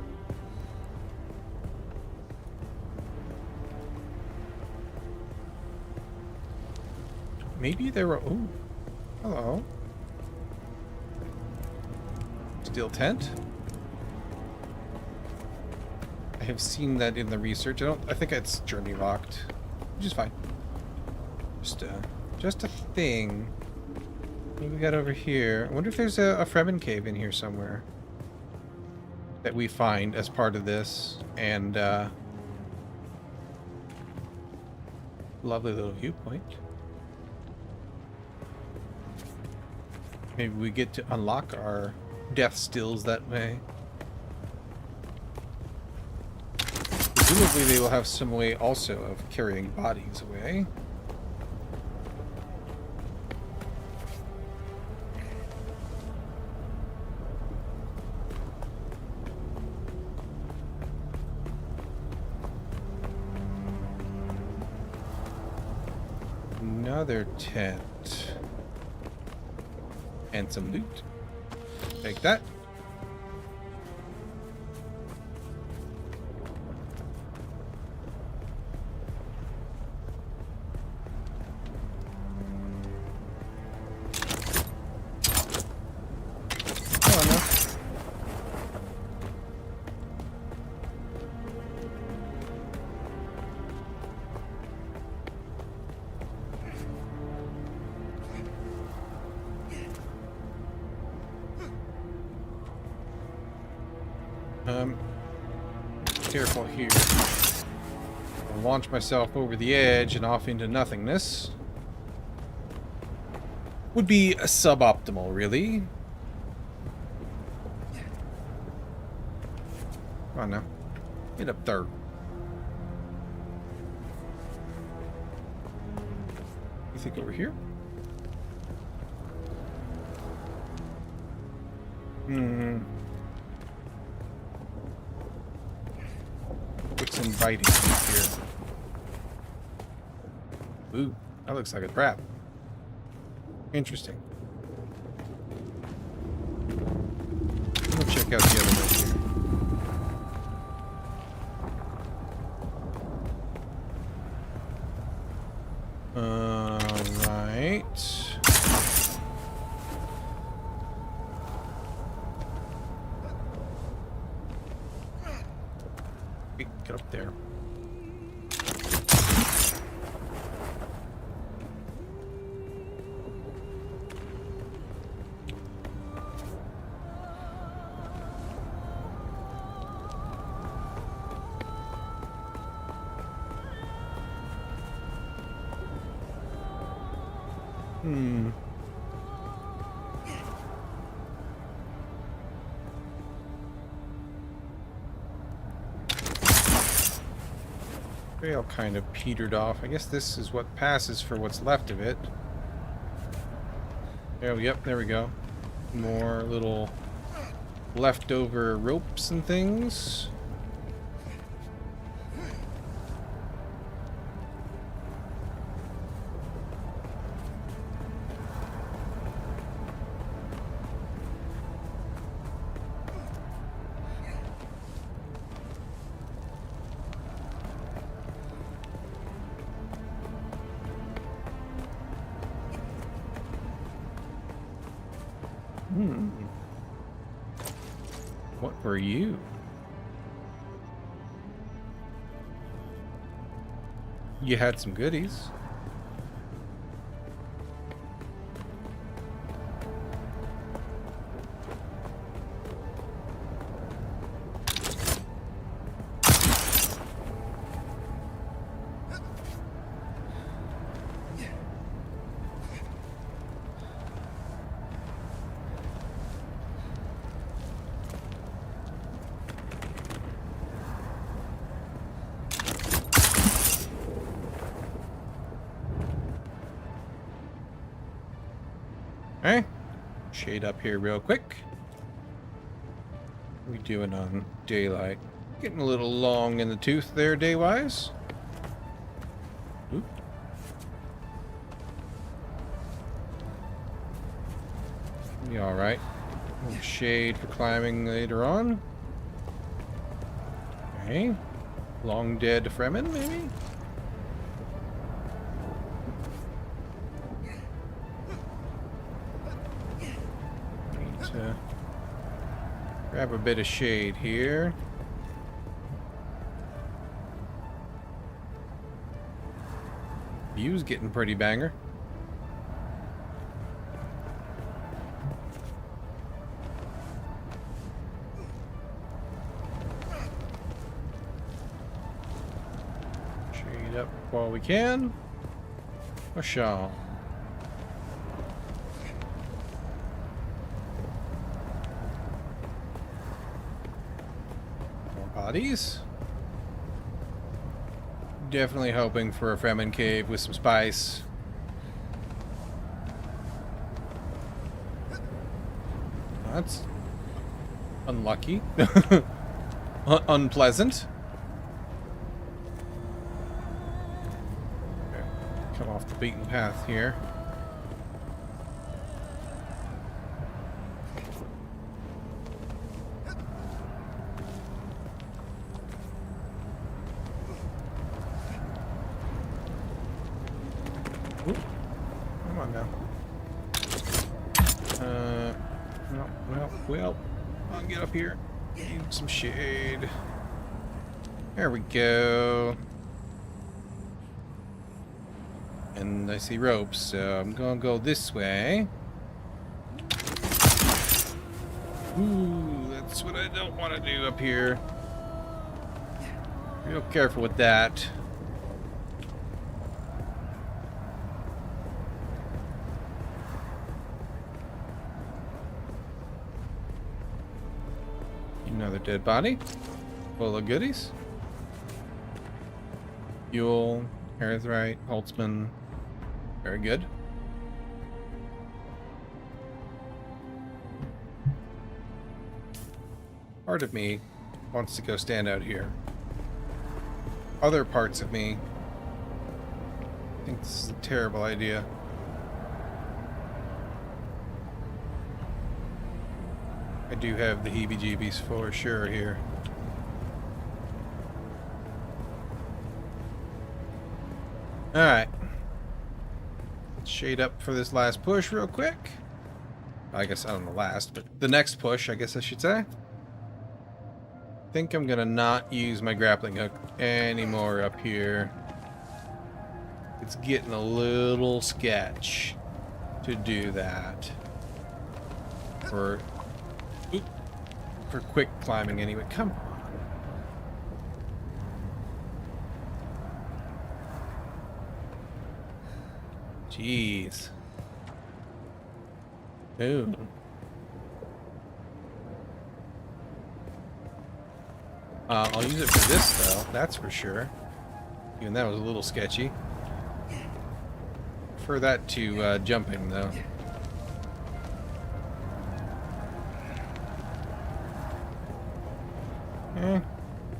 Maybe there were... Oh, hello. Steel tent. I have seen that in the research. I think it's journey locked, which is fine. Just a thing. What do we got over here? I wonder if there's a Fremen cave in here somewhere that we find as part of this. And lovely little viewpoint. Maybe we get to unlock our death stills that way. Presumably they will have some way also of carrying bodies away. Another tent. And some loot. Take that. Careful here. I'll launch myself over the edge and off into nothingness. Would be a suboptimal, really. Come on now. Get up there. You think over here? Hmm. Looks inviting here. Ooh, that looks like a trap. Interesting. We'll check out the other one here. Alright. Get up there. Trail kind of petered off. I guess this is what passes for what's left of it. Oh, yep, there we go. More little leftover ropes and things. What were you? You had some goodies. Alright. Shade up here real quick. What are we doing on daylight? Getting a little long in the tooth there, day-wise. Oop. Be alright. Shade for climbing later on. Okay. Long dead Fremen, maybe? Grab a bit of shade here. View's getting pretty banger. Shade up while we can. Ashal. Bodies. Definitely hoping for a Fremen cave with some spice. That's unlucky. Unpleasant. Okay. Come off the beaten path here. Come on now. Well, I'll get up here. Need some shade. There we go. And I see ropes, so I'm gonna go this way. Ooh, that's what I don't want to do up here. Real careful with that. Another dead body. Full of goodies. Fuel, Aerithite, Holtzman. Very good. Part of me wants to go stand out here. Other parts of me think this is a terrible idea. I do have the heebie-jeebies for sure here. Alright. Shade up for this last push real quick. I guess I don't know last, but the next push, I guess I should say. I think I'm gonna not use my grappling hook anymore up here. It's getting a little sketch to do that. For quick climbing anyway. Come on. Jeez. Ooh. I'll use it for this though, that's for sure. Even that was a little sketchy. Prefer that to jumping though.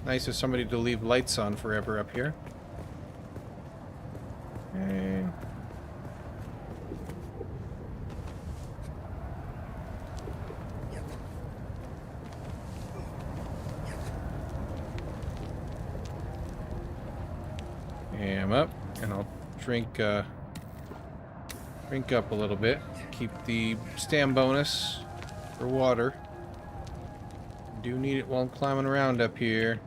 Nice of somebody to leave lights on forever up here. I'm up, and I'll drink up a little bit. Keep the stam bonus for water. Do need it while I'm climbing around up here.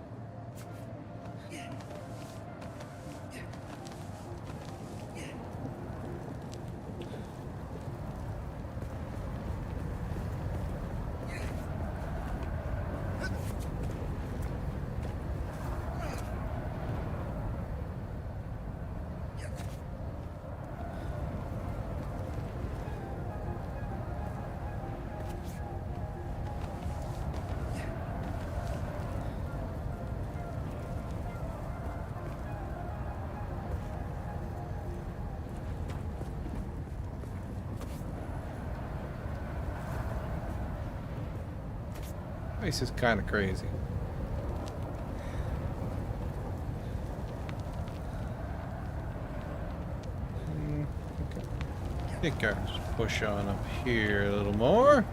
Place is kind of crazy. Okay. I think I'll just push on up here a little more.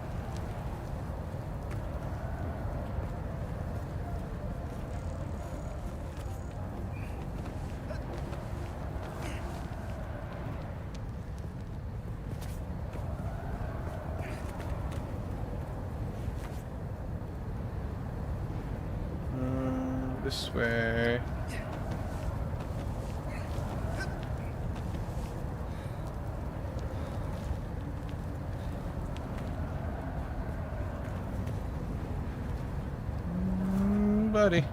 This way. Buddy.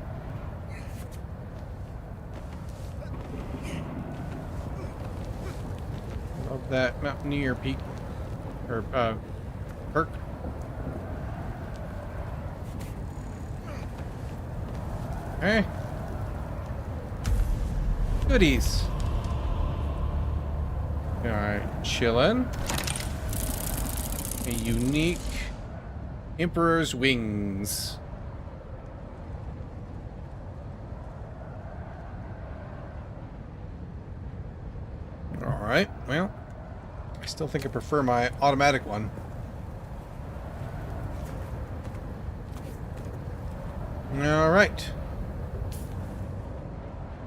Love that Mountaineer peak. Or, perk. Okay. Goodies. Alright, chillin'. A unique Emperor's Wings. Alright, well, I still think I prefer my automatic one. Alright.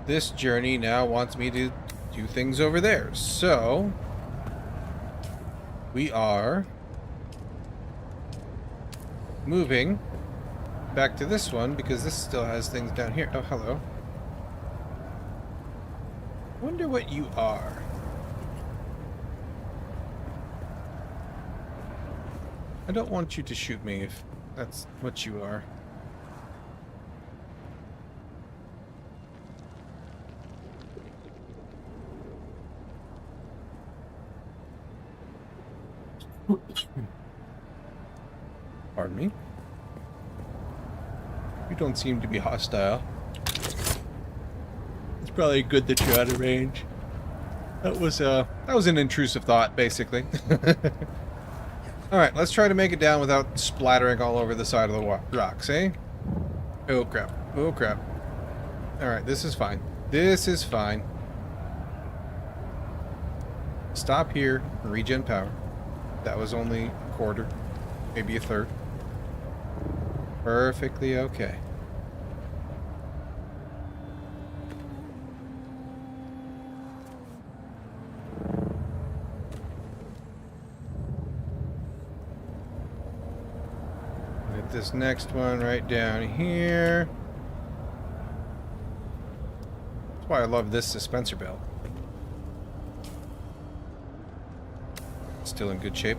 This journey now wants me to do things over there. So, we are moving back to this one because this still has things down here. Oh, hello. Wonder what you are. I don't want you to shoot me if that's what you are. Pardon me. You don't seem to be hostile. It's probably good that you're out of range. That was an intrusive thought, basically. Alright, let's try to make it down without splattering all over the side of the rocks, eh? Oh crap. Oh crap. Alright, this is fine. This is fine. Stop here and regen power. That was only a quarter, maybe a third. Perfectly okay. Get this next one right down here. That's why I love this dispenser belt. Still in good shape.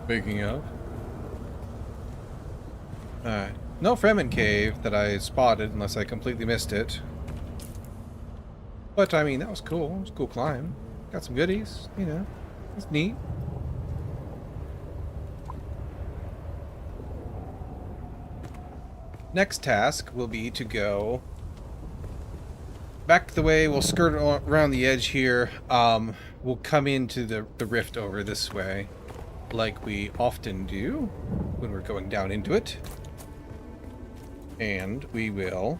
Speaking of. Alright. No Fremen cave that I spotted unless I completely missed it. But I mean, that was cool. It was a cool climb. Got some goodies, you know. It's neat. Next task will be to go back the way. We'll skirt around the edge here. We'll come into the rift over this way, like we often do when we're going down into it. And we will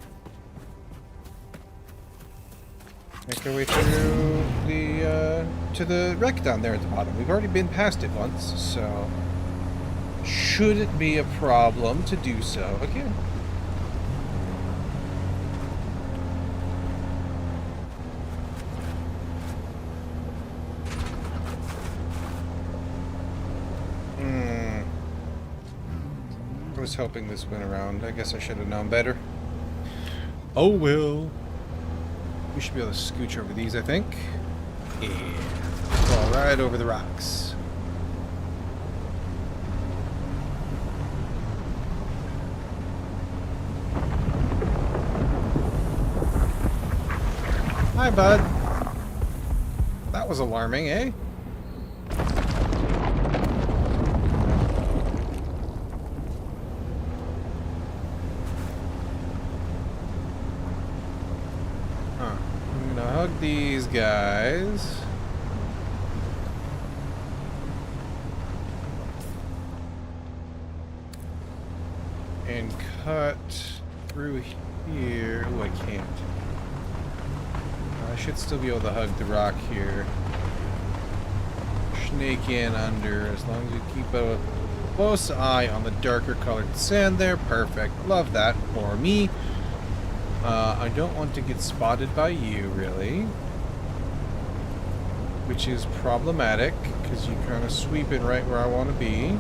make our way through the to the wreck down there at the bottom. We've already been past it once, so shouldn't be a problem to do so again. I was hoping this went around. I guess I should have known better. Oh well. We should be able to scooch over these, I think. Yeah. Fall right over the rocks. Hi, bud. That was alarming, eh? Hug these guys. hut through here. Oh, I can't. I should still be able to hug the rock here. Snake in under, as long as you keep a close eye on the darker colored sand there. Perfect. Love that for me. I don't want to get spotted by you, really. Which is problematic, because you kind of sweep it right where I want to be.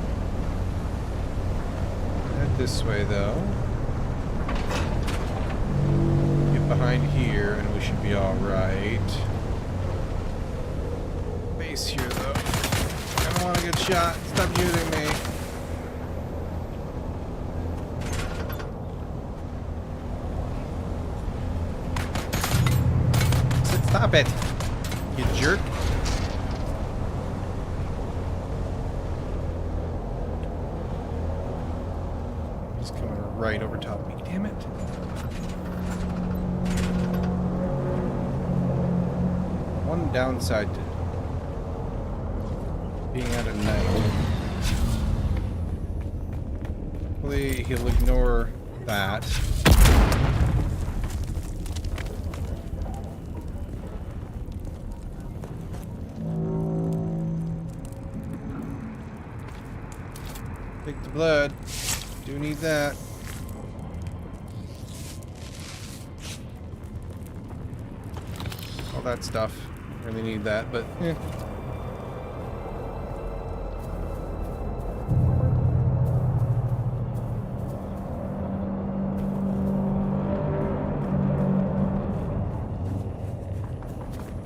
Head this way, though. Get behind here, and we should be alright. Base here, though. I don't want to get shot. Stop shooting me. Stop it, you jerk. He's coming right over top of me. Damn it. One downside to being out at night. Hopefully he'll ignore that. Take the blood. Do need that. All that stuff. Really need that, but eh.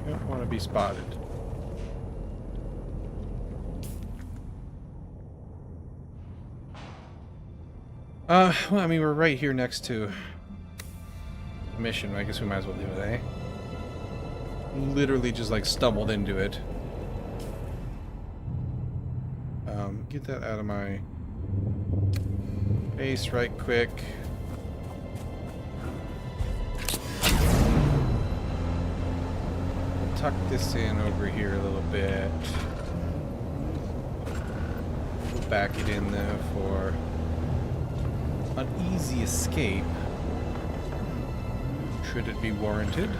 Don't want to be spotted. Well, I mean, we're right here next to a mission. I guess we might as well do it, eh? Literally just, like, stumbled into it. Get that out of my face right quick. We'll tuck this in over here a little bit. We'll back it in, though, for an easy escape, should it be warranted.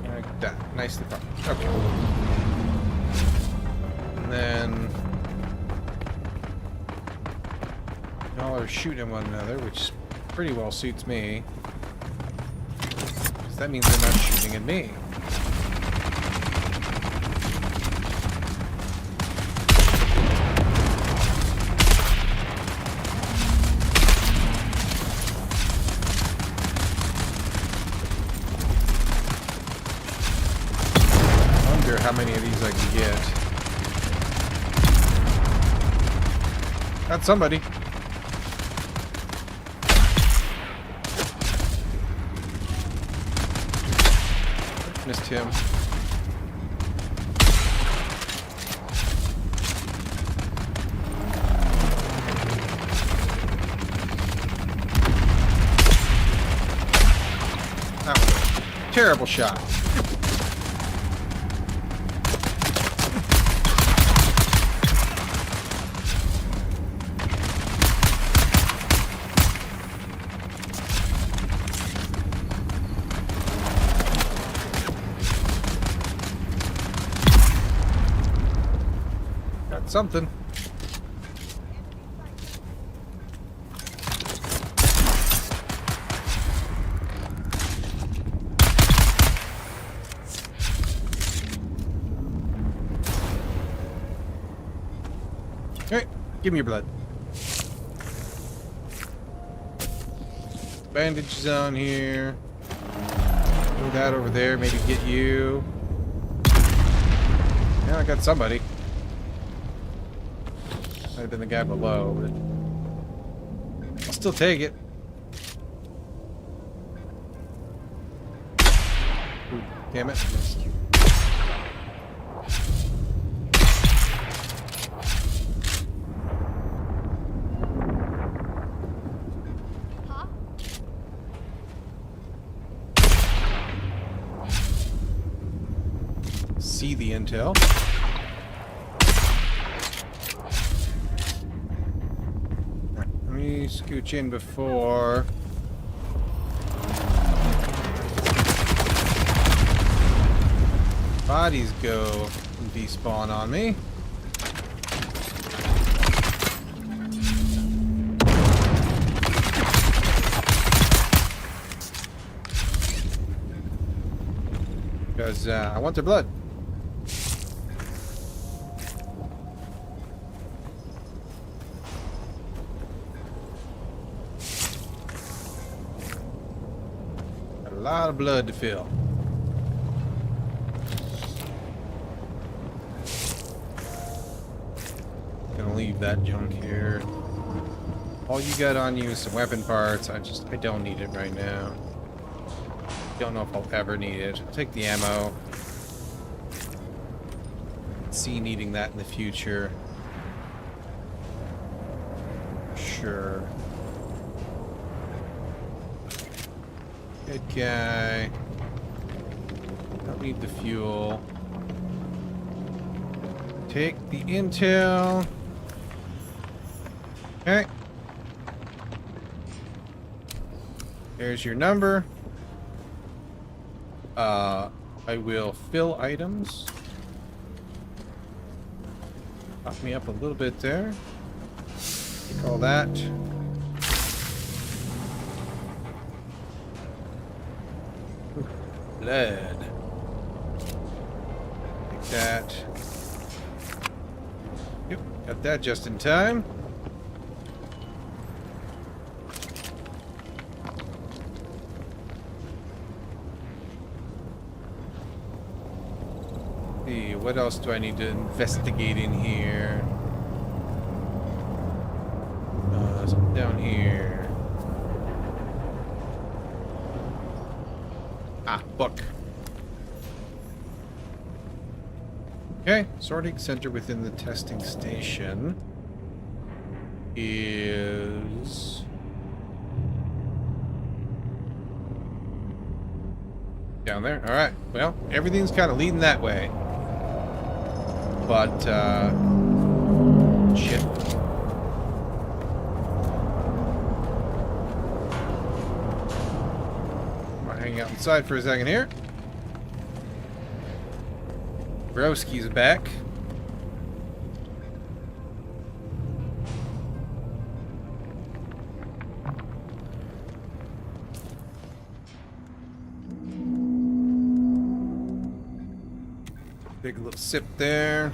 Like that. Nicely done. Okay. And then y'all are shooting one another, which pretty well suits me. Because that means they're not shooting at me. How many of these I can get. Got somebody. Missed him. That was a terrible shot. Something. Hey, give me your blood. Bandages on here. Move that over there, maybe get you. Yeah, I got somebody. Might have been the guy below, but I'll still take it. Ooh, damn it. Missed you. See the intel. scooch in before bodies go despawn on me. Because I want their blood. Got a lot of blood to fill. Gonna leave that junk here. All you got on you is some weapon parts. I don't need it right now. Don't know if I'll ever need it. I'll take the ammo. See needing that in the future. Sure. Good guy. Don't need the fuel. Take the intel. Okay. There's your number. I will fill items. Pop me up a little bit there. Take all that. Blood. Take that. Yep, got that just in time. What else do I need to investigate in here? Something down here. Ah, book. Okay, sorting center within the testing station is down there. All right. Well, everything's kind of leading that way. But, shit. I'm gonna hang out inside for a second here. Broski's back. Big little sip there.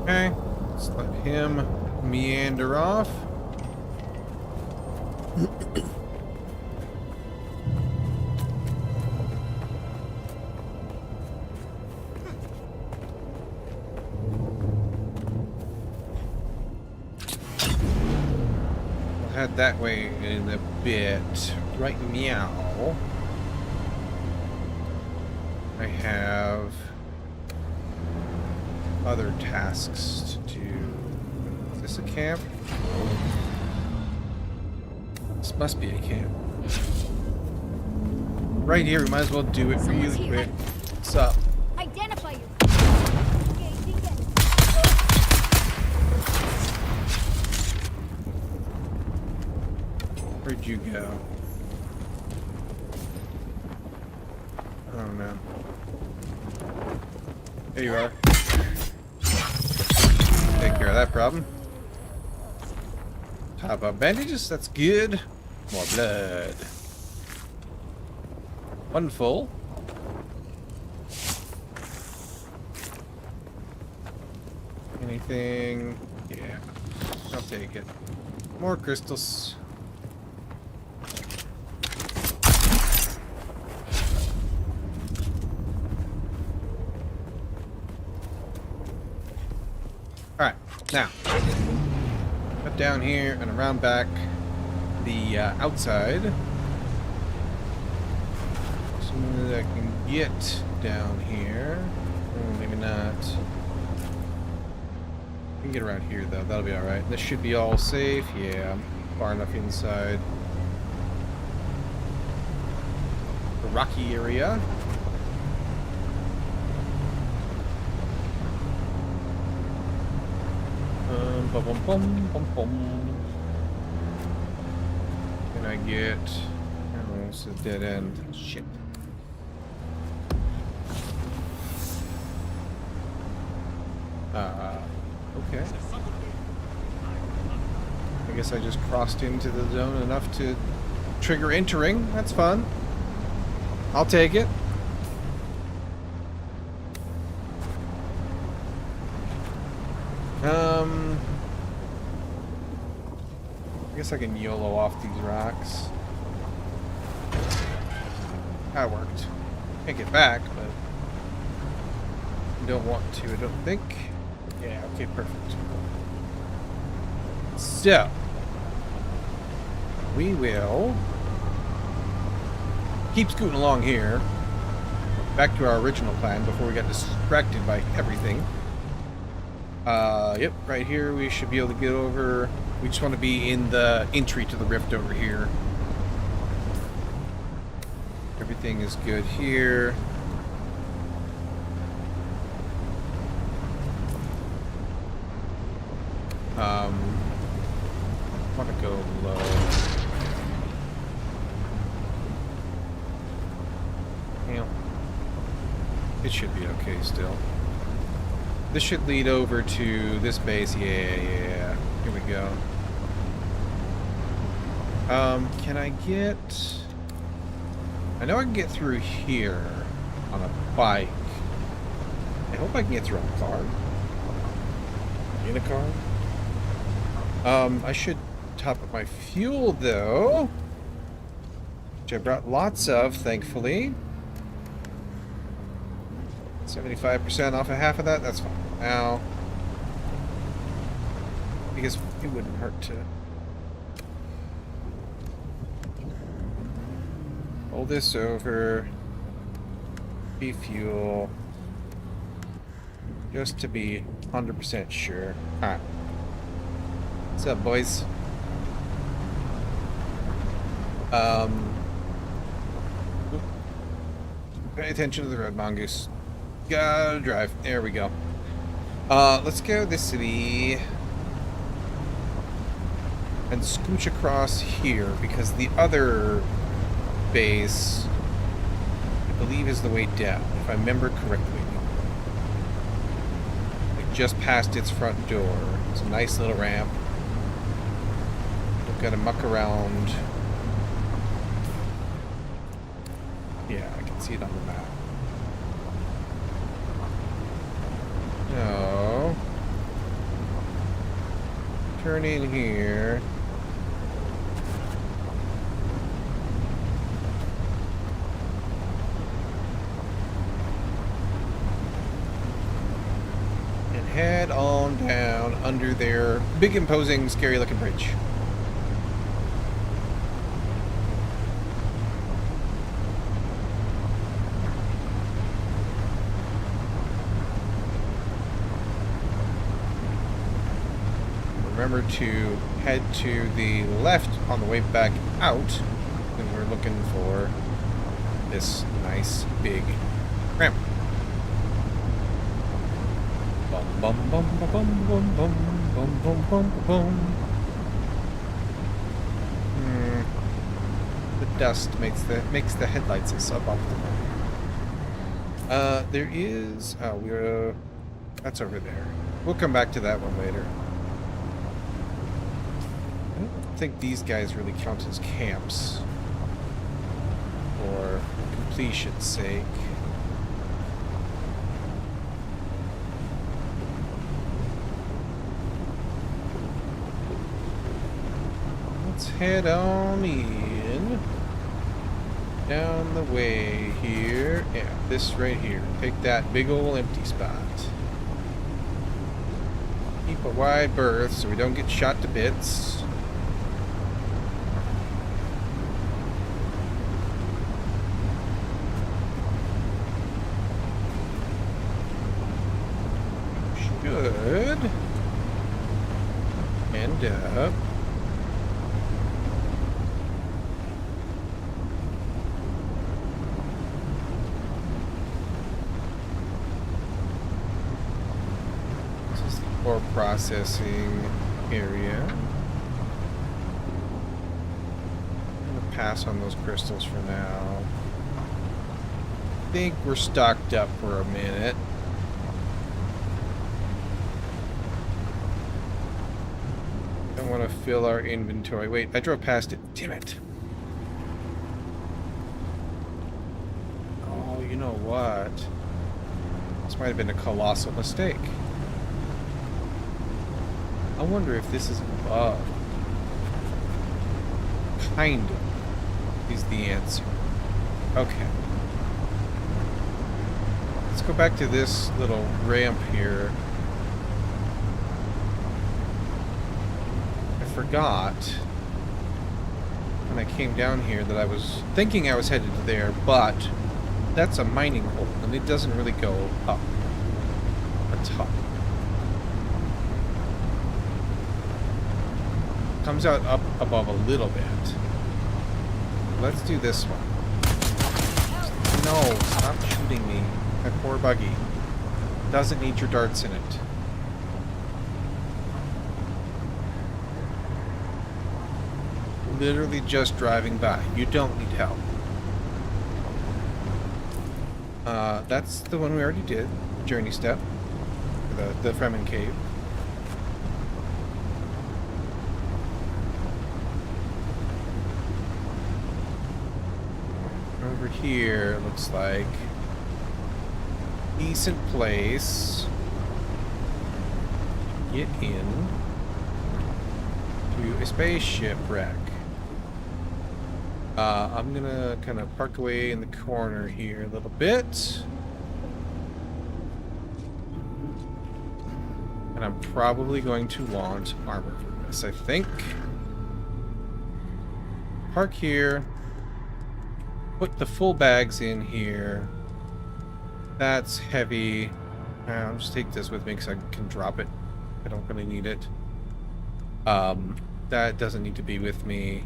Okay, let's let him meander off. Head that way in a bit. Right meow. I have other tasks to do. Is this a camp? This must be a camp. Right here, we might as well do it really quick. What's up? Identify you. Where'd you go? I don't know. There you are. Take care of that problem. Top up bandages, that's good. More blood. One full. Anything? Yeah. I'll take it. More crystals. Alright, now, up down here and around back the outside. Something that I can get down here. Oh, maybe not. I can get around here though, that'll be alright. This should be all safe, yeah, I'm far enough inside. The rocky area. Bum, bum, bum, bum, bum. Can I get... Oh, this is a dead end. Shit. Okay. I guess I just crossed into the zone enough to trigger entering. That's fun. I'll take it. I guess I can YOLO off these rocks. That worked. Can't get back, but I don't want to, I don't think. Yeah, okay, perfect. So, we will keep scooting along here. Back to our original plan before we got distracted by everything. Yep, right here we should be able to get over. We just want to be in the entry to the rift over here. Everything is good here. Want to go low. Yeah. It should be okay still. This should lead over to this base. Yeah. Here we go. Can I get... I know I can get through here on a bike. I hope I can get through on a car. In a car? I should top up my fuel, though. Which I brought lots of, thankfully. 75% off of half of that? That's fine. Now, because it wouldn't hurt to hold this over, refuel, just to be 100% sure. Alright. What's up, boys? Pay attention to the road, mongoose. Gotta drive. There we go. Let's go to the city and scooch across here because the other base, I believe, is the way down, if I remember correctly. Like just past its front door. It's a nice little ramp. We've got to muck around. Yeah, I can see it on the map. No. Turn in here. And head on down under their big, imposing, scary looking bridge. Remember to head to the left on the way back out when we're looking for this nice big ramp. Bum bum bum bum bum bum bum bum bum bum. The dust makes the headlights a suboptimal. There is that's over there. We'll come back to that one later. I think these guys really count as camps for completion's sake. Let's head on in down the way here. Yeah, this right here. Take that big old empty spot. Keep a wide berth so we don't get shot to bits. Should end up this is the ore processing. area. I'm gonna pass on those crystals for now. I think we're stocked up for a minute. Don't want to fill our inventory. Wait, I drove past it. Damn it. Oh, you know what? This might have been a colossal mistake. I wonder if this is above. Kind of is the answer. Okay. Let's go back to this little ramp here. I forgot when I came down here that I was thinking I was headed to there, but that's a mining hole and it doesn't really go up a ton. Comes out up above a little bit. Let's do this one. No, stop shooting me. My poor buggy. Doesn't need your darts in it. Literally just driving by. You don't need help. That's the one we already did. Journey step. The Fremen cave. Over here, looks like decent place to get in to a spaceship wreck. I'm gonna kind of park away in the corner here a little bit. And I'm probably going to want armor for this, I think. Park here. Put the full bags in here. That's heavy. I'll just take this with me because I can drop it. I don't really need it. That doesn't need to be with me.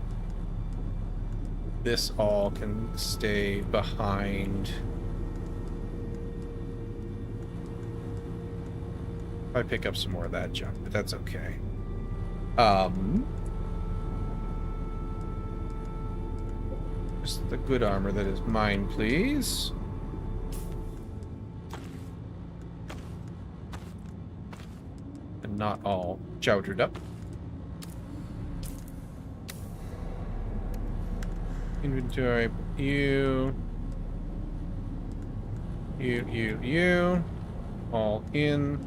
This all can stay behind. I pick up some more of that junk, but that's okay. Just the good armor that is mine, please. And not all chowdered up. Inventory, you. All in.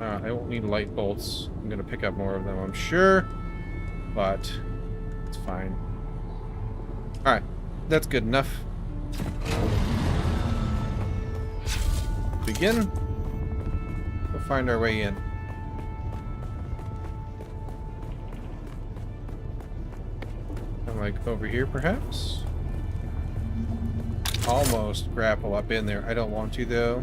I won't need light bolts. I'm gonna pick up more of them, I'm sure. But it's fine. Alright, that's good enough. Begin. We'll find our way in. Like over here, perhaps? Almost grapple up in there. I don't want to, though.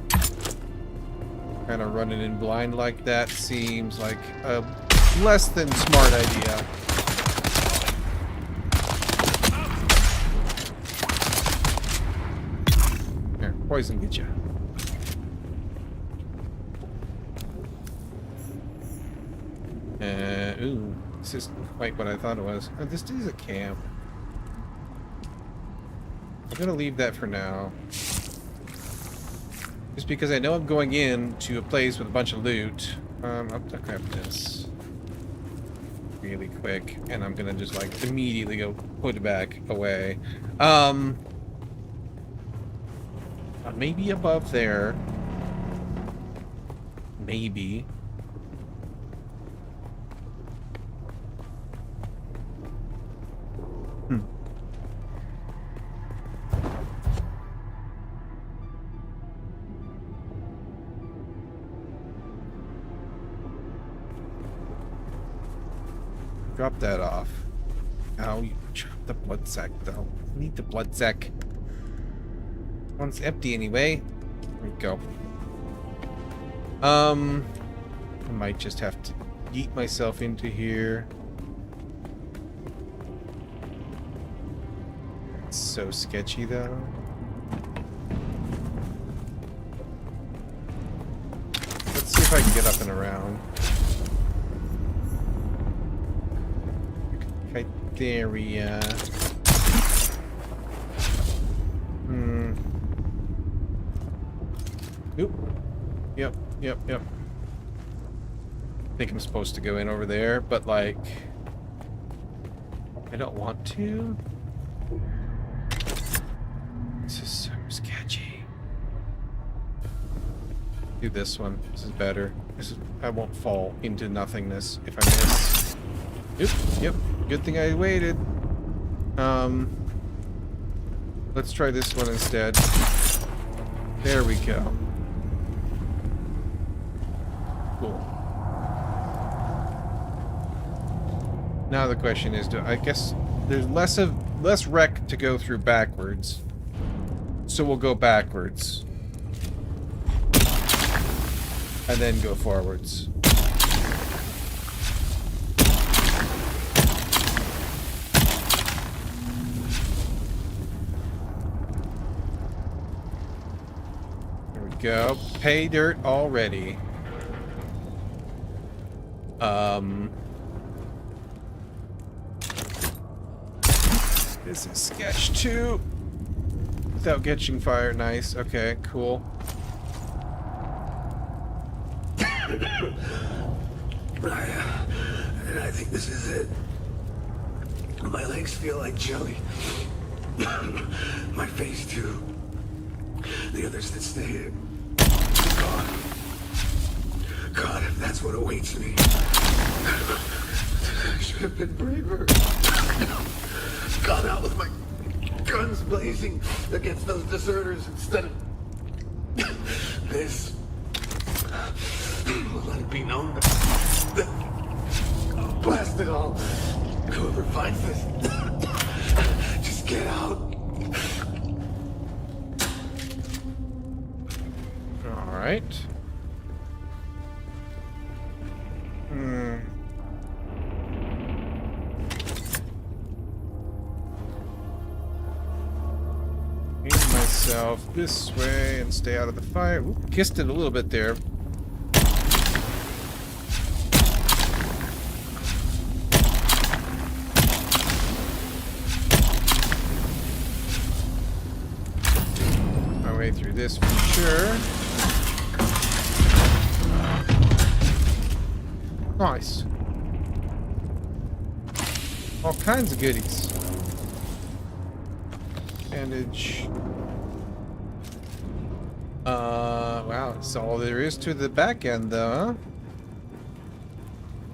Kind of running in blind like that seems like a less than smart idea. Here, poison get you. Ooh. This isn't quite what I thought it was. Oh, this is a camp. I'm gonna leave that for now. Just because I know I'm going in to a place with a bunch of loot. I'll grab this really quick, and I'm gonna just like immediately go put it back away. Maybe above there. Maybe. Drop that off. Ow, you dropped the blood sack, though. I need the blood sack. One's empty anyway. There we go. I might just have to yeet myself into here. It's so sketchy, though. Let's see if I can get up and around. Criteria. Oop. Yep. I think I'm supposed to go in over there, but like, I don't want to. This is so sketchy. Do this one. This is better. I won't fall into nothingness if I miss. Yep. Good thing I waited. Let's try this one instead. There we go. Cool. Now the question is, I guess there's less wreck to go through backwards. So we'll go backwards. And then go forwards. There we go. Pay dirt already. This is sketch 2. Without catching fire. Nice. Okay, cool. I think this is it. My legs feel like jelly. My face too. The others that stay here. God, if that's what awaits me. I should have been braver. Gone out with my guns blazing against those deserters instead of this. Let it be known that I'll blast it all. Whoever finds this, just get out. All right. Aim myself this way and stay out of the fire. Ooh, kissed it a little bit there. Through this for sure. Nice. All kinds of goodies. Bandage. Wow, that's all there is to the back end though,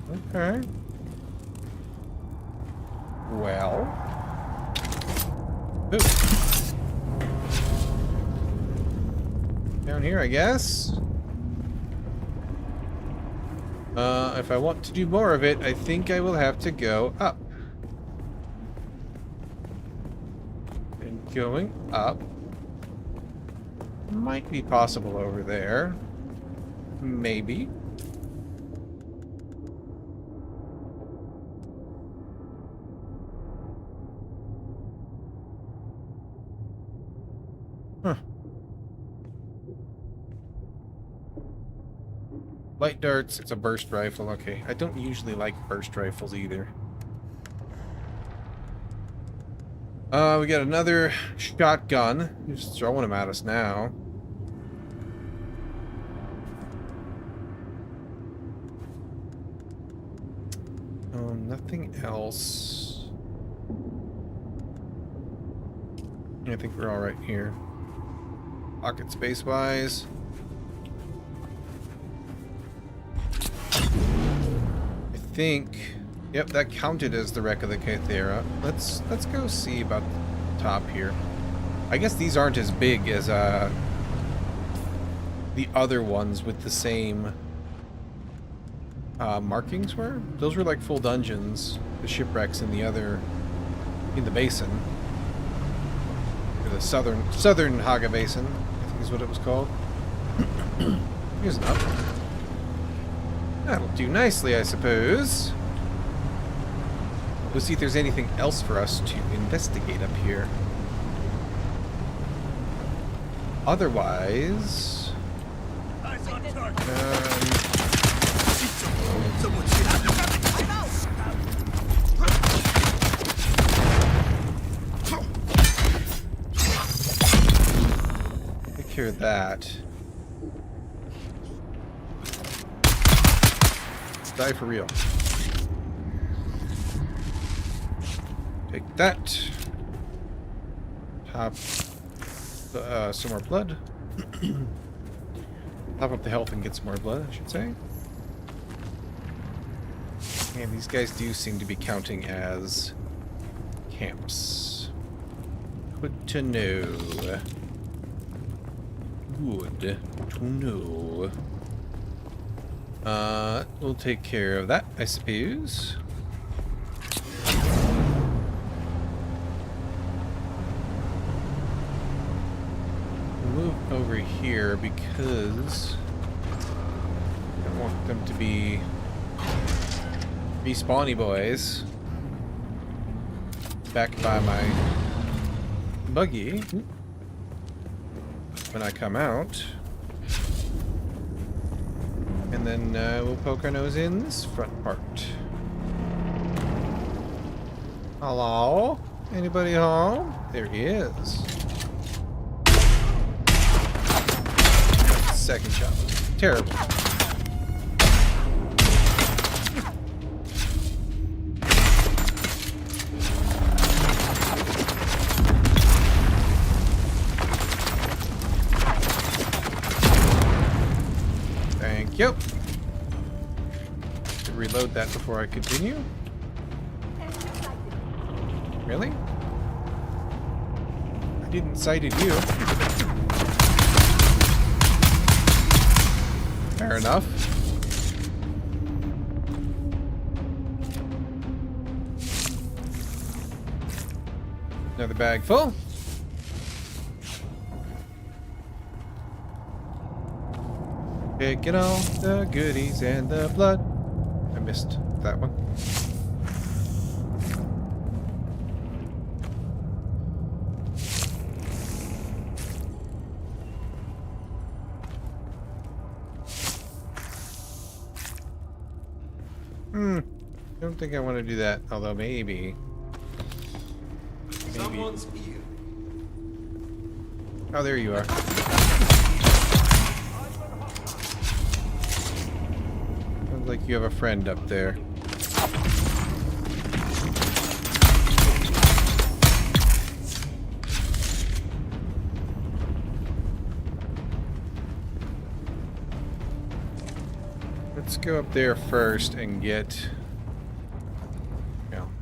huh? Okay. Well. Ooh. Down here, I guess. If I want to do more of it, I think I will have to go up. And going up might be possible over there. Maybe. Huh. Light darts, it's a burst rifle. Okay, I don't usually like burst rifles either. We got another shotgun. Just throwing them at us now. Nothing else. I think we're all right here. Pocket space wise. I think, yep, that counted as the wreck of the Kythera. Let's go see about the top here. I guess these aren't as big as the other ones with the same markings were. Those were like full dungeons. The shipwrecks in the basin, or the southern Haga Basin, I think is what it was called. Here's an up. That'll do nicely, I suppose. We'll see if there's anything else for us to investigate up here. Otherwise... Eyes on Take care of that. Die for real. Take that. Top some more blood. Top up the health and get some more blood, I should say. And these guys do seem to be counting as camps. Good to know. Good to know. We'll take care of that, I suppose. Move over here because I don't want them to be respawny boys back by my buggy when I come out. And then we'll poke our nose in this front part. Hello? Anybody home? There is. Second shot was terrible. Thank you. To reload that before I continue. Really? I didn't sighted you. Fair enough. Another bag full. Picking all the goodies and the blood. I missed that one. Don't think I want to do that, although maybe. Someone's here. Oh, there you are. Sounds like you have a friend up there. Let's go up there first and get...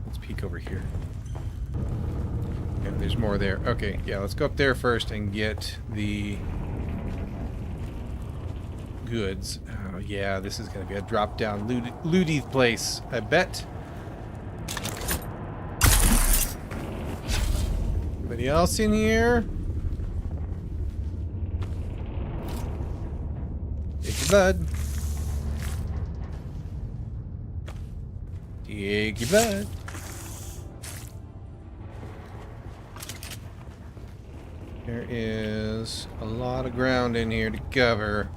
let's peek over here. Yeah, there's more there. Okay, yeah, let's go up there first and get the goods. Oh, yeah, this is going to be a drop-down looty place, I bet. Anybody else in here? Take your blood. Take your blood. There is a lot of ground in here to cover.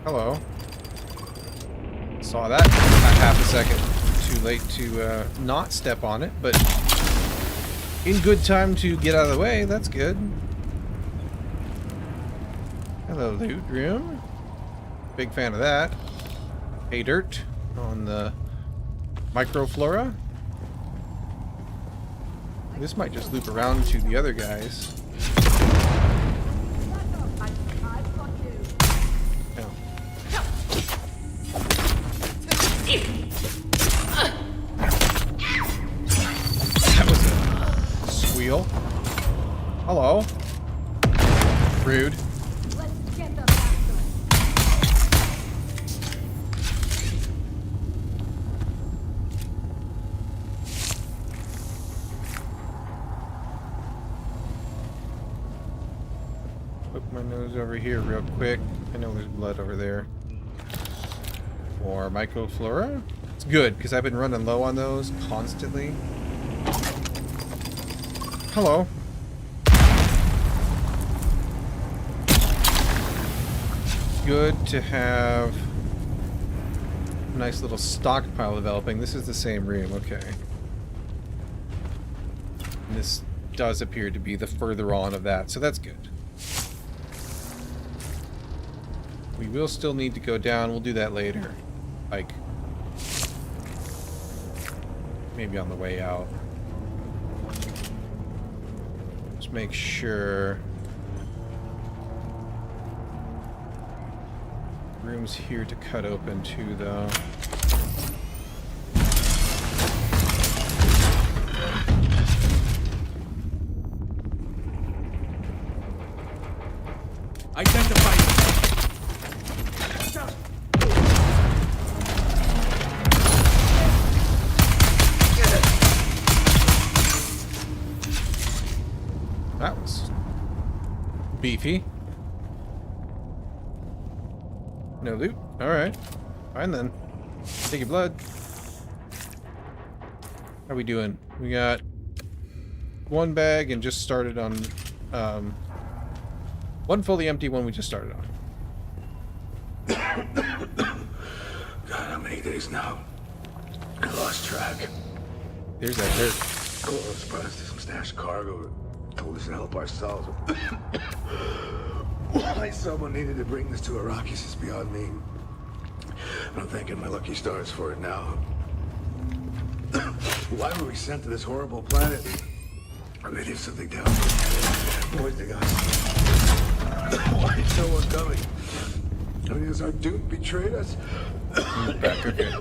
Hello. Saw that about half a second too late to not step on it, but in good time to get out of the way. That's good. Hello, loot room. Big fan of that. Hay dirt on the microflora. This might just loop around to the other guys. Oh. That was a squeal. Hello. Rude. Put my nose over here real quick. I know there's blood over there. More microflora. It's good, because I've been running low on those constantly. Hello. good to have a nice little stockpile developing. This is the same room, okay. And this does appear to be the further on of that, so that's good. We will still need to go down. We'll do that later. Like, maybe on the way out. Just make sure. Room's here to cut open too, though. Identify. That was beefy. No loot? Alright. Fine then. Take your blood. How are we doing? We got one bag and just started on one fully empty one we just started on. God, how many days now? I lost track. There's that dirt. Oh, I was surprised to some stashed cargo. Told us to help ourselves. Why someone needed to bring this to Arrakis is beyond me. I'm thanking my lucky stars for it now. Why were we sent to this horrible planet? Or maybe there's something down there poisoning us. Why is no one coming? I mean, has our Dune betrayed us? Back, okay.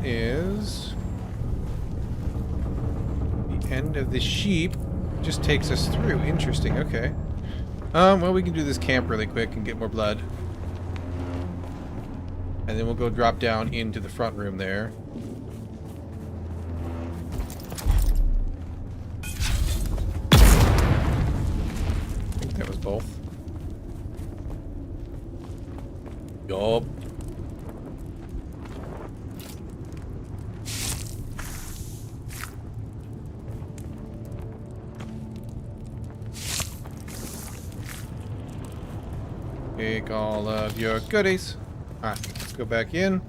Is the end of the sheep. Just takes us through. Interesting. Okay. Well, we can do this camp really quick and get more blood, and then we'll go drop down into the front room there. I think that was both. Yup. Take all of your goodies. Alright, let's go back in.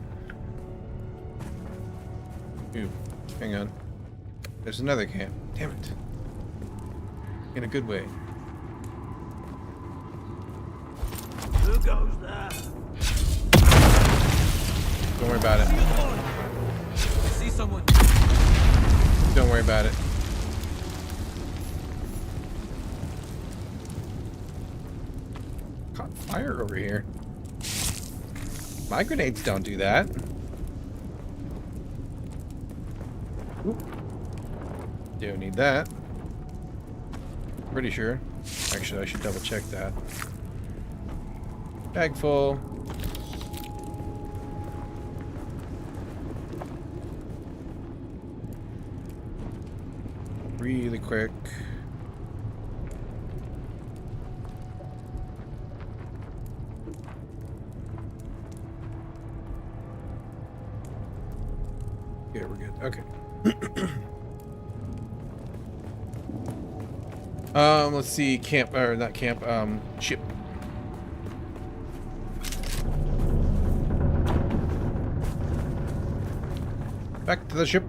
Ooh, hang on. There's another camp. Damn it. In a good way. Who goes there? Don't worry about it. I see someone. Don't worry about it. Caught fire over here. My grenades don't do that. Oop. Don't need that. Pretty sure. Actually, I should double check that. Bag full. Really quick. Yeah, we're good. Okay. Let's see. Camp, or not camp, ship. Back to the ship.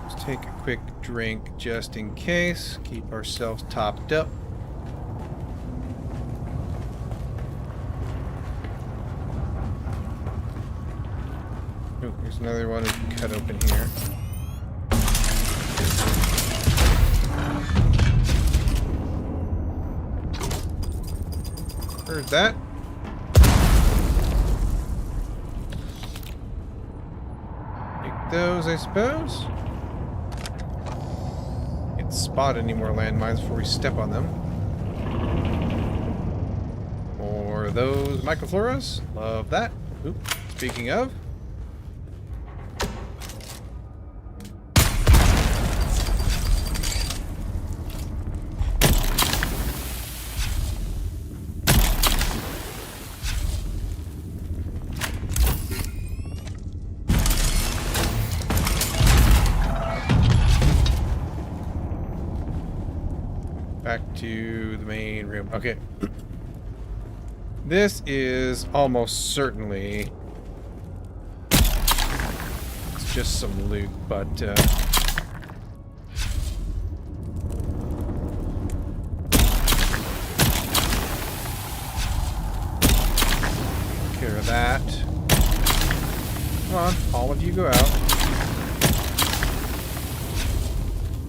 Let's take a quick drink just in case. Keep ourselves topped up. Oh, here's another one we can cut open here. Heard that. Take those, I suppose. Can't spot any more landmines before we step on them. More of those microfloras. Love that. Oop. Speaking of, Back to the main room. Okay. This is almost certainly it's just some loot, but care of that. Come on, all of you go out.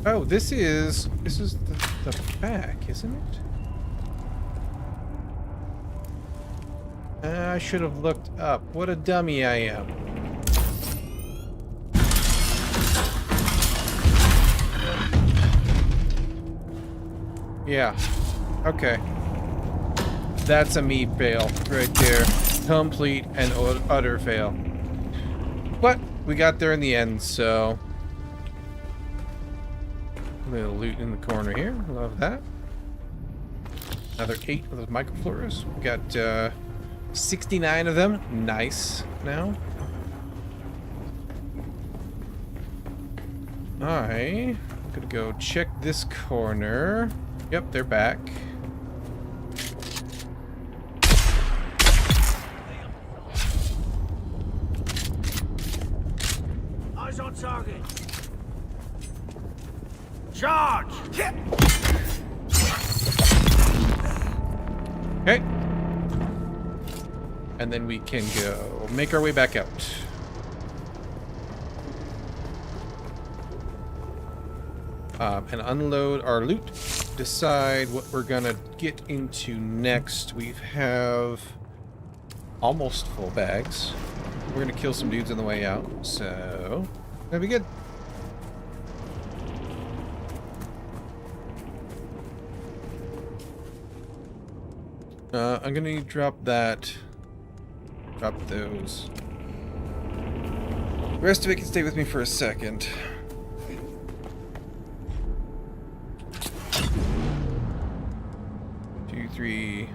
Oh, this is the back, isn't it? I should have looked up. What a dummy I am. Yeah. Okay. That's a me fail right there. Complete and utter fail. But we got there in the end, so... A little loot in the corner here. Love that. Another 8 of those microflores. We got 69 of them. Nice. Now. I'm gonna go check this corner. Yep, they're back. Eyes on target. Charge! Okay. And then we can go make our way back out. And unload our loot. Decide what we're gonna get into next. We have almost full bags. We're gonna kill some dudes on the way out, so that'll be good. I'm gonna drop that. Drop those. The rest of it can stay with me for a second. Two, 3,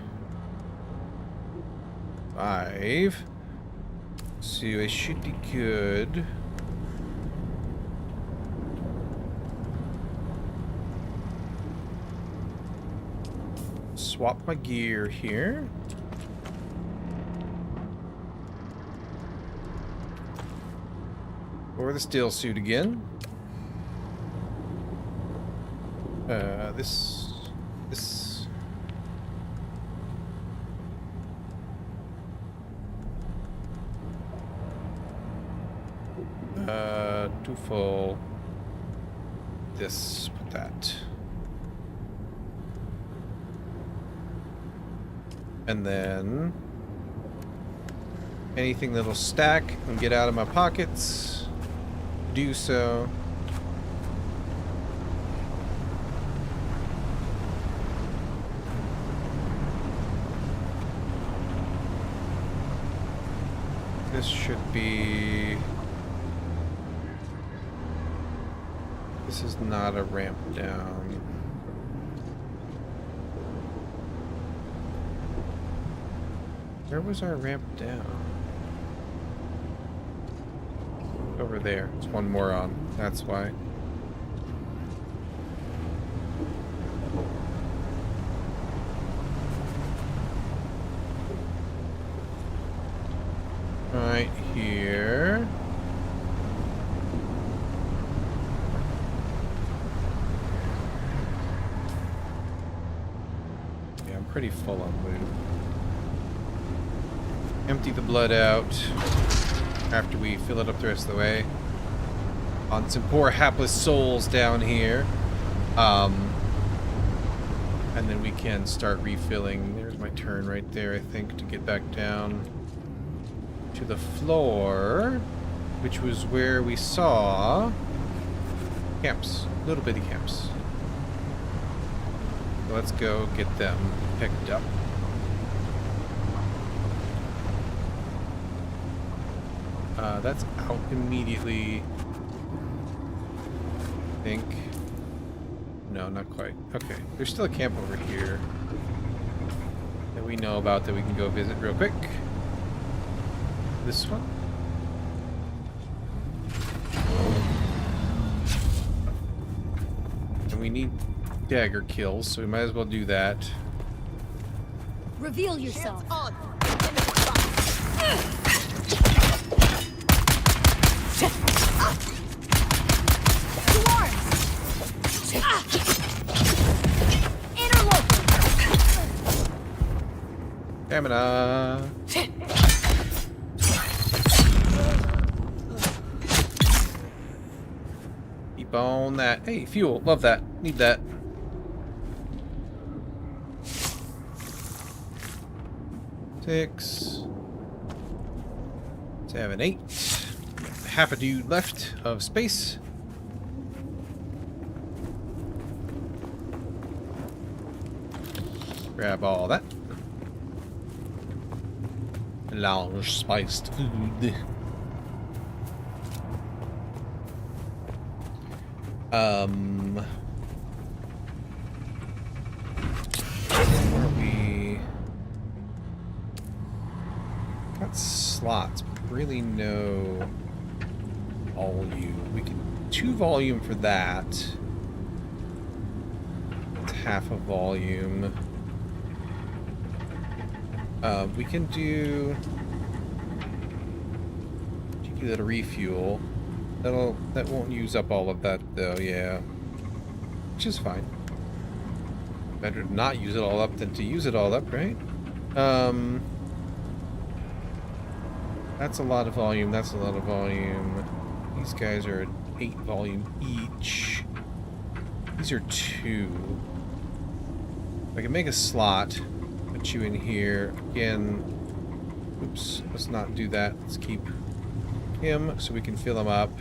5. So I should be good. Swap my gear here. Or the steel suit again. This. Too full. This, put that. And then anything that'll stack and get out of my pockets, do so. This should be... This is not a ramp down. Where was our ramp down? Over there. There's one more on. That's why. Right here. Yeah, I'm pretty full on loot. Empty the blood out after we fill it up the rest of the way. On some poor hapless souls down here. And then we can start refilling. There's my turn right there, I think, to get back down to the floor, which was where we saw camps, little bitty camps. So let's go get them picked up. That's out immediately, I think. No, not quite. Okay, there's still a camp over here that we know about that we can go visit real quick. This one. And we need dagger kills, so we might as well do that. Reveal yourself. Stamina. Keep on that. Hey, fuel. Love that. Need that. Six, 7, 8. Half a dude left of space. Grab all that. Large spiced food. Where are we? Got slots, but really no volume. We can 2 volume for that. It's half a volume. We can do cheeky little refuel. That won't use up all of that though, yeah. Which is fine. Better to not use it all up than to use it all up, right? That's a lot of volume, that's a lot of volume. These guys are 8 volume each. These are 2. I can make a slot. Put you in here again. Oops, let's not do that. Let's keep him so we can fill him up.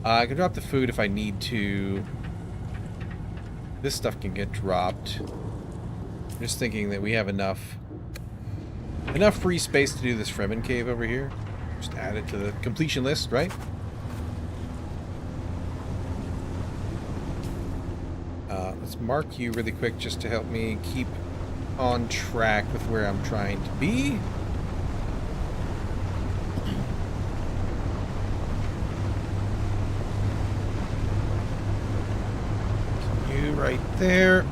I can drop the food if I need to. This stuff can get dropped. I'm just thinking that we have enough free space to do this Fremen cave over here. Just add it to the completion list, right? Let's mark you really quick just to help me keep on track with where I'm trying to be. You right there.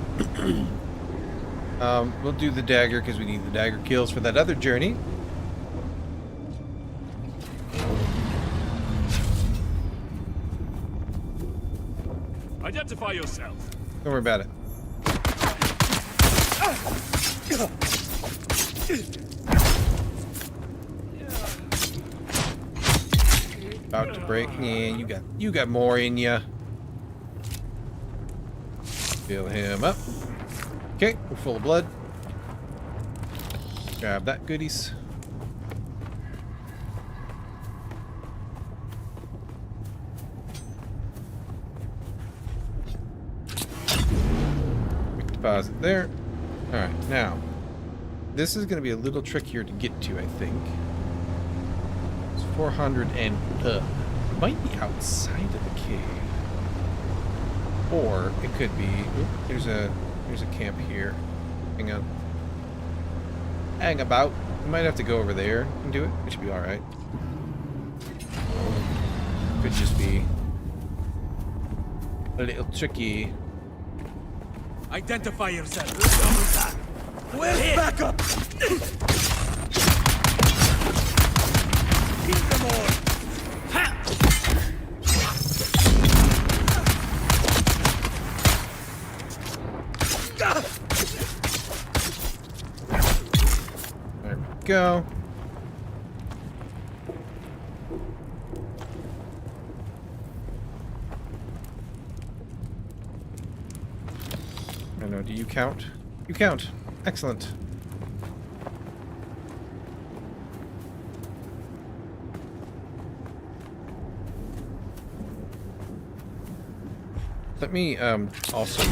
We'll do the dagger because we need the dagger kills for that other journey. Identify yourself. Don't worry about it. About to break. Yeah, you got more in ya. Fill him up. Okay, we're full of blood. Grab that goodies. Quick deposit there. Alright, now. This is going to be a little trickier to get to, I think. It's 400 and up. It might be outside of the cave. Or it could be... Oop, there's a camp here. Hang on. Hang about. We might have to go over there and do it. It should be alright. Could just be a little tricky. Identify yourself. Where's backup? Keep them all. There we go. I don't know, do you count? You count. Excellent. Let me also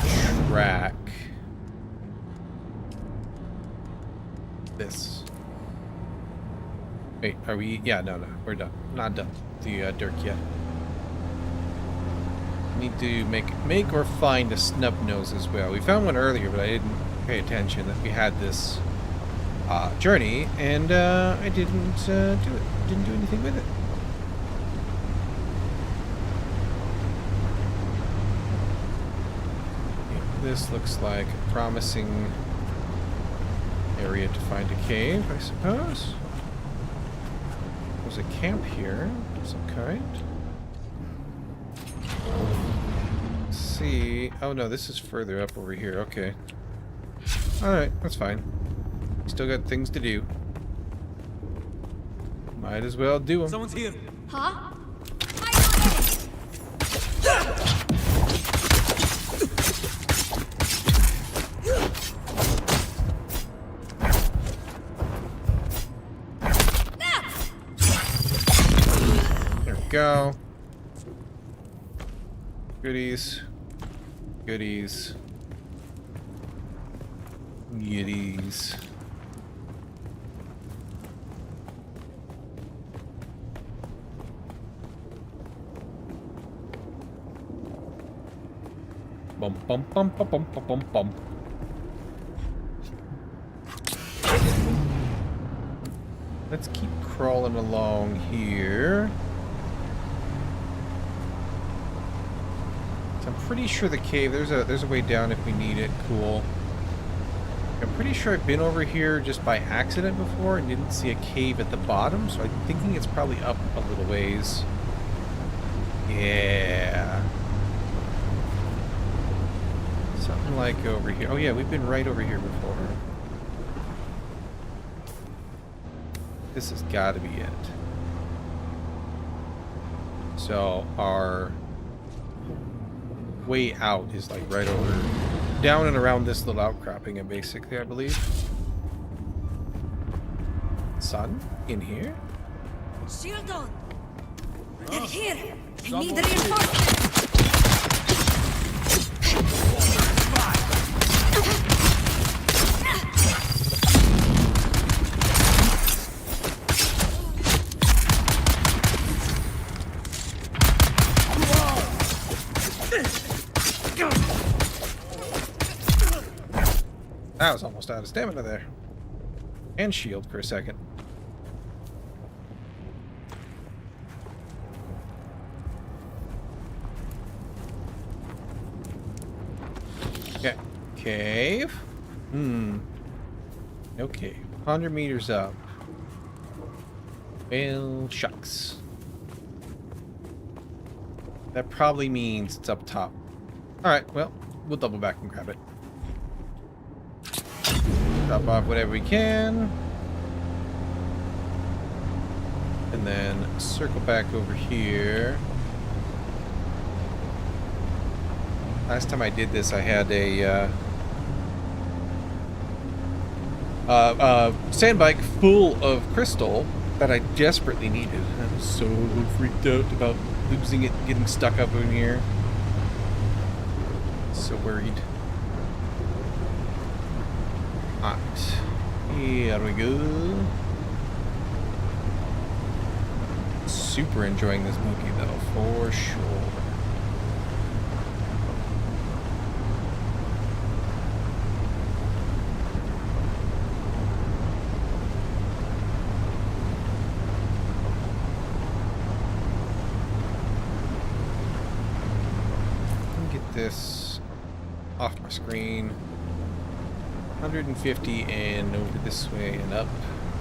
track this. Wait, are we? Yeah, no, we're done. Not done. The Dirk yet. Need to make or find a snub nose as well. We found one earlier, but I didn't pay attention that we had this journey, and I didn't do it. Didn't do anything with it. This looks like a promising area to find a cave, I suppose. There's a camp here of some kind. Let's see. Oh no, this is further up over here. Okay. Alright, that's fine. Still got things to do. Might as well do them. Someone's here. Huh? There we go. Goodies. Goodies. Goodies. Bum bum bum bum bum bum bum bum. Let's keep crawling along here. So I'm pretty sure the cave, there's a way down if we need it. Cool. I'm pretty sure I've been over here just by accident before and didn't see a cave at the bottom, so I'm thinking it's probably up a little ways. Yeah. Something like over here. Oh yeah, we've been right over here before. This has got to be it. So our way out is like right over, down and around this little outcropping, and basically, I believe. Son, in here? Shield on! They're here! I need reinforcements! I was almost out of stamina there. And shield for a second. Okay. Cave? No cave. 100 meters up. Well, shucks. That probably means it's up top. Alright, well, we'll double back and grab it. Drop off whatever we can. And then circle back over here. Last time I did this, I had a sand bike full of crystal that I desperately needed. I was so freaked out about losing it, getting stuck up in here. So worried. Alright, here we go. Super enjoying this movie though, for sure. Get this off my screen. 150 and over this way and up.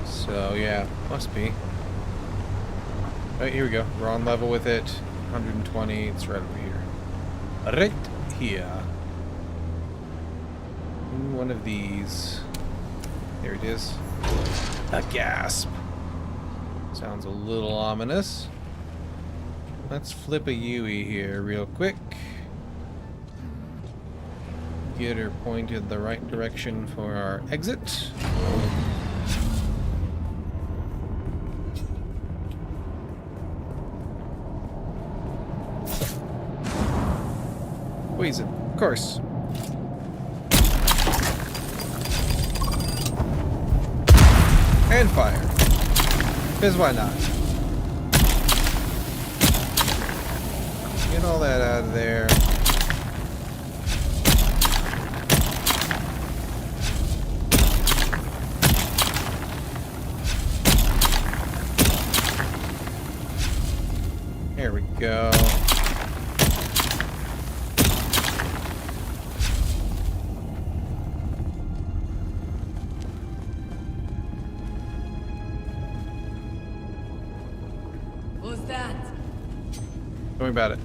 So yeah, must be. Right, here we go. We're on level with it. 120. It's right over here. Right here. One of these. There it is. A gasp. Sounds a little ominous. Let's flip a Yui here real quick. Get her pointed the right direction for our exit. Poison, of course. And fire. Because why not? Get all that out of there. There we go. Tell me about it.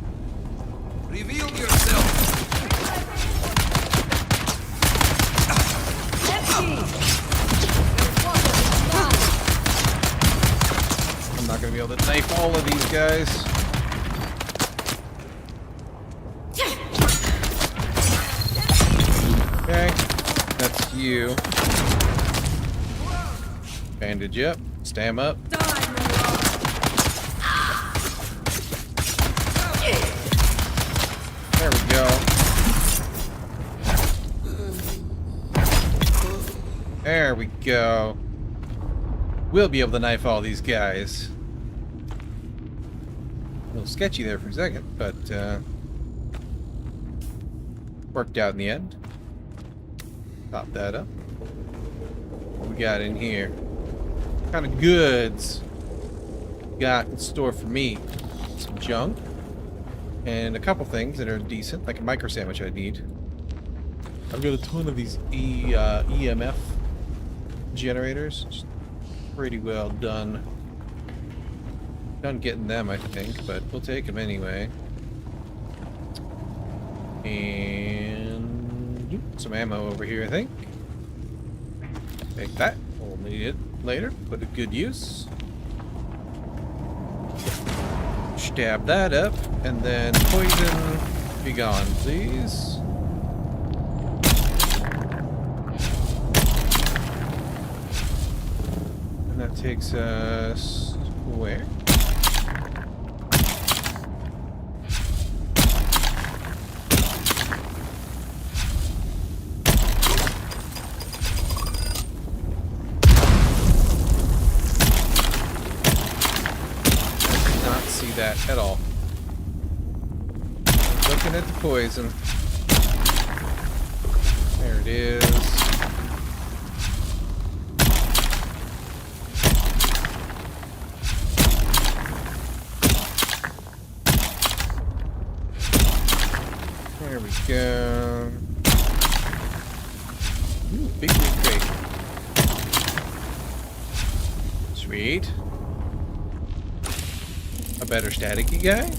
Reveal yourself. I'm not gonna be able to knife all of these guys. Okay, that's you. Bandage up, stam up. There we go. There we go. We'll be able to knife all these guys. A little sketchy there for a second, but worked out in the end. Pop that up. What we got in here? What kind of goods got in store for me? Some junk. And a couple things that are decent, like a micro sandwich I need. I've got a ton of these EMF generators. Just pretty well done. Done getting them, I think, but we'll take them anyway. And some ammo over here, I think. Take that. We'll need it later. Put it to good use. Stab that up, and then poison be gone, please. And that takes us where? That at all. Looking at the poison. There it is. There we go. Ooh, big loot crate. Sweet. A better staticky guy.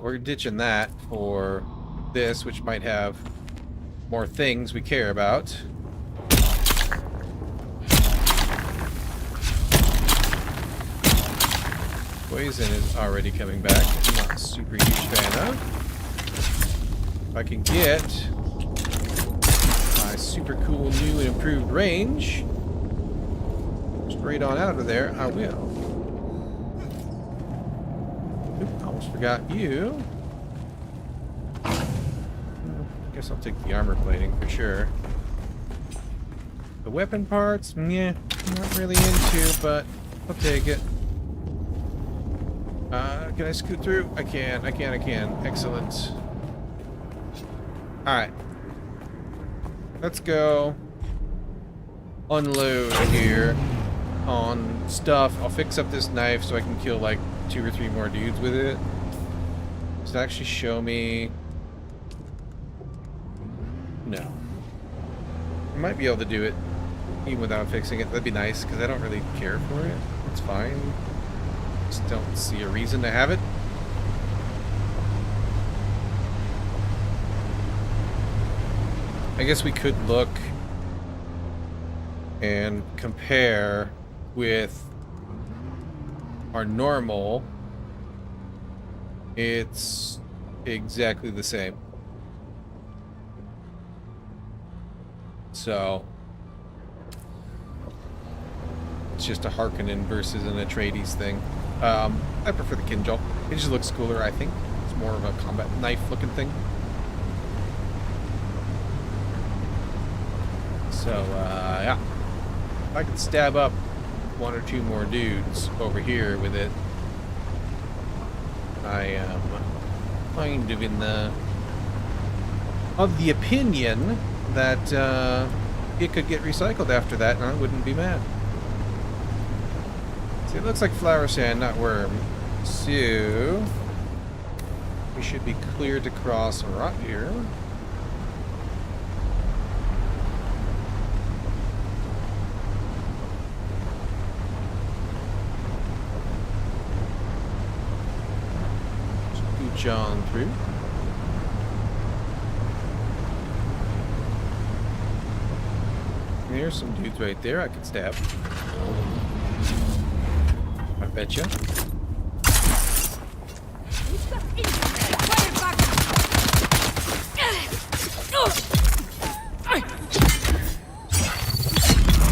We're ditching that for this, which might have more things we care about. Poison is already coming back. I'm not a super huge fan of. If I can get my super cool new and improved range straight on out of there, I will. Forgot you. Guess I'll take the armor plating for sure. The weapon parts, yeah, not really into, but I'll take it. Can I scoot through? I can. Excellent. Alright. Let's go unload here on stuff. I'll fix up this knife so I can kill like 2 or 3 more dudes with it. Does it actually show me? No. I might be able to do it even without fixing it. That'd be nice because I don't really care for it. It's fine. Just don't see a reason to have it. I guess we could look and compare with our normal. It's exactly the same. So it's just a Harkonnen versus an Atreides thing. I prefer the Kinjal. It just looks cooler, I think. It's more of a combat knife looking thing. So yeah. If I could stab up 1 or 2 more dudes over here with it, I am kind of in the opinion that it could get recycled after that, and I wouldn't be mad. See, it looks like flower sand, not worm. So we should be clear to cross right here. scooch on through. There's some dudes right there I could stab. I betcha.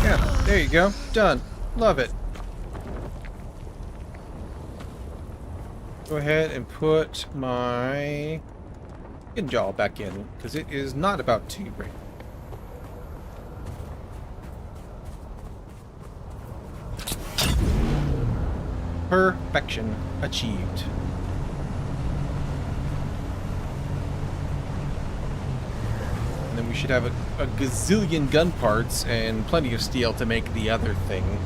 Yeah, there you go. Done. Love it. Go ahead and put my jaw back in, because it is not about to break. Perfection achieved. And then we should have a gazillion gun parts and plenty of steel to make the other thing.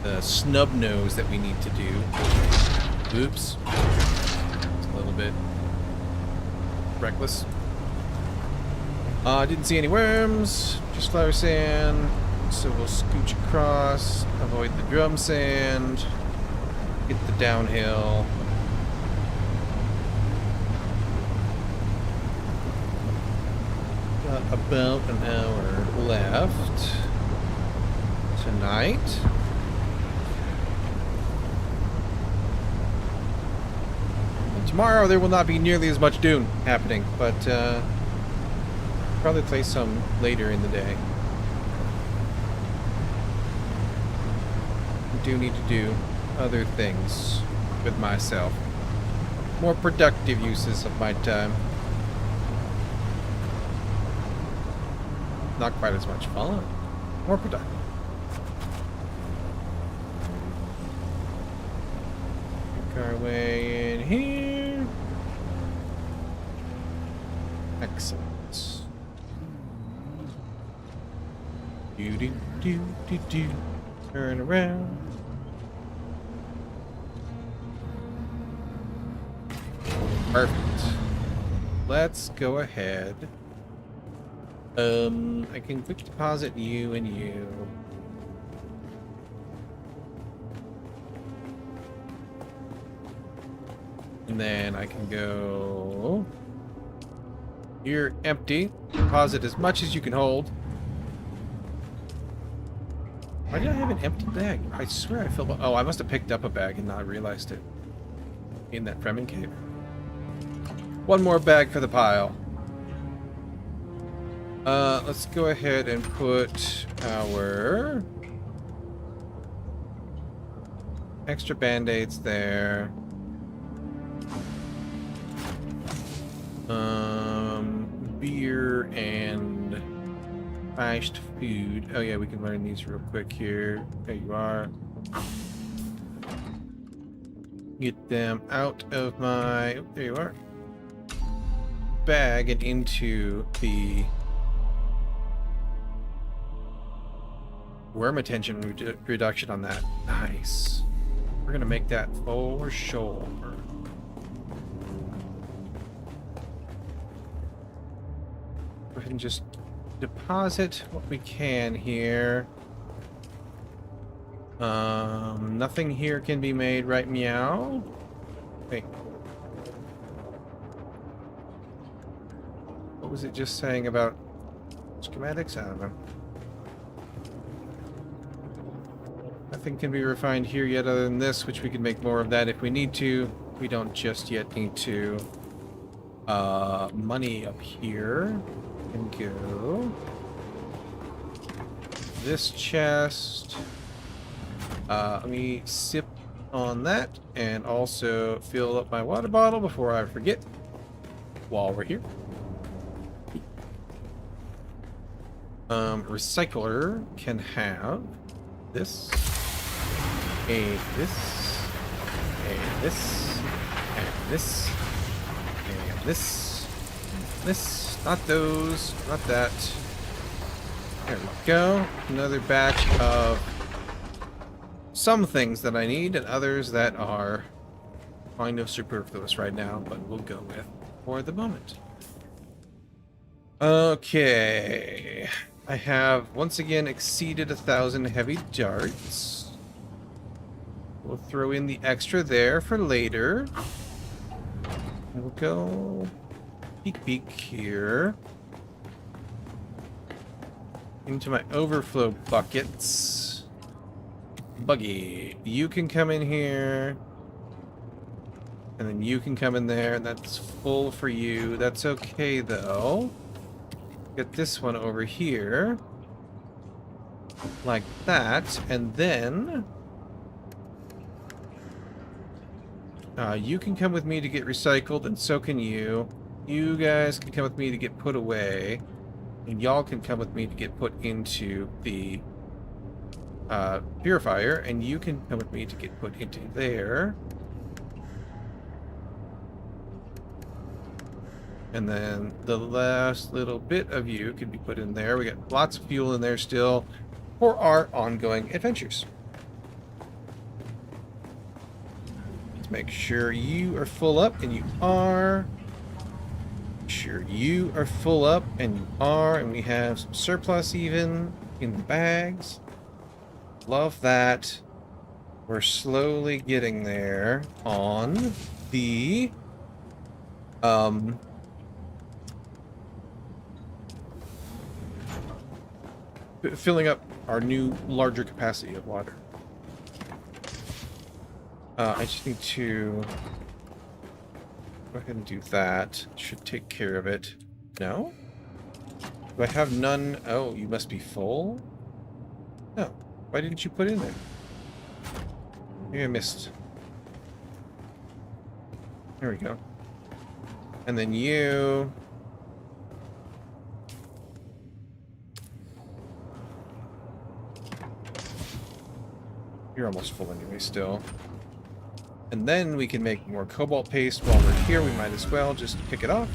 The snub nose that we need to do. Oops. It's a little bit reckless. Didn't see any worms. Just flower sand. So we'll scooch across. Avoid the drum sand. Get the downhill. Got about an hour left tonight. And tomorrow there will not be nearly as much Dune happening, but probably play some later in the day. I do need to do other things with myself. More productive uses of my time. Not quite as much fun. More productive. Make our way in here. Excellent. Do do do do do. Turn around. Perfect. Let's go ahead. I can quick deposit you and you. And then I can go... You're empty. Deposit as much as you can hold. Why did I have an empty bag? I swear I filled... Oh, I must have picked up a bag and not realized it. In that Fremen cave. One more bag for the pile. Let's go ahead and put our extra band-aids there. Beer and fast food. Oh yeah, we can learn these real quick here. There you are. Get them out of my... there you are. Bag and into the worm attention reduction on that. Nice. We're gonna make that for sure. Go ahead and just deposit what we can here. Nothing here can be made, right? Meow. Wait. What was it just saying about schematics? I don't know. Nothing can be refined here yet other than this, which we can make more of that if we need to. We don't just yet need to. Money up here. Can go. This chest. Let me sip on that and also fill up my water bottle before I forget while we're here. Recycler can have this, and this, and this, and this, and this, and this. Not those, not that. There we go. Another batch of some things that I need and others that are kind of superfluous right now, but we'll go with for the moment. Okay. I have once again exceeded 1,000 heavy darts. We'll throw in the extra there for later. We'll go peek here. Into my overflow buckets. Buggy, you can come in here. And then you can come in there, and that's full for you. That's okay, though. Get this one over here. Like that, and then... you can come with me to get recycled, and so can you. You guys can come with me to get put away. And y'all can come with me to get put into the purifier, and you can come with me to get put into there. And then the last little bit of you can be put in there. We got lots of fuel in there still for our ongoing adventures. Let's make sure you are full up, and you are. Make sure you are full up, and you are. And we have some surplus even in the bags. Love that. We're slowly getting there on the filling up our new larger capacity of water. I just need to go ahead and do that. Should take care of it. No? Do I have none? Oh, you must be full? No. Why didn't you put in there? Maybe I missed. There we go. And then you... You're almost full anyway still. And then we can make more cobalt paste while we're here. We might as well just pick it off.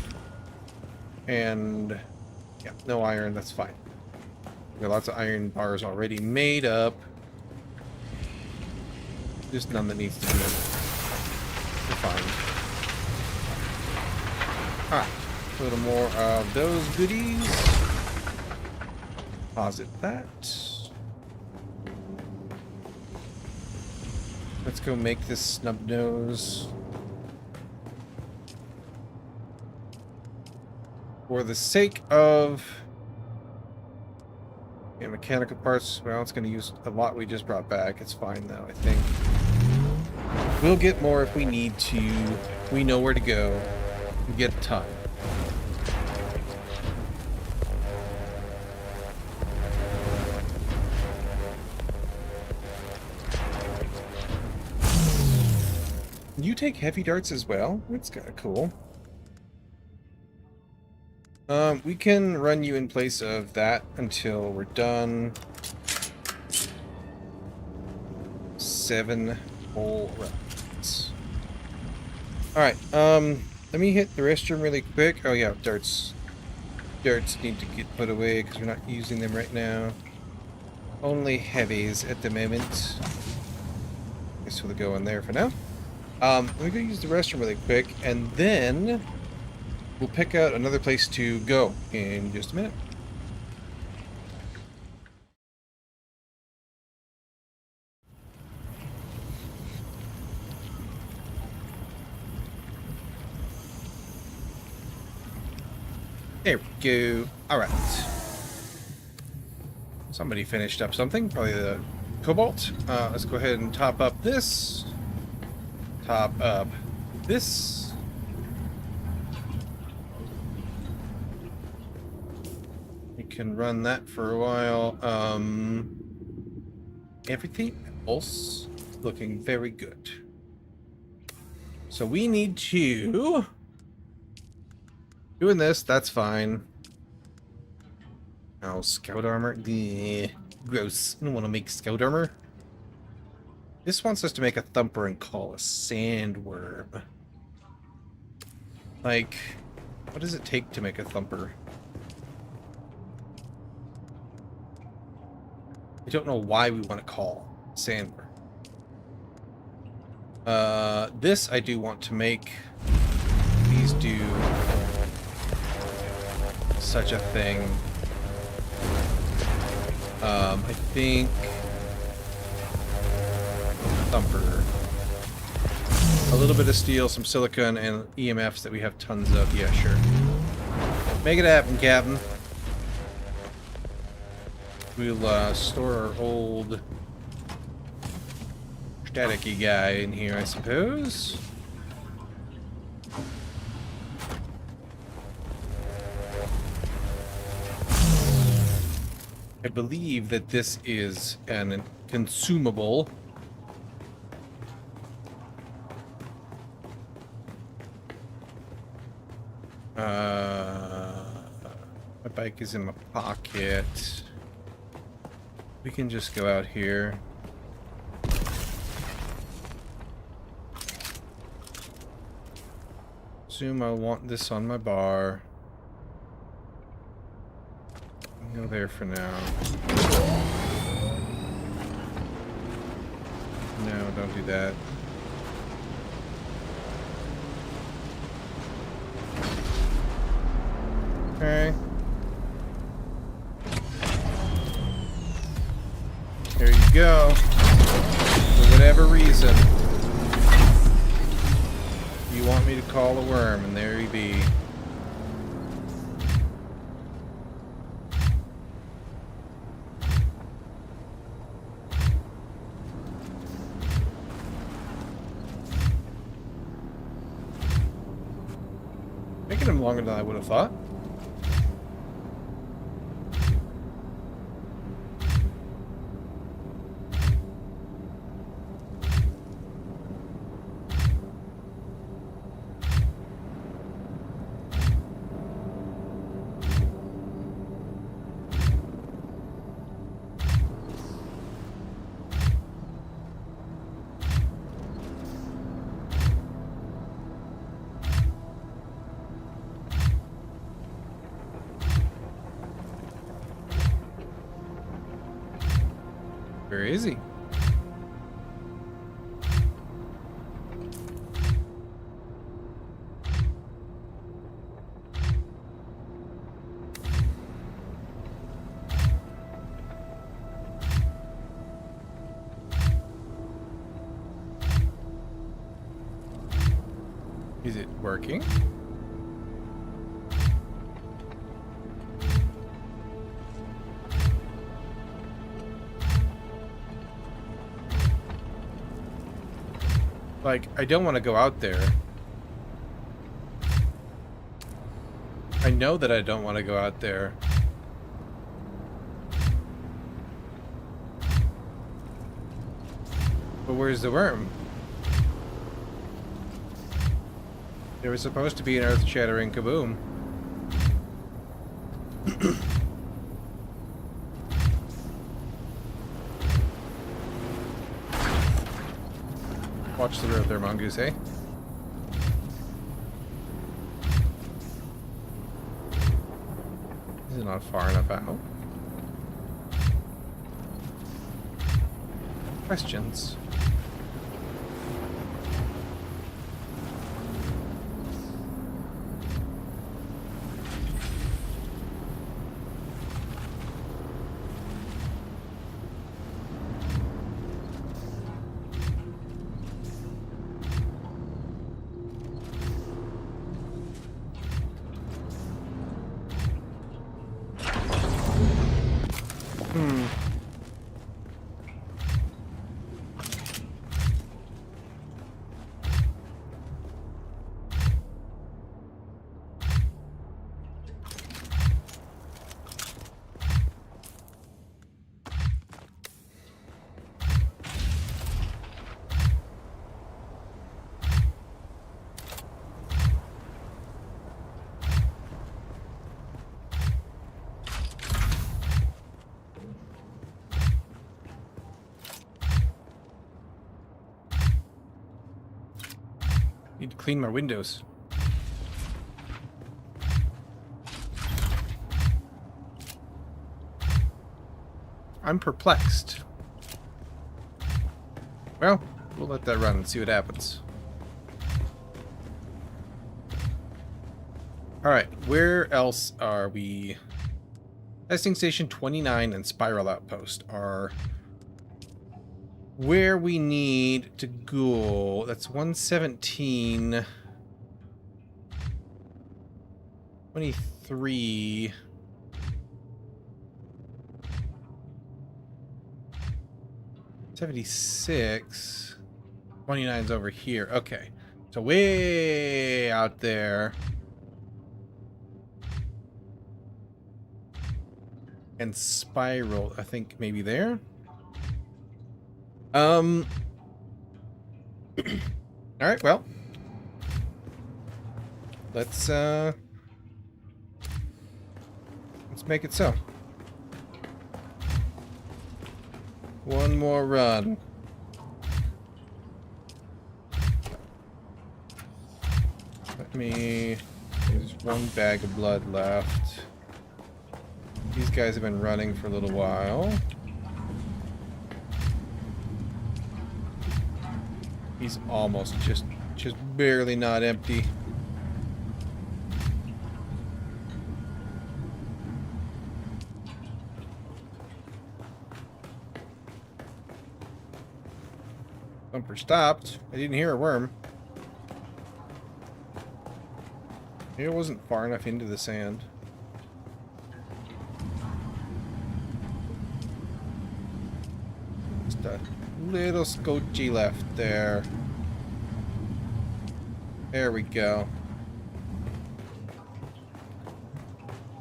And yeah, no iron, that's fine. We got lots of iron bars already made up. Just none that needs to be done. We're fine. Alright, a little more of those goodies. Deposit that. Let's go make this snub nose. For the sake of mechanical parts, well, it's going to use a lot we just brought back. It's fine though, I think. We'll get more if we need to. We know where to go. We get a ton. You take heavy darts as well? That's kind of cool. We can run you in place of that until we're done. 7 whole rounds. Alright, let me hit the restroom really quick. Oh yeah, darts. Darts need to get put away because we're not using them right now. Only heavies at the moment. Guess we'll go in there for now. Let me go use the restroom really quick, and then we'll pick out another place to go in just a minute. There we go. Alright. Somebody finished up something, probably the cobalt. Let's go ahead and top up this. Top up this. We can run that for a while. Everything else looking very good. So we need to... Doing this, that's fine. Oh, scout armor? Bleh. Gross. I don't want to make scout armor. This wants us to make a thumper and call a sandworm. Like, what does it take to make a thumper? I don't know why we want to call sandworm. This I do want to make. Please do such a thing. I think thumper. A little bit of steel, some silicon, and EMFs that we have tons of. Yeah, sure. Make it happen, Captain. We'll store our old staticky guy in here, I suppose. I believe that this is an consumable. My bike is in my pocket. We can just go out here. Assume I want this on my bar. Go there for now. No, don't do that. Okay. There you go. For whatever reason, you want me to call a worm, and there he be. Making him longer than I would have thought. Where is he? Is it working? Like, I don't want to go out there. I know that I don't want to go out there. But where's the worm? There was supposed to be an earth-shattering kaboom. Watch the road there, Mongoose, eh? Is it not far enough out? Questions? Need to clean my windows. I'm perplexed. Well, we'll let that run and see what happens. Alright, where else are we? Testing Station 29 and Spiral Outpost are where we need to go. That's 117. 23. $76. 29's over here. Okay. So way out there. And spiral, I think maybe there. All right, well. Let's make it so. One more run. There's one bag of blood left. These guys have been running for a little while. He's almost just barely not empty. Bumper stopped. I didn't hear a worm. Maybe it wasn't far enough into the sand. Just a little scotchy left there. There we go.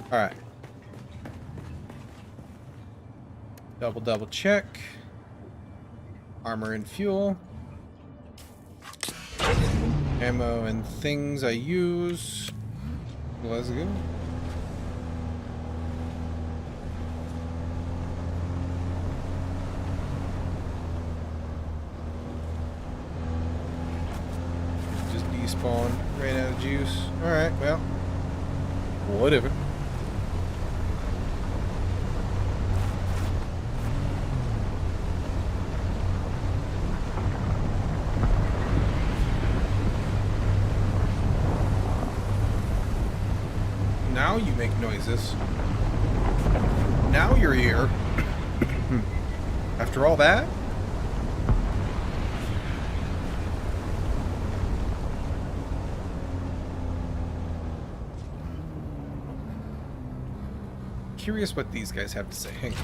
Alright. Double check. Armor and fuel. Ammo and things I use. Let's go. Just despawn. Ran out of juice. Alright, well. Whatever. Now you make noises. Now you're here. After all that? Curious what these guys have to say. Hang on.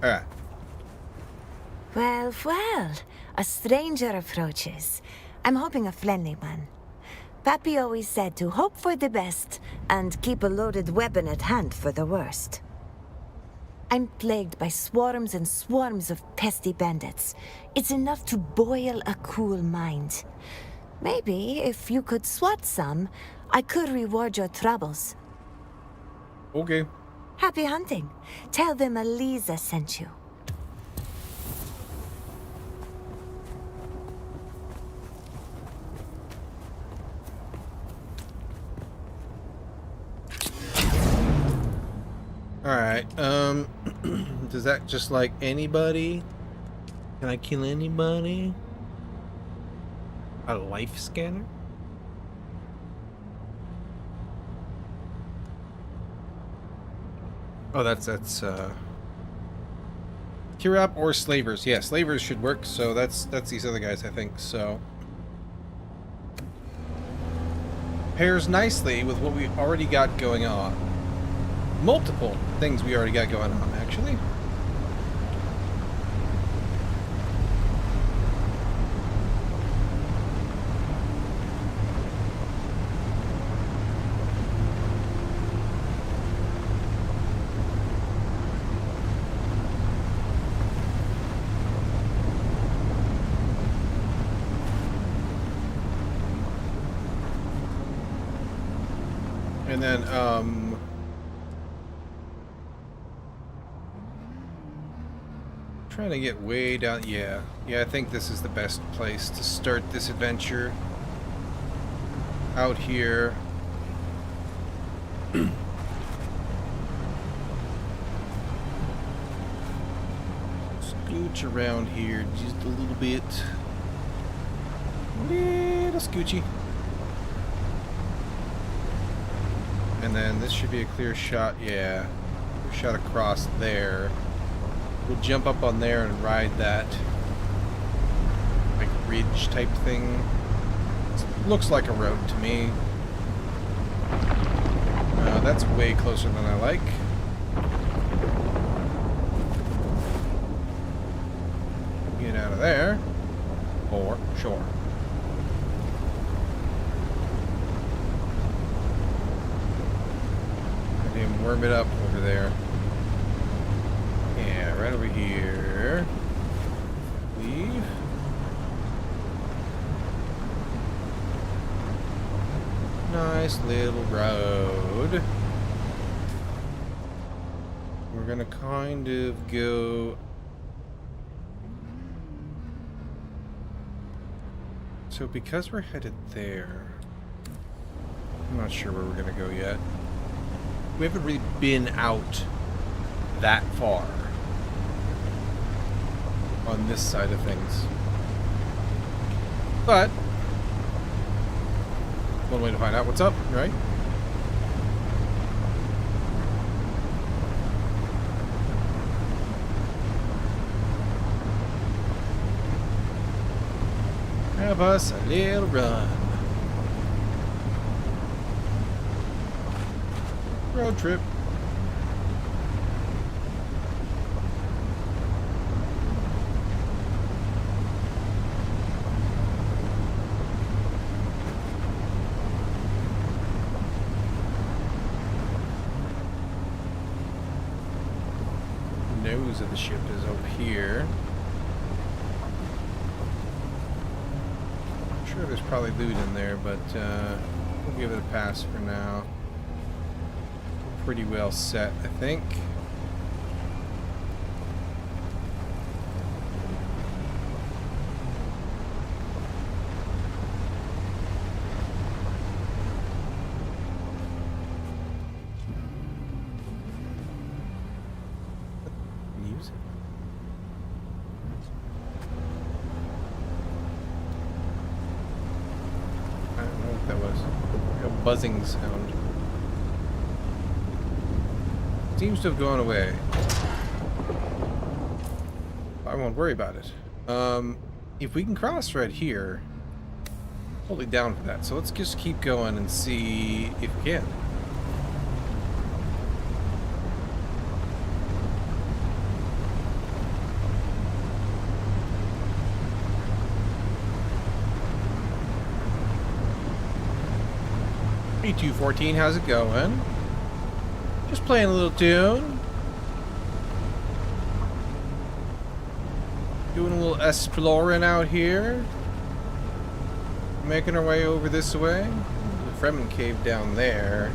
Alright. Well, a stranger approaches. I'm hoping a friendly one. Pappy always said to hope for the best and keep a loaded weapon at hand for the worst. I'm plagued by swarms and swarms of pesky bandits. It's enough to boil a cool mind. Maybe if you could swat some, I could reward your troubles. Okay. Happy hunting. Tell them Eliza sent you. Alright, does that just like anybody? Can I kill anybody? A life scanner? Oh, that's Kirap or slavers. Yeah, slavers should work, so that's these other guys, I think, so. Pairs nicely with what we already got going on. Multiple things we already got going on, actually. And then, trying to get way down. Yeah, I think this is the best place to start this adventure. Out here. Scooch around here just a little bit. Little scoochy. And then this should be a clear shot. Yeah. Clear shot across there. We'll jump up on there and ride that like ridge type thing. Looks like a road to me. That's way closer than I like. Get out of there. For sure. Let him worm it up over there. Yeah, right over here. Leave. Nice little road. We're gonna kind of go. So because we're headed there, I'm not sure where we're gonna go yet. We haven't really been out that far on this side of things. But one way to find out what's up, right? Have us a little run. Road trip. Nose of the ship is over here. I'm sure there's probably loot in there, but we'll give it a pass for now. We're pretty well set, I think. Buzzing sound. Seems to have gone away. I won't worry about it. If we can cross right here, totally down for that. So let's just keep going and see if we can. Hey 214, how's it going? Just playing a little tune. Doing a little exploring out here. Making our way over this way. The Fremen cave down there.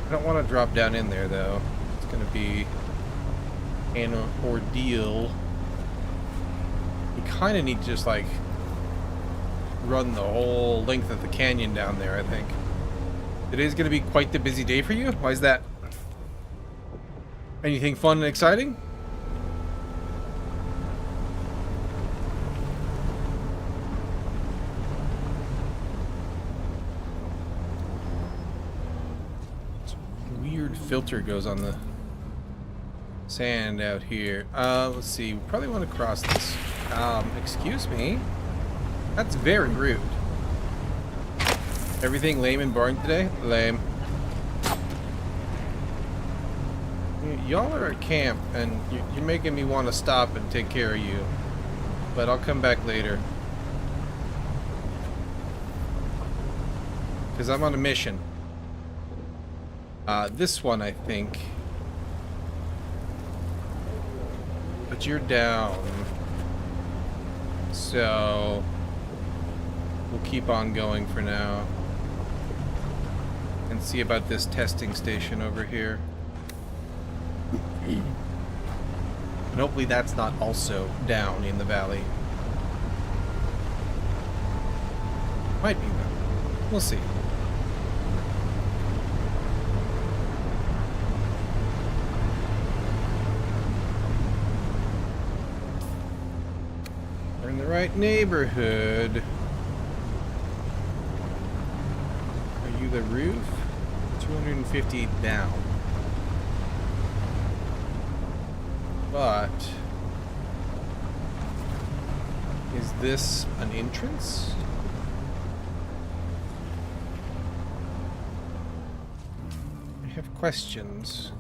I don't want to drop down in there though. It's going to be an ordeal. You kind of need to just like run the whole length of the canyon down there, I think. Today's going to be quite the busy day for you? Why is that? Anything fun and exciting? Some weird filter goes on the sand out here. Let's see. We probably want to cross this. Excuse me? That's very rude. Everything lame and boring today? Lame. Y'all are at camp, and you're making me want to stop and take care of you. But I'll come back later. Because I'm on a mission. This one, I think. But you're down. So we'll keep on going for now. And see about this testing station over here. And hopefully that's not also down in the valley. Might be though. We'll see. We're in the right neighborhood. the roof, 250 down. But is this an entrance? I have questions.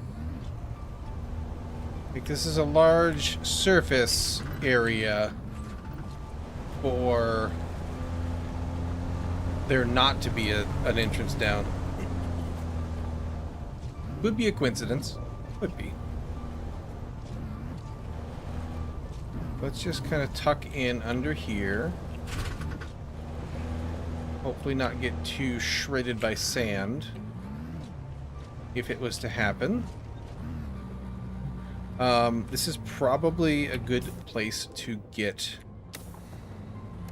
Like, this is a large surface area for there not to be an entrance down. Would be a coincidence. Would be. Let's just kind of tuck in under here. Hopefully not get too shredded by sand. If it was to happen. This is probably a good place to get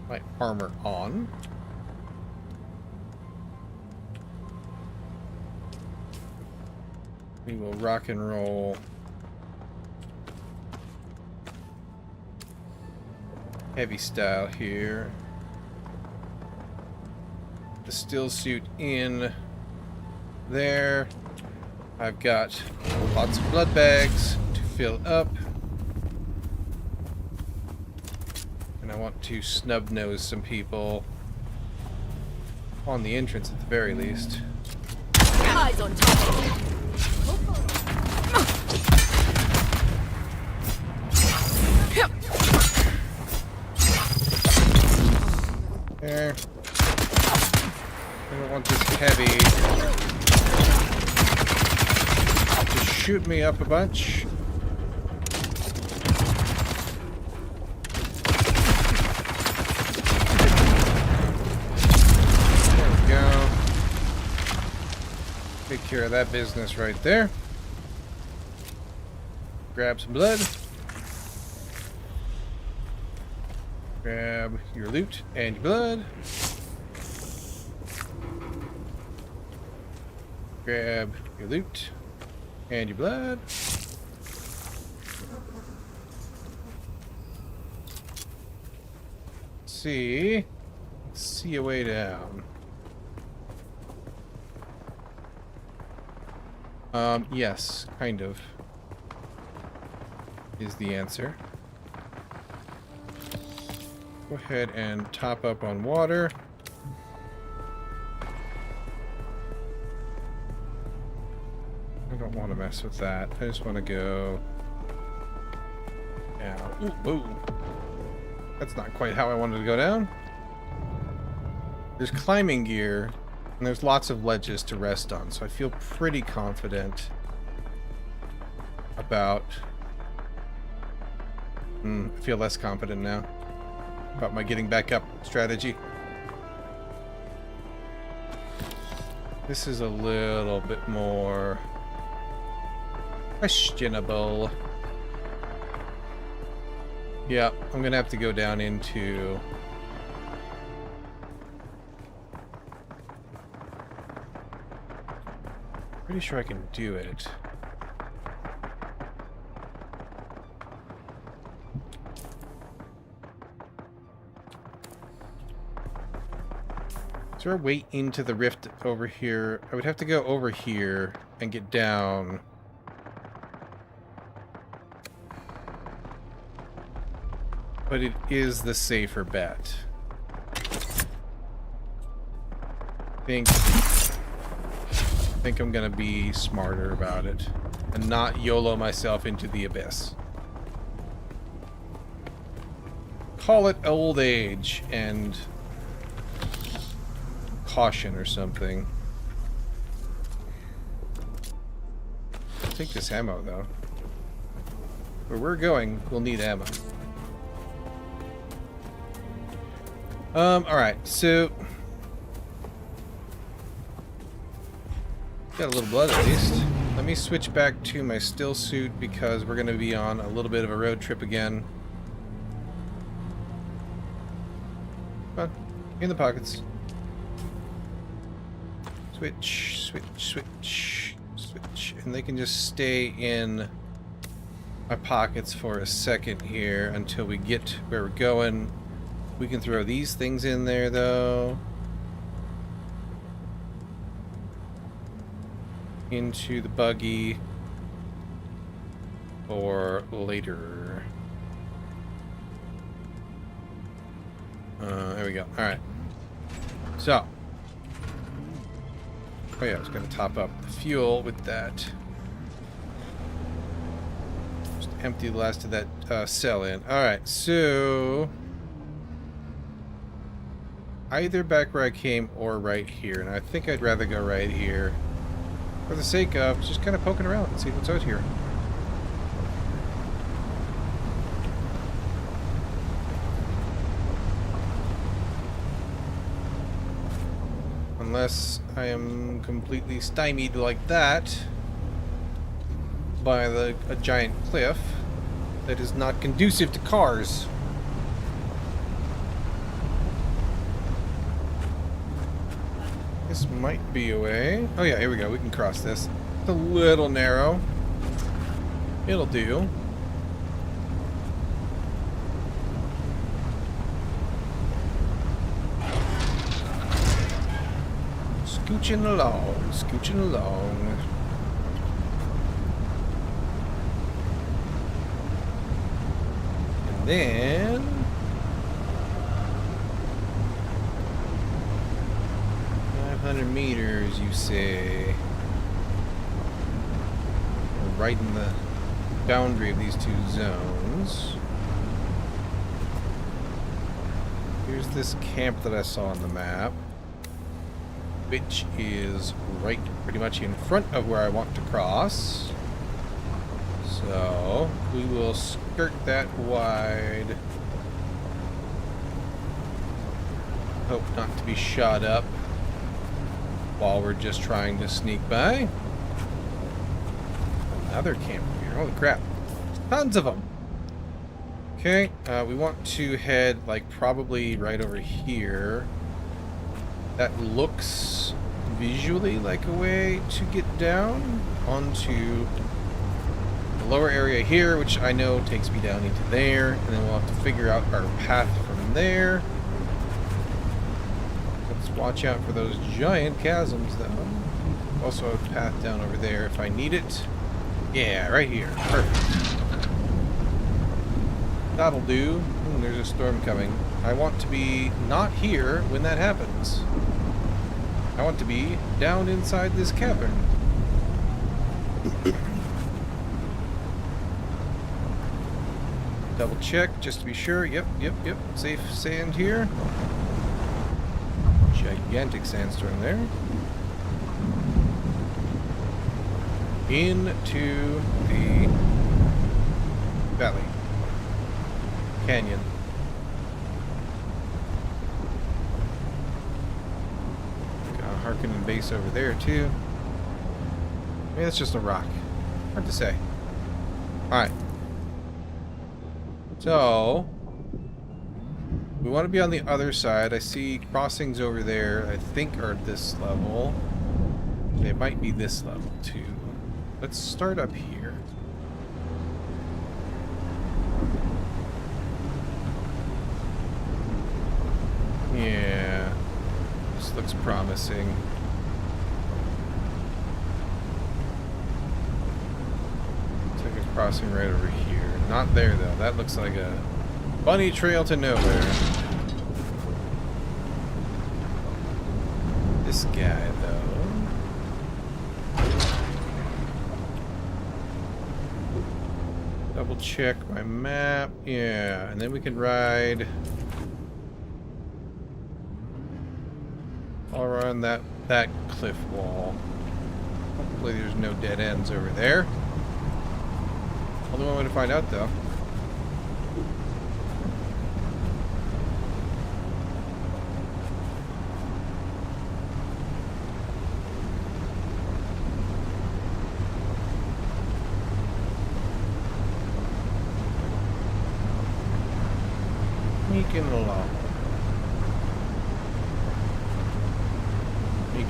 my armor on. We will rock and roll. Heavy style here. The still suit in there. I've got lots of blood bags to fill up. And I want to snub nose some people on the entrance at the very least. Eyes on top. There. I don't want this heavy to shoot me up a bunch. There we go. Take care of that business right there. Grab some blood. Grab your loot and your blood. Grab your loot and your blood. See a way down. Yes, kind of is the answer. Go ahead and top up on water. I don't want to mess with that. I just want to go down. Ooh, ooh. That's not quite how I wanted to go down. There's climbing gear, and there's lots of ledges to rest on, so I feel pretty confident about... I feel less confident now about my getting back up strategy. This is a little bit more questionable. Yeah, I'm gonna have to go down into... Pretty sure I can do it. Is there a way into the rift over here? I would have to go over here and get down. But it is the safer bet. I think I'm gonna be smarter about it and not YOLO myself into the abyss. Call it old age and caution or something. I'll take this ammo though. Where we're going, we'll need ammo. Alright, so got a little blood at least. Let me switch back to my still suit because we're gonna be on a little bit of a road trip again. Come on, in the pockets. Switch, switch, switch, switch. And they can just stay in my pockets for a second here until we get where we're going. We can throw these things in there though. into the buggy for later. There we go. Alright. So. Oh yeah, I was going to top up the fuel with that. Just empty the last of that cell in. Alright, so... either back where I came or right here. And I think I'd rather go right here. For the sake of just kind of poking around and see what's out here. Unless I am completely stymied like that by a giant cliff that is not conducive to cars. This might be a way. Oh yeah, here we go. We can cross this. It's a little narrow. It'll do. Scooching along, scooching along. And then... 500 meters, you say. We're right in the boundary of these two zones. Here's this camp that I saw on the map, which is right pretty much in front of where I want to cross. So we will skirt that wide. Hope not to be shot up while we're just trying to sneak by. Another camp here. Holy crap. Tons of them. Okay, we want to head like probably right over here. That looks visually like a way to get down onto the lower area here, which I know takes me down into there, and then we'll have to figure out our path from there. Let's watch out for those giant chasms though. Also a path down over there if I need it. Yeah, right here. Perfect. That'll do. Ooh, there's a storm coming. I want to be not here when that happens. I want to be down inside this cavern. Double check just to be sure. Yep. Safe sand here. Gigantic sandstorm there. Into the valley. Canyon. Got a Harkonnen base over there too. Maybe that's just a rock. Hard to say. Alright. So we want to be on the other side. I see crossings over there, I think are this level. They might be this level too. Let's start up here. Yeah, this looks promising. Take a crossing right over here. Not there though. That looks like a bunny trail to nowhere. This guy though. Double check my map. Yeah, and then we can ride all around that cliff wall. Hopefully there's no dead ends over there. Only one way to find out though. Sneaking along.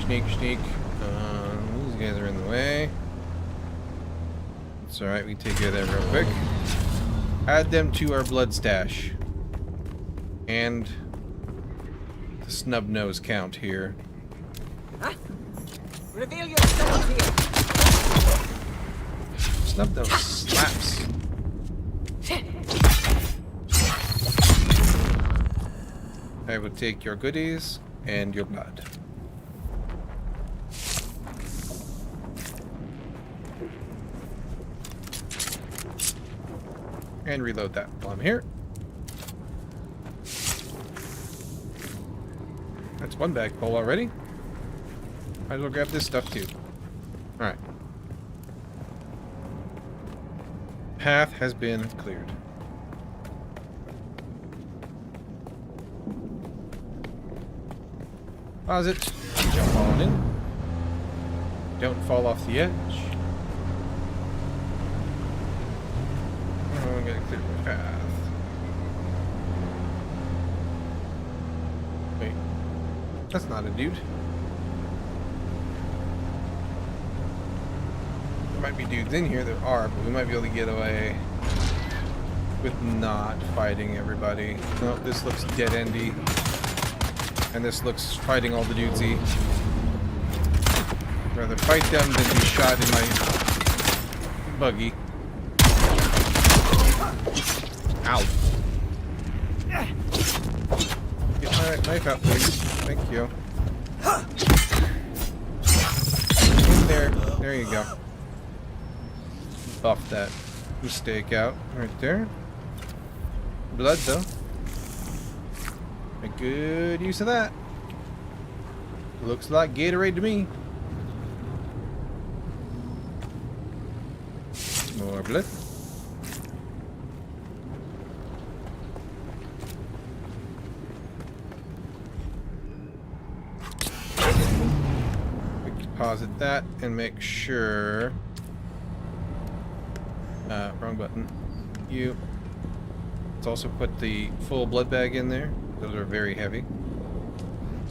Sneak. These guys are in the way. It's alright, we can take care of that real quick. Add them to our blood stash. And the snub nose count here. Reveal yourself here. Snub those slaps. I will take your goodies and your blood. And reload that while I'm here. That's one bag full already. Might as well grab this stuff too. Alright. Path has been cleared. Pause it. Jump on in. Don't fall off the edge. Oh, I'm gonna clear the path. Wait. That's not a dude. There might be dudes in here. There are, but we might be able to get away with not fighting everybody. No, this looks dead-endy. And this looks fighting all the dudesy. I'd rather fight them than be shot in my buggy. Ow. Get my knife out, please. Thank you. In there. There you go. Buff that mistake out right there. Blood, though. Make good use of that. Looks like Gatorade to me. More blood. We can deposit that and make sure. Wrong button. You. Let's also put the full blood bag in there. Those are very heavy.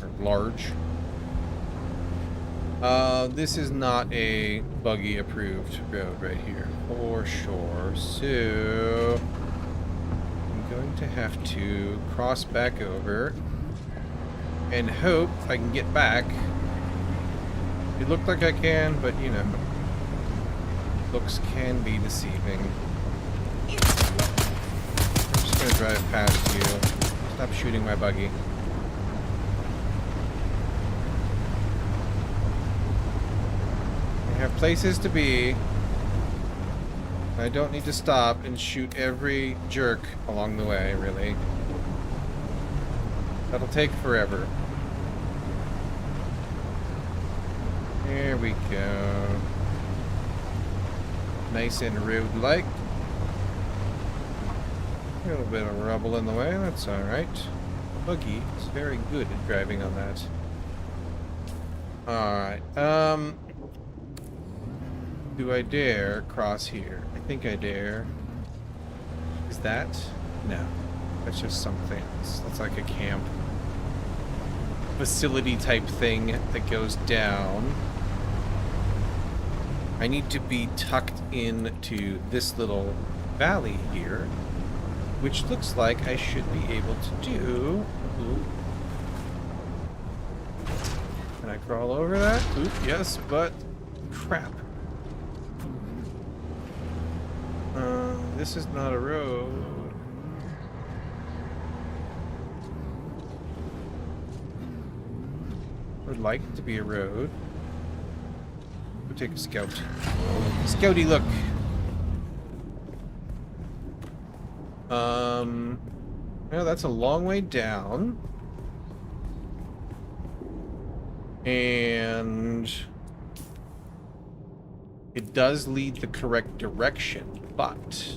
Or large. This is not a buggy approved road right here. For sure. So I'm going to have to cross back over and hope I can get back. It looked like I can, but you know, looks can be deceiving. I'm just gonna drive past you. Stop shooting my buggy. I have places to be. I don't need to stop and shoot every jerk along the way, really. That'll take forever. There we go. Nice and road-like. A little bit of rubble in the way, that's alright. Buggy is very good at driving on that. Alright, do I dare cross here? I think I dare. Is that? No. That's just something else. That's like a camp facility type thing that goes down. I need to be tucked into this little valley here, which looks like I should be able to do. Ooh. Can I crawl over that? Oop, yes, but crap. This is not a road. I would like it to be a road. We'll take a scout. Scouty look. Well, that's a long way down. And it does lead the correct direction, but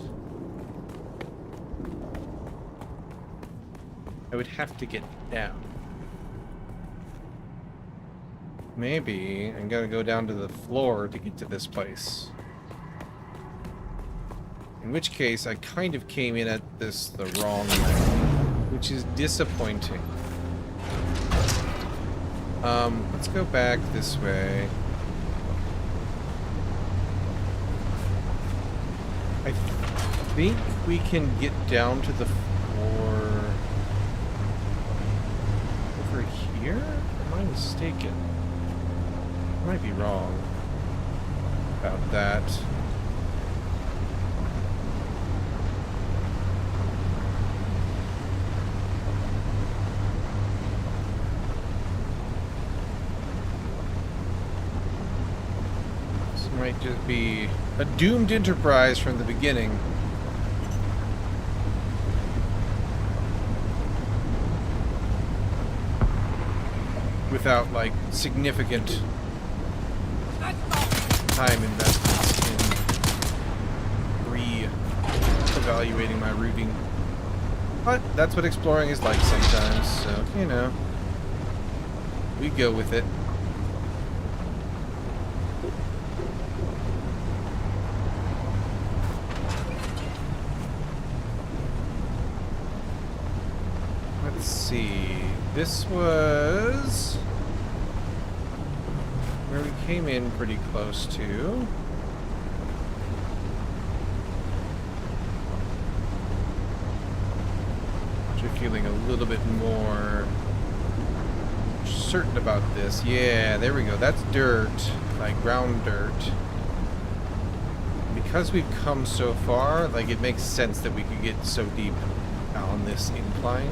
I would have to get down. Maybe I'm gonna go down to the floor to get to this place. In which case, I kind of came in at this the wrong way, which is disappointing. Let's go back this way. I think we can get down to the floor over here? Am I mistaken? I might be wrong about that. Might just be a doomed enterprise from the beginning. Without, like, significant time investments in re-evaluating my routing. But that's what exploring is like sometimes, so, you know, we go with it. Let's see. This was where we came in pretty close to. Actually feeling a little bit more certain about this. Yeah, there we go. That's dirt, like ground dirt. Because we've come so far, like it makes sense that we could get so deep on this incline.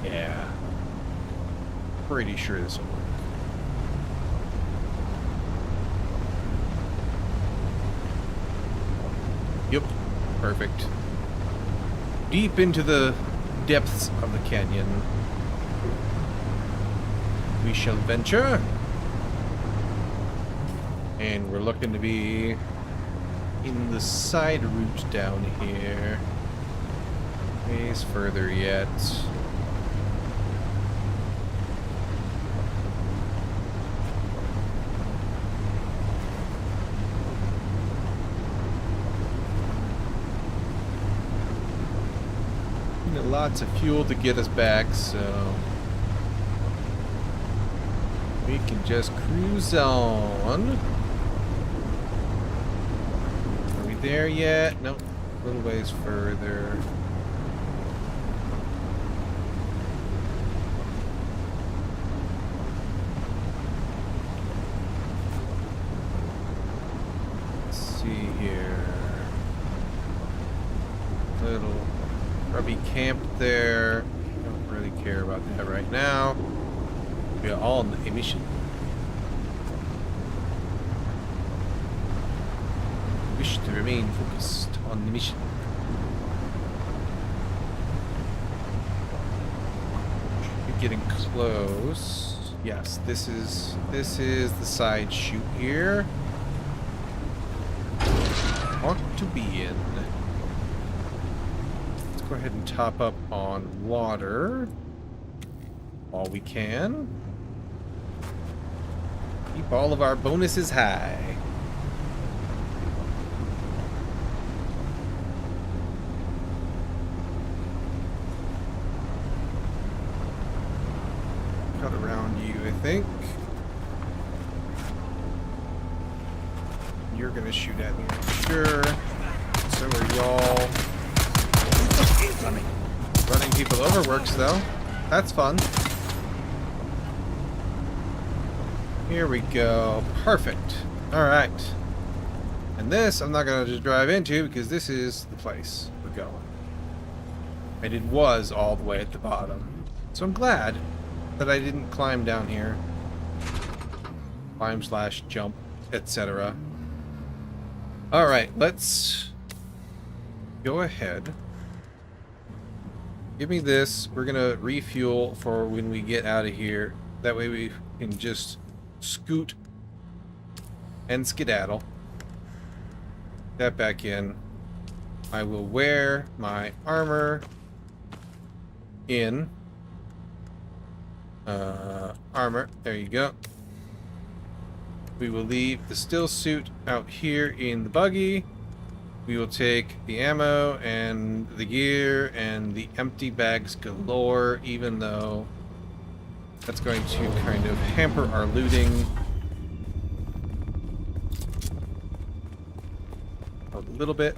Yeah. Pretty sure this will work. Yep. Perfect. Deep into the depths of the canyon. We shall venture. And we're looking to be in the side route down here. Ways further yet. Lots of fuel to get us back, so we can just cruise on. Are we there yet? Nope. A little ways further. Let's see here. Little Grubby camp there. Don't really care about that right now. We are on a mission. Wish to remain focused on the mission. Should be getting close. Yes, this is the side chute here. Want to be in. Go ahead and top up on water while we can. Keep all of our bonuses high. Cut around you, I think. You're gonna shoot at me, I'm sure. So are y'all. Running people over works though. That's fun. Here we go. Perfect. Alright. And this I'm not going to just drive into because this is the place we're going. And it was all the way at the bottom. So I'm glad that I didn't climb down here. Climb / jump, etc. Alright, let's go ahead. Give me this. We're gonna refuel for when we get out of here. That way we can just scoot and skedaddle. That back in. I will wear my armor in. Armor. There you go. We will leave the still suit out here in the buggy. We will take the ammo and the gear and the empty bags galore, even though that's going to kind of hamper our looting a little bit.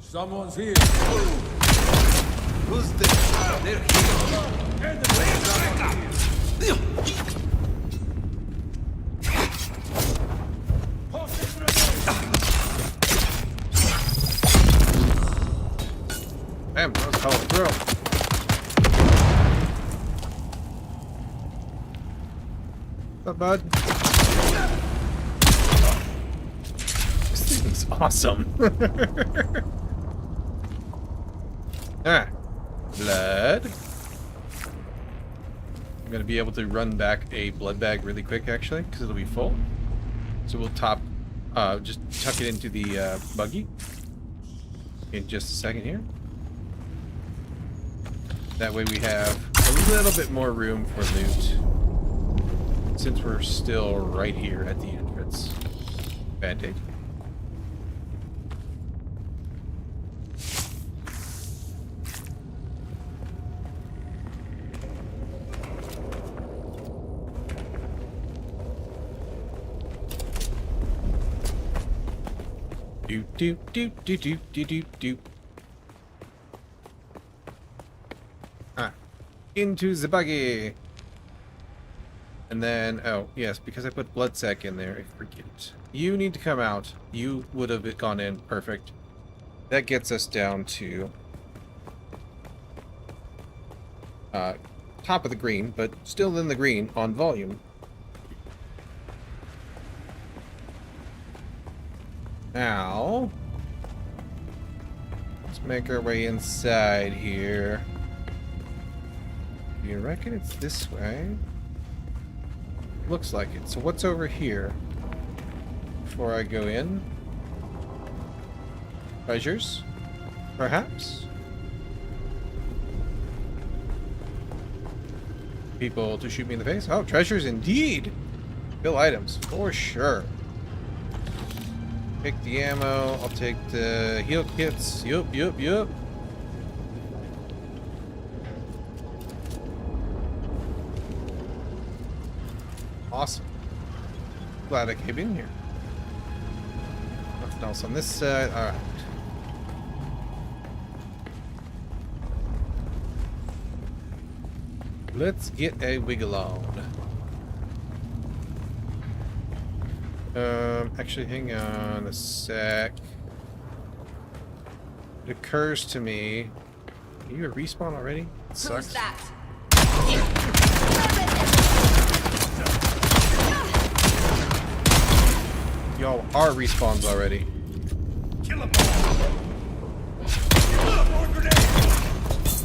Someone's here. Who's this? They're here. Damn, that was a hell of a throw. up, bud? This thing's awesome. Ah, blood. I'm gonna be able to run back a blood bag really quick, actually, because it'll be full. So we'll just tuck it into the buggy in just a second here. That way we have a little bit more room for loot, since we're still right here at the entrance. Band-aid. Do do do do do do do do. Ah, into the buggy. And then, oh yes, because I put blood sac in there, I forget. You need to come out. You would have gone in. Perfect. That gets us down to top of the green, but still in the green on volume. Now, let's make our way inside here. You reckon it's this way? Looks like it. So what's over here before I go in? Treasures? Perhaps? People to shoot me in the face? Oh, treasures indeed! Bill items, for sure. Take the ammo, I'll take the heal kits. Yup. Awesome. Glad I came in here. Nothing else on this side. Alright. Let's get a wiggle on. Actually, hang on a sec. It occurs to me. Are you a respawn already? It sucks. Who's that? Y'all are respawns already. Kill him! More grenades!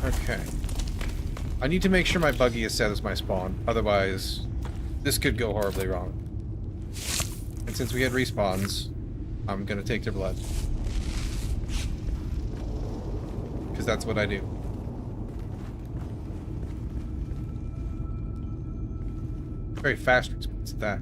Okay. I need to make sure my buggy is set as my spawn. Otherwise, this could go horribly wrong. And since we had respawns, I'm gonna take their blood. Because that's what I do. Very fast response at that.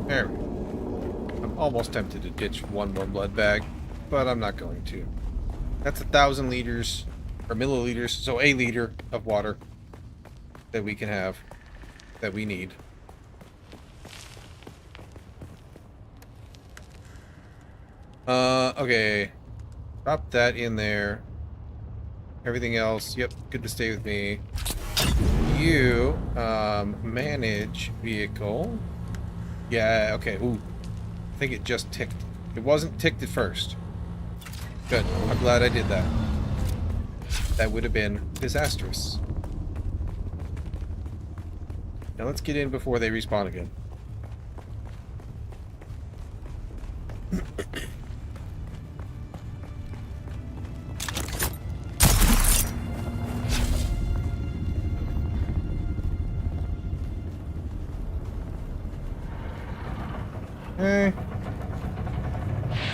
There we go. I'm almost tempted to ditch one more blood bag, but I'm not going to. That's 1,000 liters, or milliliters, so a liter of water that we can have, that we need. Okay. Drop that in there. Everything else, yep, good to stay with me. You, manage vehicle. Yeah, okay, ooh. I think it just ticked. It wasn't ticked at first. Good, I'm glad I did that. That would have been disastrous. Now let's get in before they respawn again. Okay.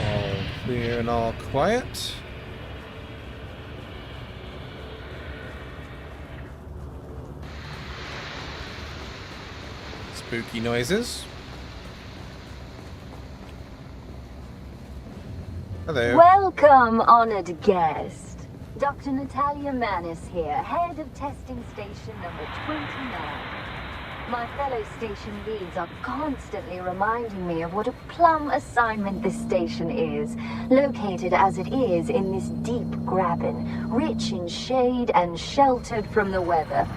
All clear and all quiet. Spooky noises. Hello. Welcome, honored guest. Dr. Natalia Manis here, head of testing station number 29. My fellow station leads are constantly reminding me of what a plum assignment this station is, located as it is in this deep graben, rich in shade and sheltered from the weather.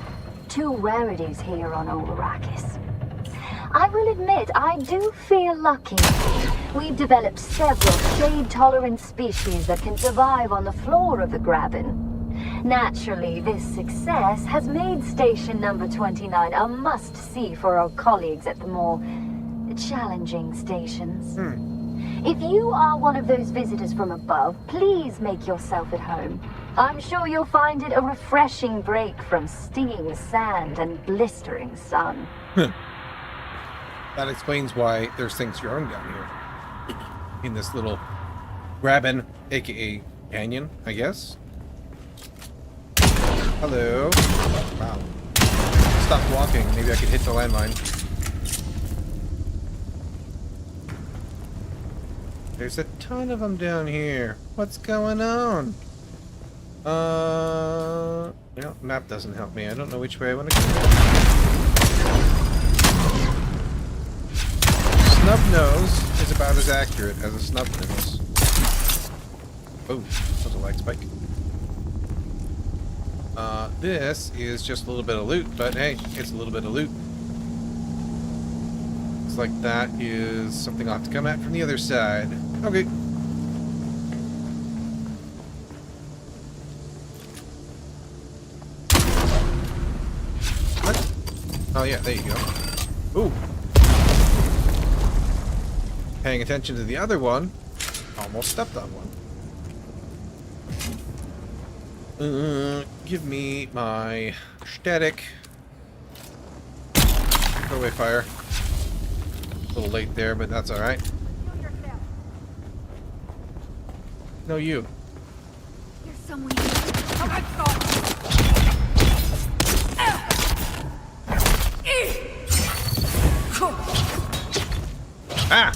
Two rarities here on old Arrakis. I will admit I do feel lucky. We've developed several shade-tolerant species that can survive on the floor of the Graben. Naturally, this success has made Station Number 29 a must-see for our colleagues at the more challenging stations. If you are one of those visitors from above, please make yourself at home. I'm sure you'll find it a refreshing break from stinging sand and blistering sun. That explains why there's things growing down here. In this little Graben, aka canyon, I guess. Hello. Wow. Stop walking. Maybe I could hit the landmine. There's a ton of them down here. What's going on? You know, map doesn't help me. I don't know which way I want to go. Snub nose is about as accurate as a snub nose. Oh, that's a lag spike. This is just a little bit of loot, but hey, it's a little bit of loot. Looks like that is something I'll have to come at from the other side. Okay. What? Oh yeah, there you go. Ooh. Paying attention to the other one, almost stepped on one. Give me my static. Throw away fire. A little late there, but that's alright. No, you. There's someone here. Oh my god! Ah!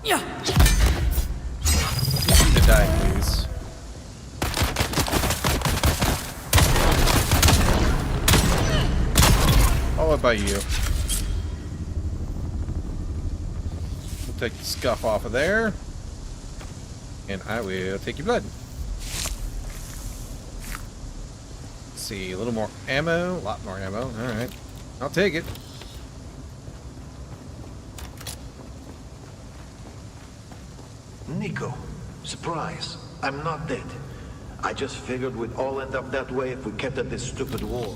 Yeah. You need to die, please. Followed by you. We'll take the scuff off of there. And I will take your blood. Let's see, a little more ammo. A lot more ammo. Alright. I'll take it. Nico, surprise. I'm not dead. I just figured we'd all end up that way if we kept at this stupid war.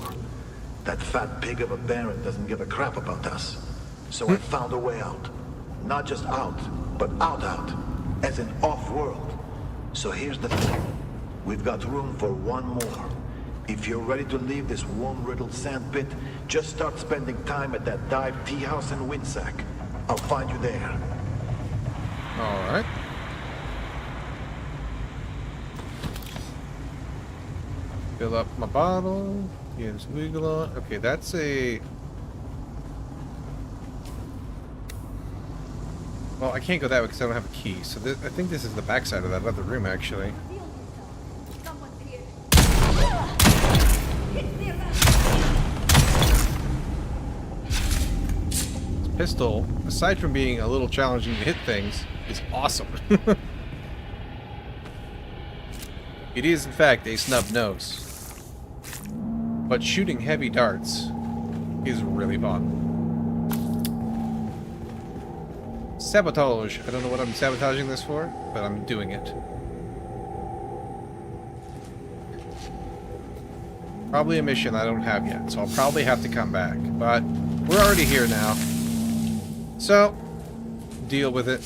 That fat pig of a Baron doesn't give a crap about us. So I found a way out. Not just out, but out. As in off-world. So here's the thing. We've got room for one more. If you're ready to leave this worm-riddled sandpit, just start spending time at that dive tea house in Windsack. I'll find you there. Alright. Fill up my bottle. Use wiggle on. Okay, that's a... Well, I can't go that way because I don't have a key. So I think this is the backside of that other room, actually. This pistol, aside from being a little challenging to hit things, is awesome. It is, in fact, a snub nose. But shooting heavy darts is really fun. Sabotage. I don't know what I'm sabotaging this for, but I'm doing it. Probably a mission I don't have yet, so I'll probably have to come back. But we're already here now. So, deal with it.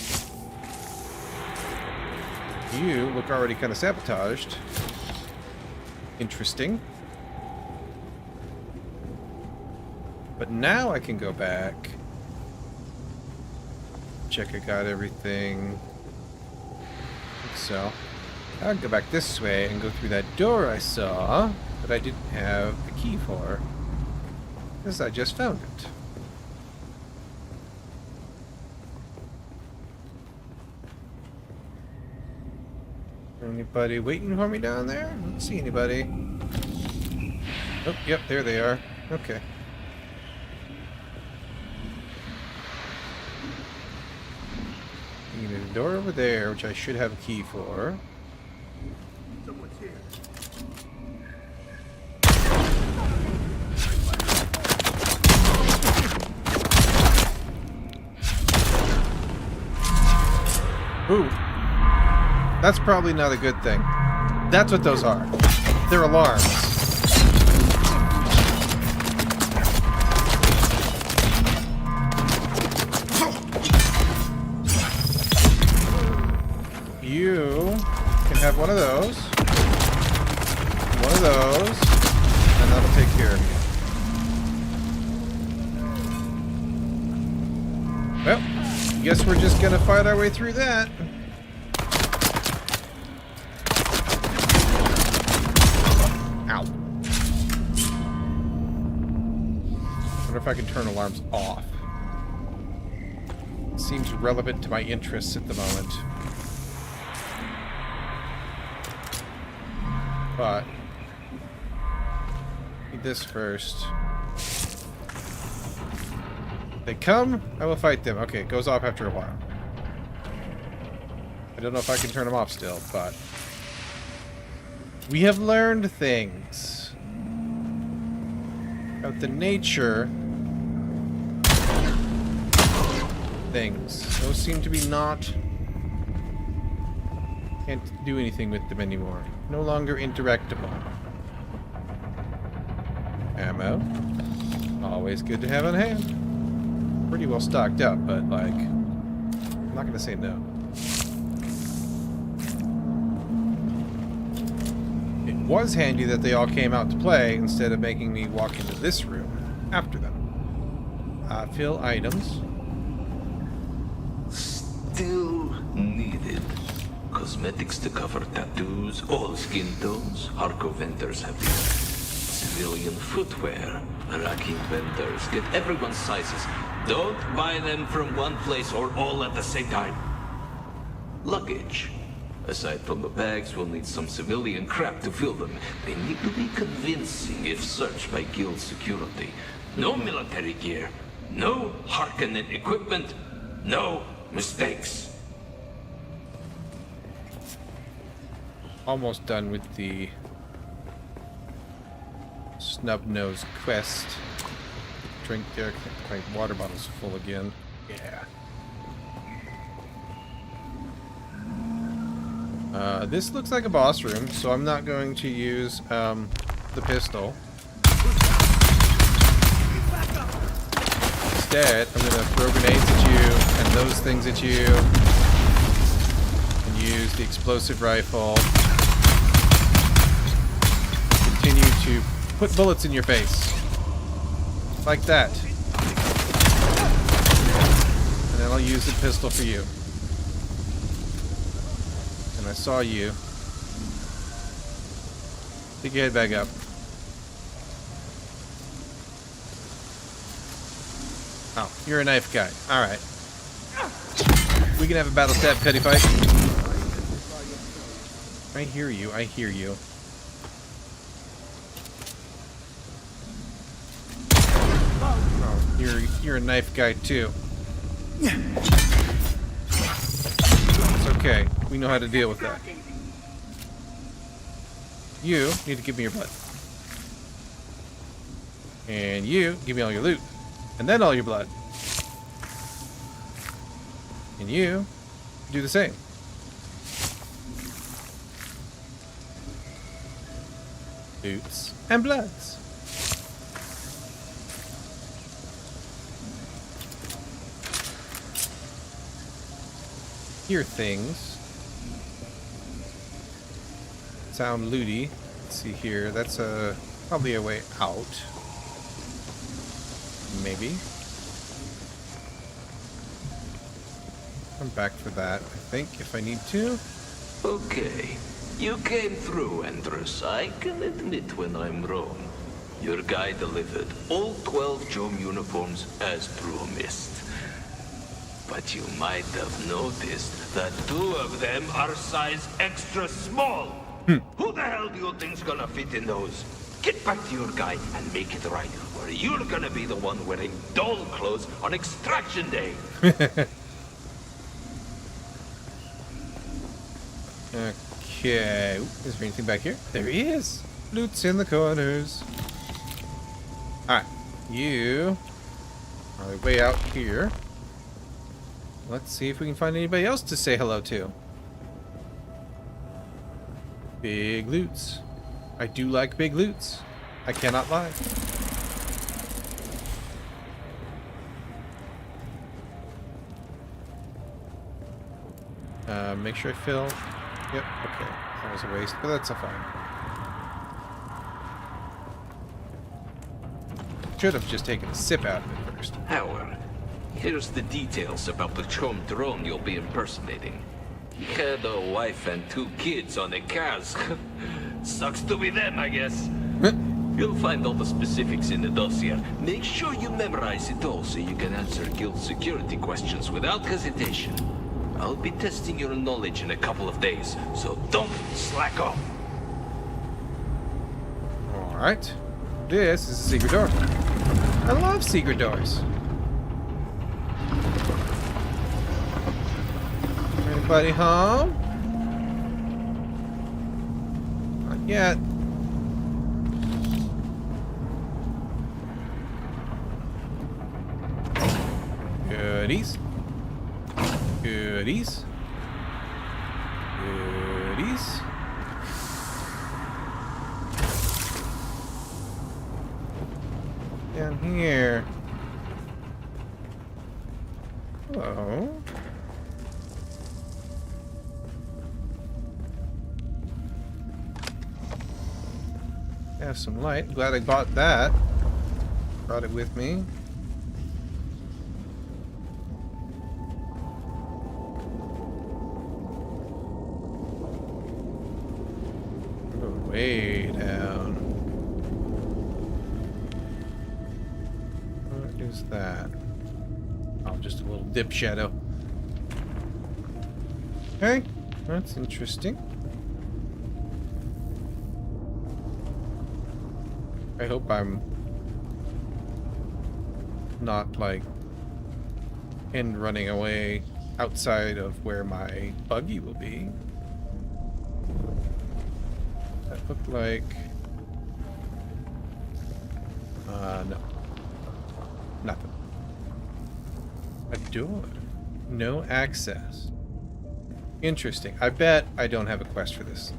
You look already kind of sabotaged. Interesting. But now I can go back. Check I got everything. I think so. I can go back this way and go through that door I saw, but I didn't have the key for. Because I just found it. Anybody waiting for me down there? I don't see anybody. Oh, yep, there they are. Okay. There's a door over there, which I should have a key for. Someone's Ooh. That's probably not a good thing. That's what those are. They're alarms. You can have one of those. One of those. And that'll take care of you. Well, guess we're just gonna fight our way through that. Ow. Wonder if I can turn alarms off. Seems relevant to my interests at the moment. But need this first. They come, I will fight them. Okay, it goes off after a while. I don't know if I can turn them off still, but we have learned things about the nature things. Those seem to be not... Can't do anything with them anymore. No longer interactable. Ammo. Always good to have on hand. Pretty well stocked up, but like, I'm not gonna say no. It was handy that they all came out to play instead of making me walk into this room after them. Fill items. Still needed. Cosmetics to cover tattoos, all skin tones. Hardcore vendors have these. Civilian footwear. Racking vendors get everyone's sizes. Don't buy them from one place or all at the same time. Luggage. Aside from the bags, we'll need some civilian crap to fill them. They need to be convincing if searched by guild security. No military gear. No Harkonnen equipment. No mistakes. Almost done with the snub-nosed quest. Drink there. My water bottle's full again. Yeah. This looks like a boss room, so I'm not going to use the pistol. Instead, I'm going to throw grenades at you and those things at you. And use the explosive rifle. Continue to put bullets in your face. Like that. And then I'll use the pistol for you. And I saw you. Pick your head back up. Oh, you're a knife guy. Alright. We can have a battle stab petty fight. I hear you, I hear you. Oh, you're a knife guy too. It's okay. We know how to deal with that. You need to give me your blood. And you give me all your loot. And then all your blood. And you do the same. Boots and bloods. Hear things. Sound looty. Let's see here. That's probably a way out. Maybe. I'm back for that, I think, if I need to. Okay. You came through, Andrus. I can admit when I'm wrong. Your guy delivered all 12 Jom uniforms as promised. But you might have noticed that 2 of them are size extra small. Who the hell do you think's gonna fit in those? Get back to your guy and make it right, or you're gonna be the one wearing doll clothes on extraction day. Okay. Ooh, is there anything back here? There is. Loot's in the corners. Alright. You are way out here. Let's see if we can find anybody else to say hello to. Big loots. I do like big loots. I cannot lie. Make sure I fill. Yep, okay. That was a waste, but that's a fine. Should have just taken a sip out of it first. Howard, here's the details about the Chom drone you'll be impersonating. He had a wife and 2 kids on a cars. Sucks to be them, I guess. You'll find all the specifics in the dossier. Make sure you memorize it all so you can answer guild security questions without hesitation. I'll be testing your knowledge in a couple of days, so don't slack off. Alright. This is a secret door. I love secret doors. Anybody home? Not yet. Goodies. Goodies. Goodies. Down here. Hello. Have some light. Glad I bought that. Brought it with me. Go way down. What is that? Oh, just a little dip shadow. Okay, that's interesting. I hope I'm not like running away outside of where my buggy will be. That looked like no. Nothing. A door. No access. Interesting. I bet I don't have a quest for this.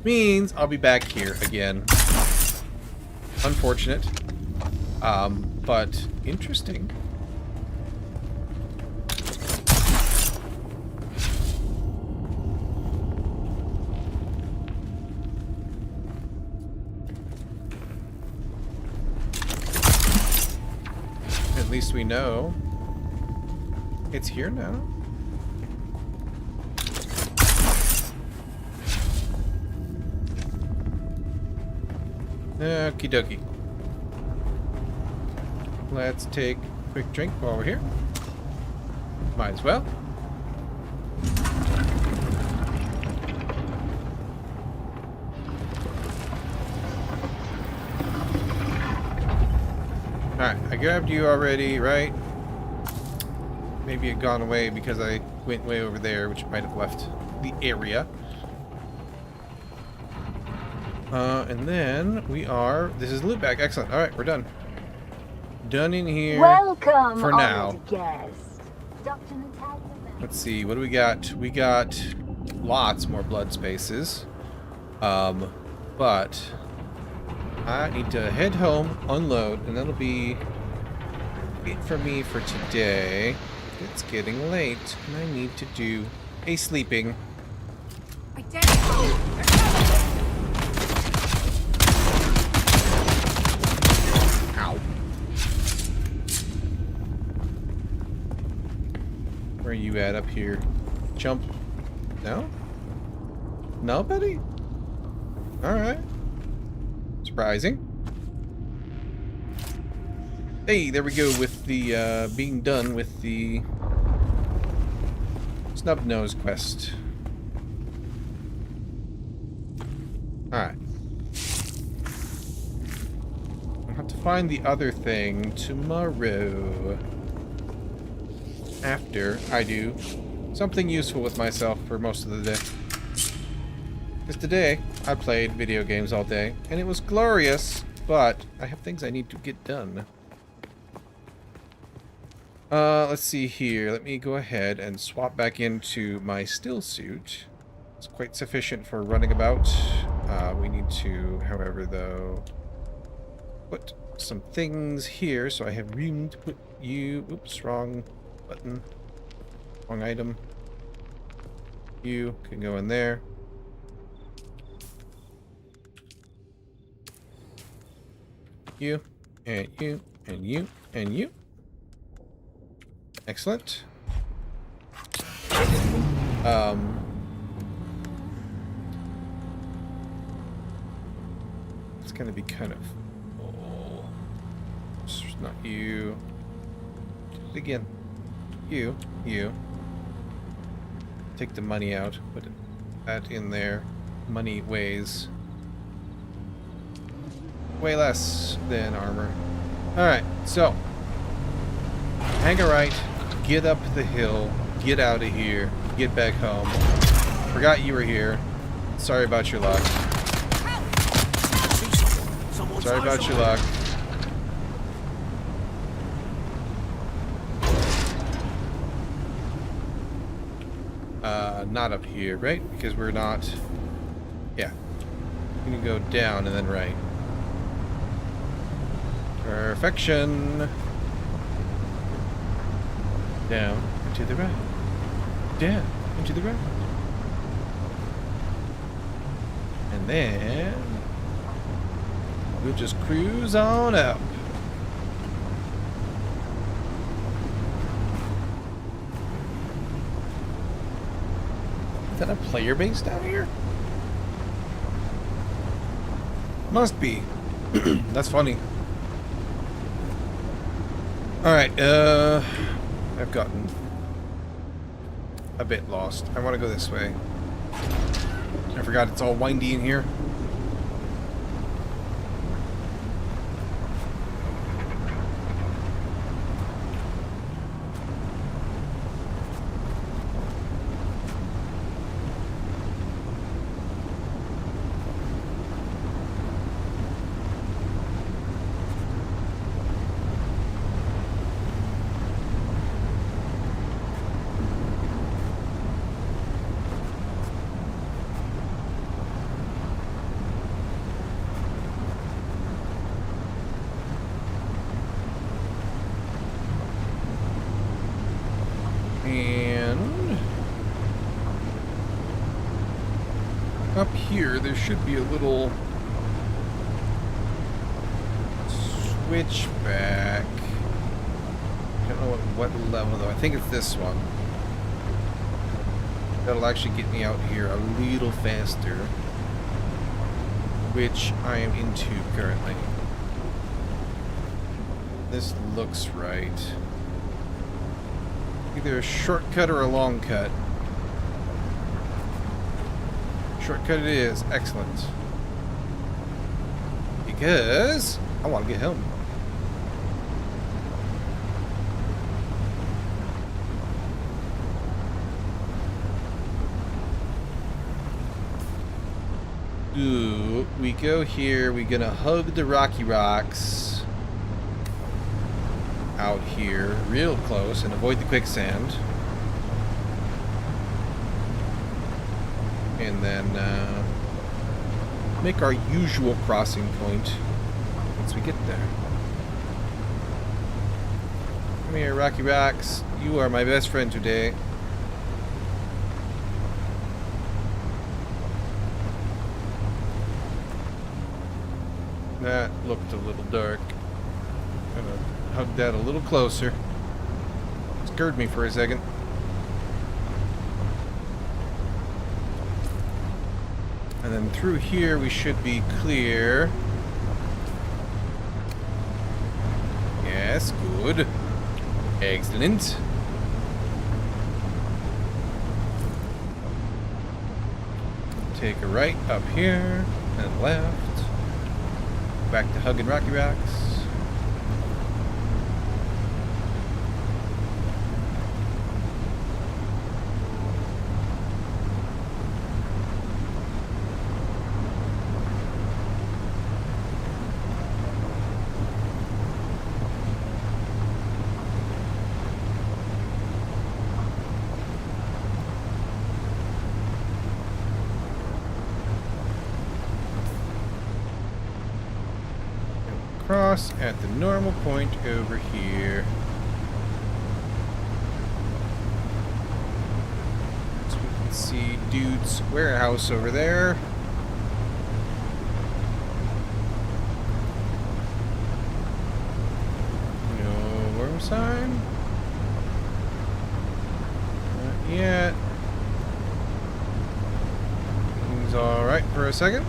Means I'll be back here again. Unfortunate. But interesting. At least we know it's here now. Okie dokie. Let's take a quick drink while we're here. Might as well. Alright, I grabbed you already, right? Maybe it gone away because I went way over there, which might have left the area. And then we are... This is loot bag. Excellent. Alright, we're done. Done in here. Welcome, for now. honored guest. Dr. Natalia. Let's see. What do we got? We got lots more blood spaces. But I need to head home, unload, and that'll be it for me for today. It's getting late, and I need to do a sleeping. Ow. Where are you at up here? Jump. No? Nobody? Alright. Surprising. Hey, there we go with the, being done with the Snub Nose quest. Alright. I'll have to find the other thing tomorrow. After I do something useful with myself for most of the day. Because today, I played video games all day, and it was glorious, but I have things I need to get done. Let's see here. Let me go ahead and swap back into my still suit. It's quite sufficient for running about. We need to, however, though, put some things here so I have room to put you. Oops, wrong button. Wrong item. You can go in there. You, and you, and you, and you. Excellent. It's gonna be kind of... Oh, it's not you. Again. You. Take the money out. Put that in there. Money weighs way less than armor. Alright, so. Hang a right. Get up the hill. Get out of here. Get back home. Forgot you were here. Sorry about your luck. Sorry about your luck. Not up here, right? Because we're not... Yeah. I'm gonna go down and then right. Perfection. Down and to the right. Down and to the right. And then we'll just cruise on up. Is that a player base down here? Must be. That's funny. Alright, I've gotten a bit lost. I want to go this way. I forgot it's all windy in here. And up here, there should be a little switchback. I don't know what level though. I think it's this one. That'll actually get me out here a little faster, which I am into currently. This looks right. Either a shortcut or a long cut. Shortcut it is. Excellent. Because I want to get home. Ooh, we go here. We're gonna hug the Rocky Rocks out here real close and avoid the quicksand. And then make our usual crossing point once we get there. Come here, Rocky Rocks. You are my best friend today. That looked a little dark. Gonna hug that a little closer. Scared me for a second. And then through here we should be clear. Yes, good. Excellent. Take a right up here and left. Back to hugging Rocky Rocks. across at the normal point over here. So we can see Dude's warehouse over there. No worm sign. Not yet. Things alright for a second.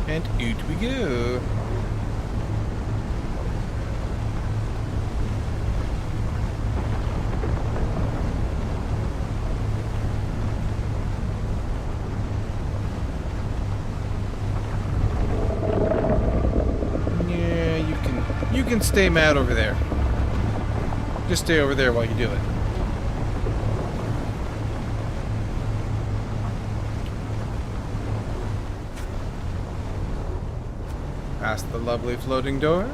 And out we go. Yeah, you can stay mad over there. Just stay over there while you do it. Past the lovely floating door.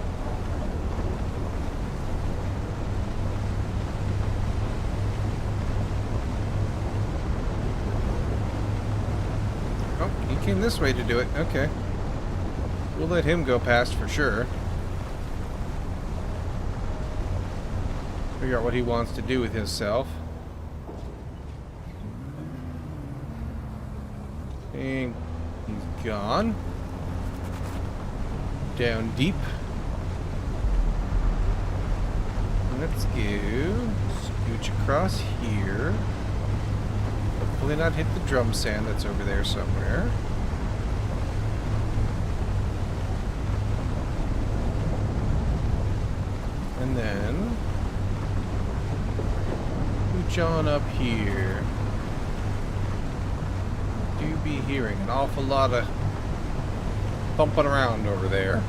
Oh, he came this way to do it. Okay. We'll let him go past for sure. Figure out what he wants to do with himself. And he's gone. Down deep. Let's go. Scooch across here. Hopefully not hit the drum sand that's over there somewhere. And then scooch on up here. Do be hearing an awful lot of bumping around over there.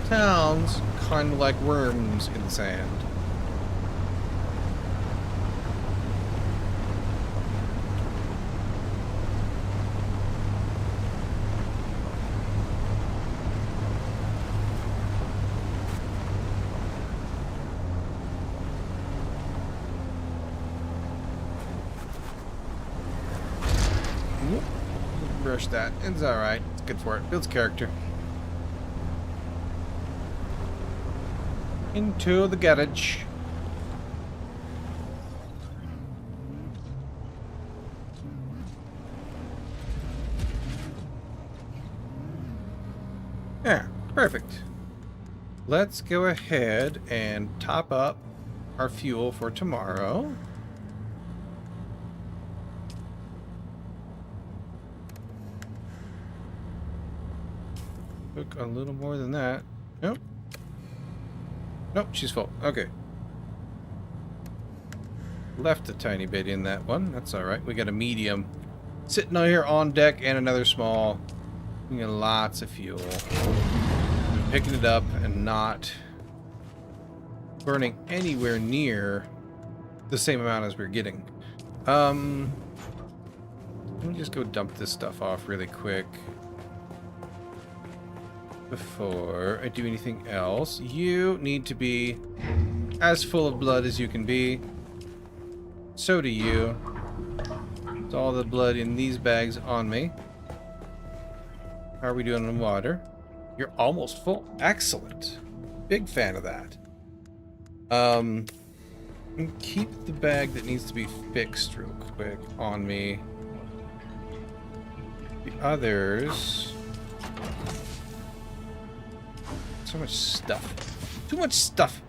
Sounds kind of like worms in the sand. Whoop. Brush that. It's alright. It's good for it. Builds character. Into the garage. Yeah, perfect. Let's go ahead and top up our fuel for tomorrow. Took a little more than that. Nope. Nope, she's full. Okay. Left a tiny bit in that one. That's alright. We got a medium sitting out here on deck and another small. We got lots of fuel. Picking it up and not burning anywhere near the same amount as we're getting. Let me just go dump this stuff off really quick before I do anything else. You need to be as full of blood as you can be. So do you. It's all the blood in these bags on me. How are we doing on water? You're almost full. Excellent. Big fan of that. Keep the bag that needs to be fixed real quick on me. The others... So much stuff. Too much stuff.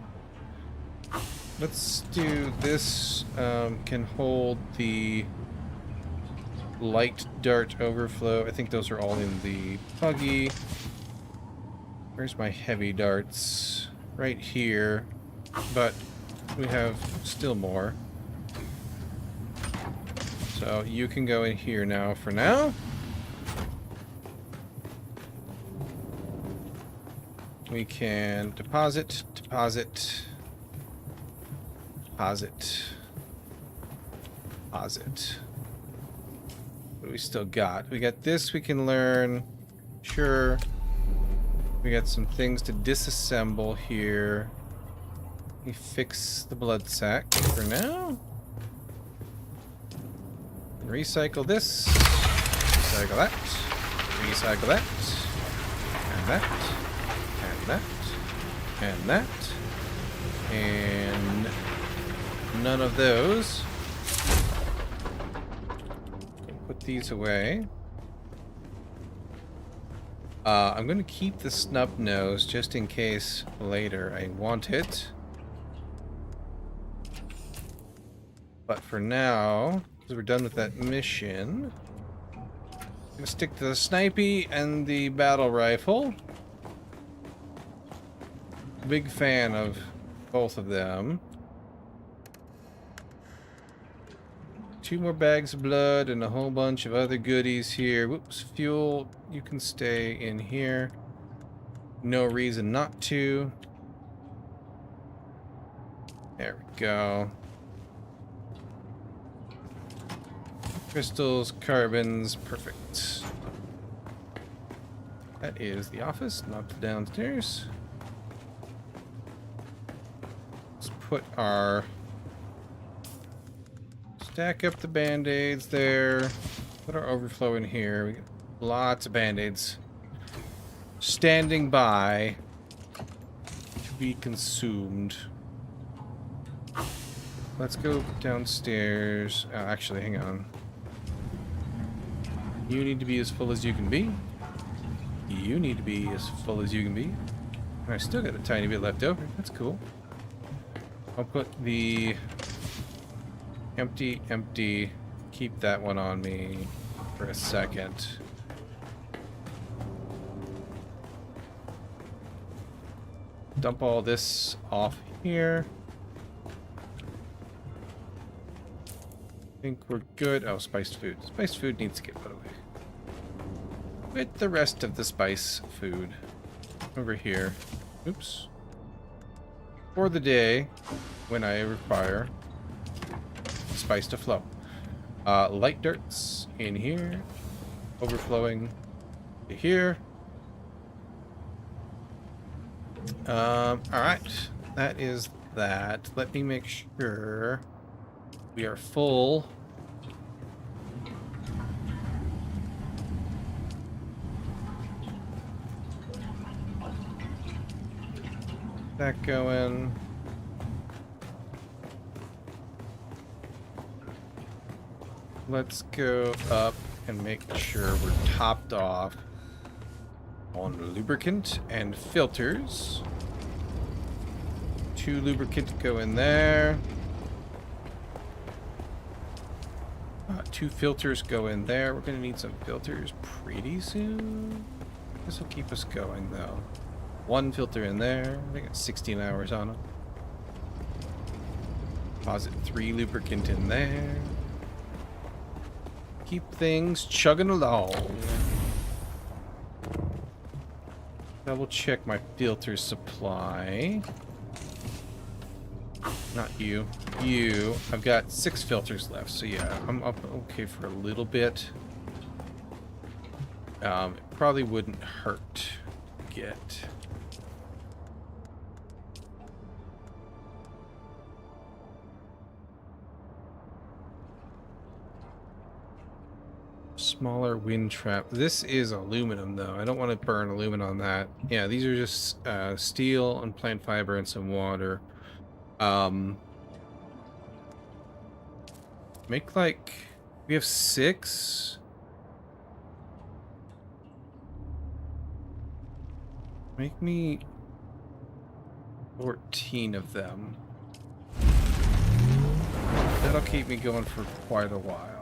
Let's do this. Can hold the light dart overflow. I think those are all in the buggy. Where's my heavy darts? Right here. But we have still more. So you can go in here now for now. We can deposit, deposit, deposit, deposit. What do we still got? We got this we can learn. Sure. We got some things to disassemble here. We fix the blood sac for now. Recycle this. Recycle that. Recycle that. And that. And that. And that. And none of those. Put these away. I'm going to keep the snub nose just in case later I want it. But for now, because we're done with that mission, I'm going to stick to the snipey and the battle rifle. Big fan of both of them. 2 more bags of blood and a whole bunch of other goodies here. Whoops, fuel, you can stay in here. No reason not to. There we go. Crystals, carbons, perfect. That is the office, not the downstairs. Let's put our... Stack up the band-aids there. Put our overflow in here. We got lots of band-aids standing by to be consumed. Let's go downstairs. Actually, hang on. You need to be as full as you can be. You need to be as full as you can be. I still got a tiny bit left over. That's cool. I'll put the... Empty, empty. Keep that one on me for a second. Dump all this off here. I think we're good. Oh, spiced food. Spiced food needs to get put away. With the rest of the spice food over here. Oops. For the day when I require spice to flow. Light dirts in here, overflowing to here. Alright, that is that. Let me make sure we are full. That going. Let's go up and make sure we're topped off on lubricant and filters. 2 lubricant go in there. 2 filters go in there. We're going to need some filters pretty soon. This will keep us going though. 1 filter in there. I got 16 hours on them. Deposit 3 lubricant in there. Keep things chugging along. Double check my filter supply. Not you. You. I've got 6 filters left, so yeah, I'm up okay for a little bit. It probably wouldn't hurt to get. Smaller wind trap. This is aluminum though. I don't want to burn aluminum on that. Yeah, these are just steel and plant fiber and some water. Make like... We have 6. Make me 14 of them. That'll keep me going for quite a while.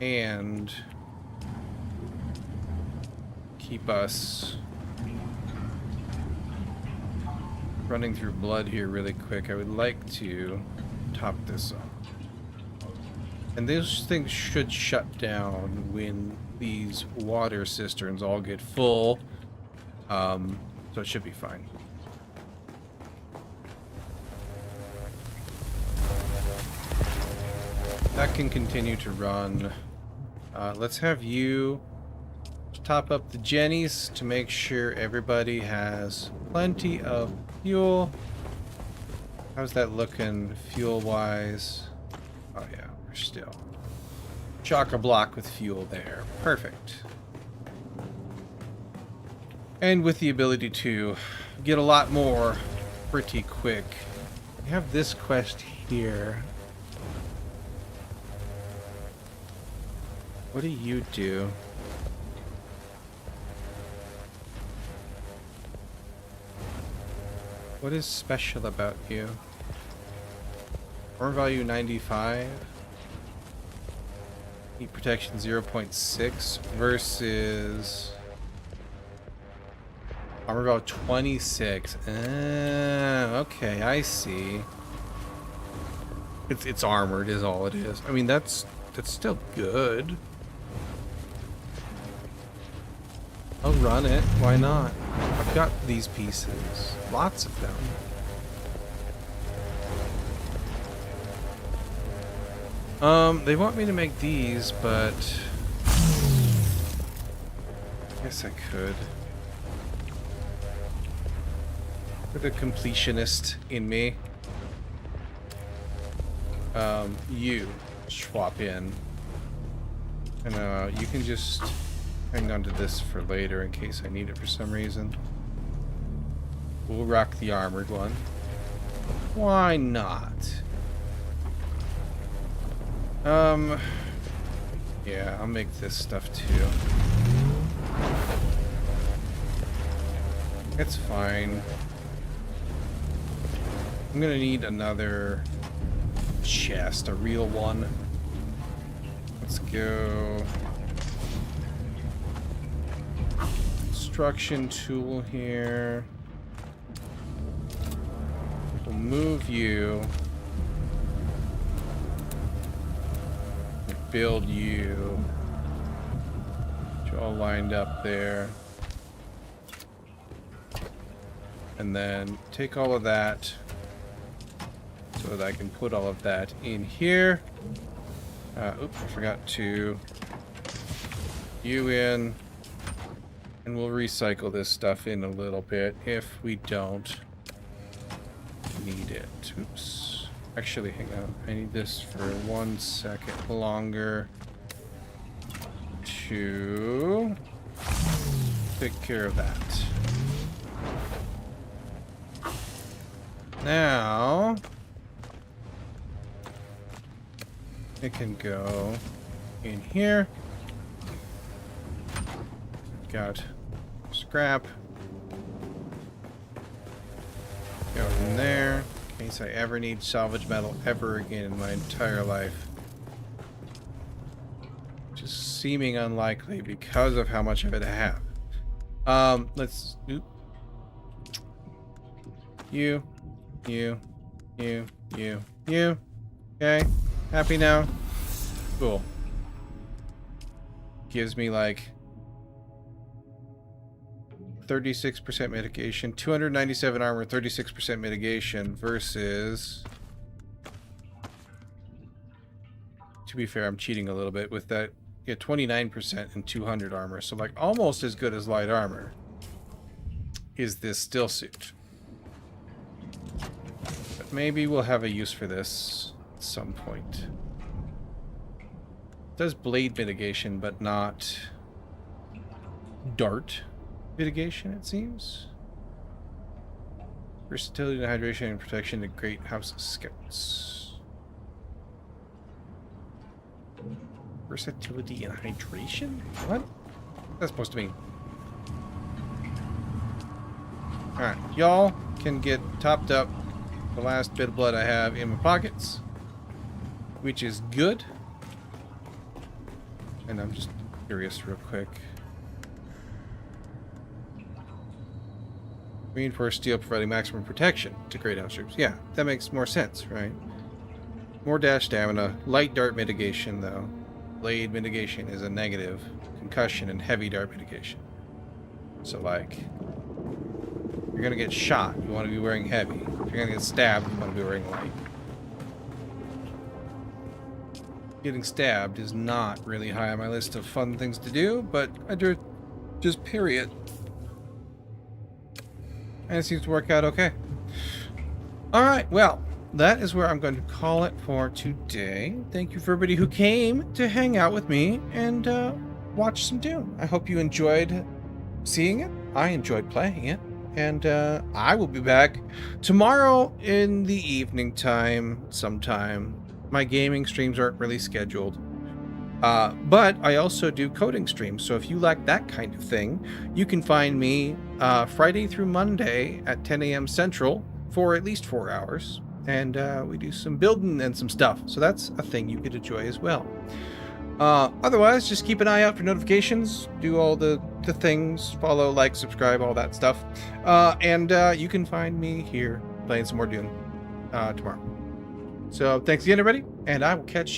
And keep us running through blood here really quick. I would like to top this up. And those things should shut down when these water cisterns all get full. So it should be fine. That can continue to run. Let's have you top up the Jennies to make sure everybody has plenty of fuel. How's that looking fuel-wise? Oh yeah, we're still chock-a-block with fuel there. Perfect. And with the ability to get a lot more pretty quick. We have this quest here. What do you do? What is special about you? Armor value 95. Heat protection 0.6 versus armor value 26. Okay, I see. It's armored is all it is. I mean that's still good. I'll run it. Why not? I've got these pieces. Lots of them. They want me to make these, but I guess I could. For the completionist in me. You swap in. And you can just hang on to this for later in case I need it for some reason. We'll rock the armored one. Why not? Yeah, I'll make this stuff too. It's fine. I'm gonna need another chest, a real one. Let's go. Construction tool here. We'll move you. Build you. You're all lined up there. And then take all of that so that I can put all of that in here. Oops, I forgot to you in. And we'll recycle this stuff in a little bit if we don't need it. Oops. Actually, hang on. I need this for 1 second longer to take care of that. Now it can go in here. Got scrap. Go in there. In case I ever need salvage metal ever again in my entire life. Just seeming unlikely because of how much of it I have. Let's... Oop. You. Okay. Happy now? Cool. Gives me like 36% mitigation, 297 armor, 36% mitigation versus... To be fair, I'm cheating a little bit with that. Yeah, 29% and 200 armor. So like almost as good as light armor is this still suit. But maybe we'll have a use for this at some point. It does blade mitigation, but not dart mitigation, it seems. Versatility and hydration and protection to Great House Scouts. Versatility and hydration? What? What's that supposed to mean? Alright, y'all can get topped up the last bit of blood I have in my pockets, which is good. And I'm just curious real quick. Reinforced steel providing maximum protection to Great House troops. Yeah, that makes more sense, right? More dash stamina. Light dart mitigation, though. Blade mitigation is a negative. Concussion and heavy dart mitigation. So, like, if you're gonna get shot, you want to be wearing heavy. If you're gonna get stabbed, you want to be wearing light. Getting stabbed is not really high on my list of fun things to do, but I do it just period. And it seems to work out okay. Alright, well, that is where I'm going to call it for today. Thank you for everybody who came to hang out with me and watch some Dune. I hope you enjoyed seeing it. I enjoyed playing it. And I will be back tomorrow in the evening time sometime. My gaming streams aren't really scheduled. But I also do coding streams, so if you like that kind of thing, you can find me Friday through Monday at 10 a.m. Central for at least 4 hours, and we do some building and some stuff, so that's a thing you could enjoy as well. Otherwise, just keep an eye out for notifications, do all the things, follow, like, subscribe, all that stuff, and you can find me here playing some more Dune tomorrow. So thanks again, everybody, and I will catch you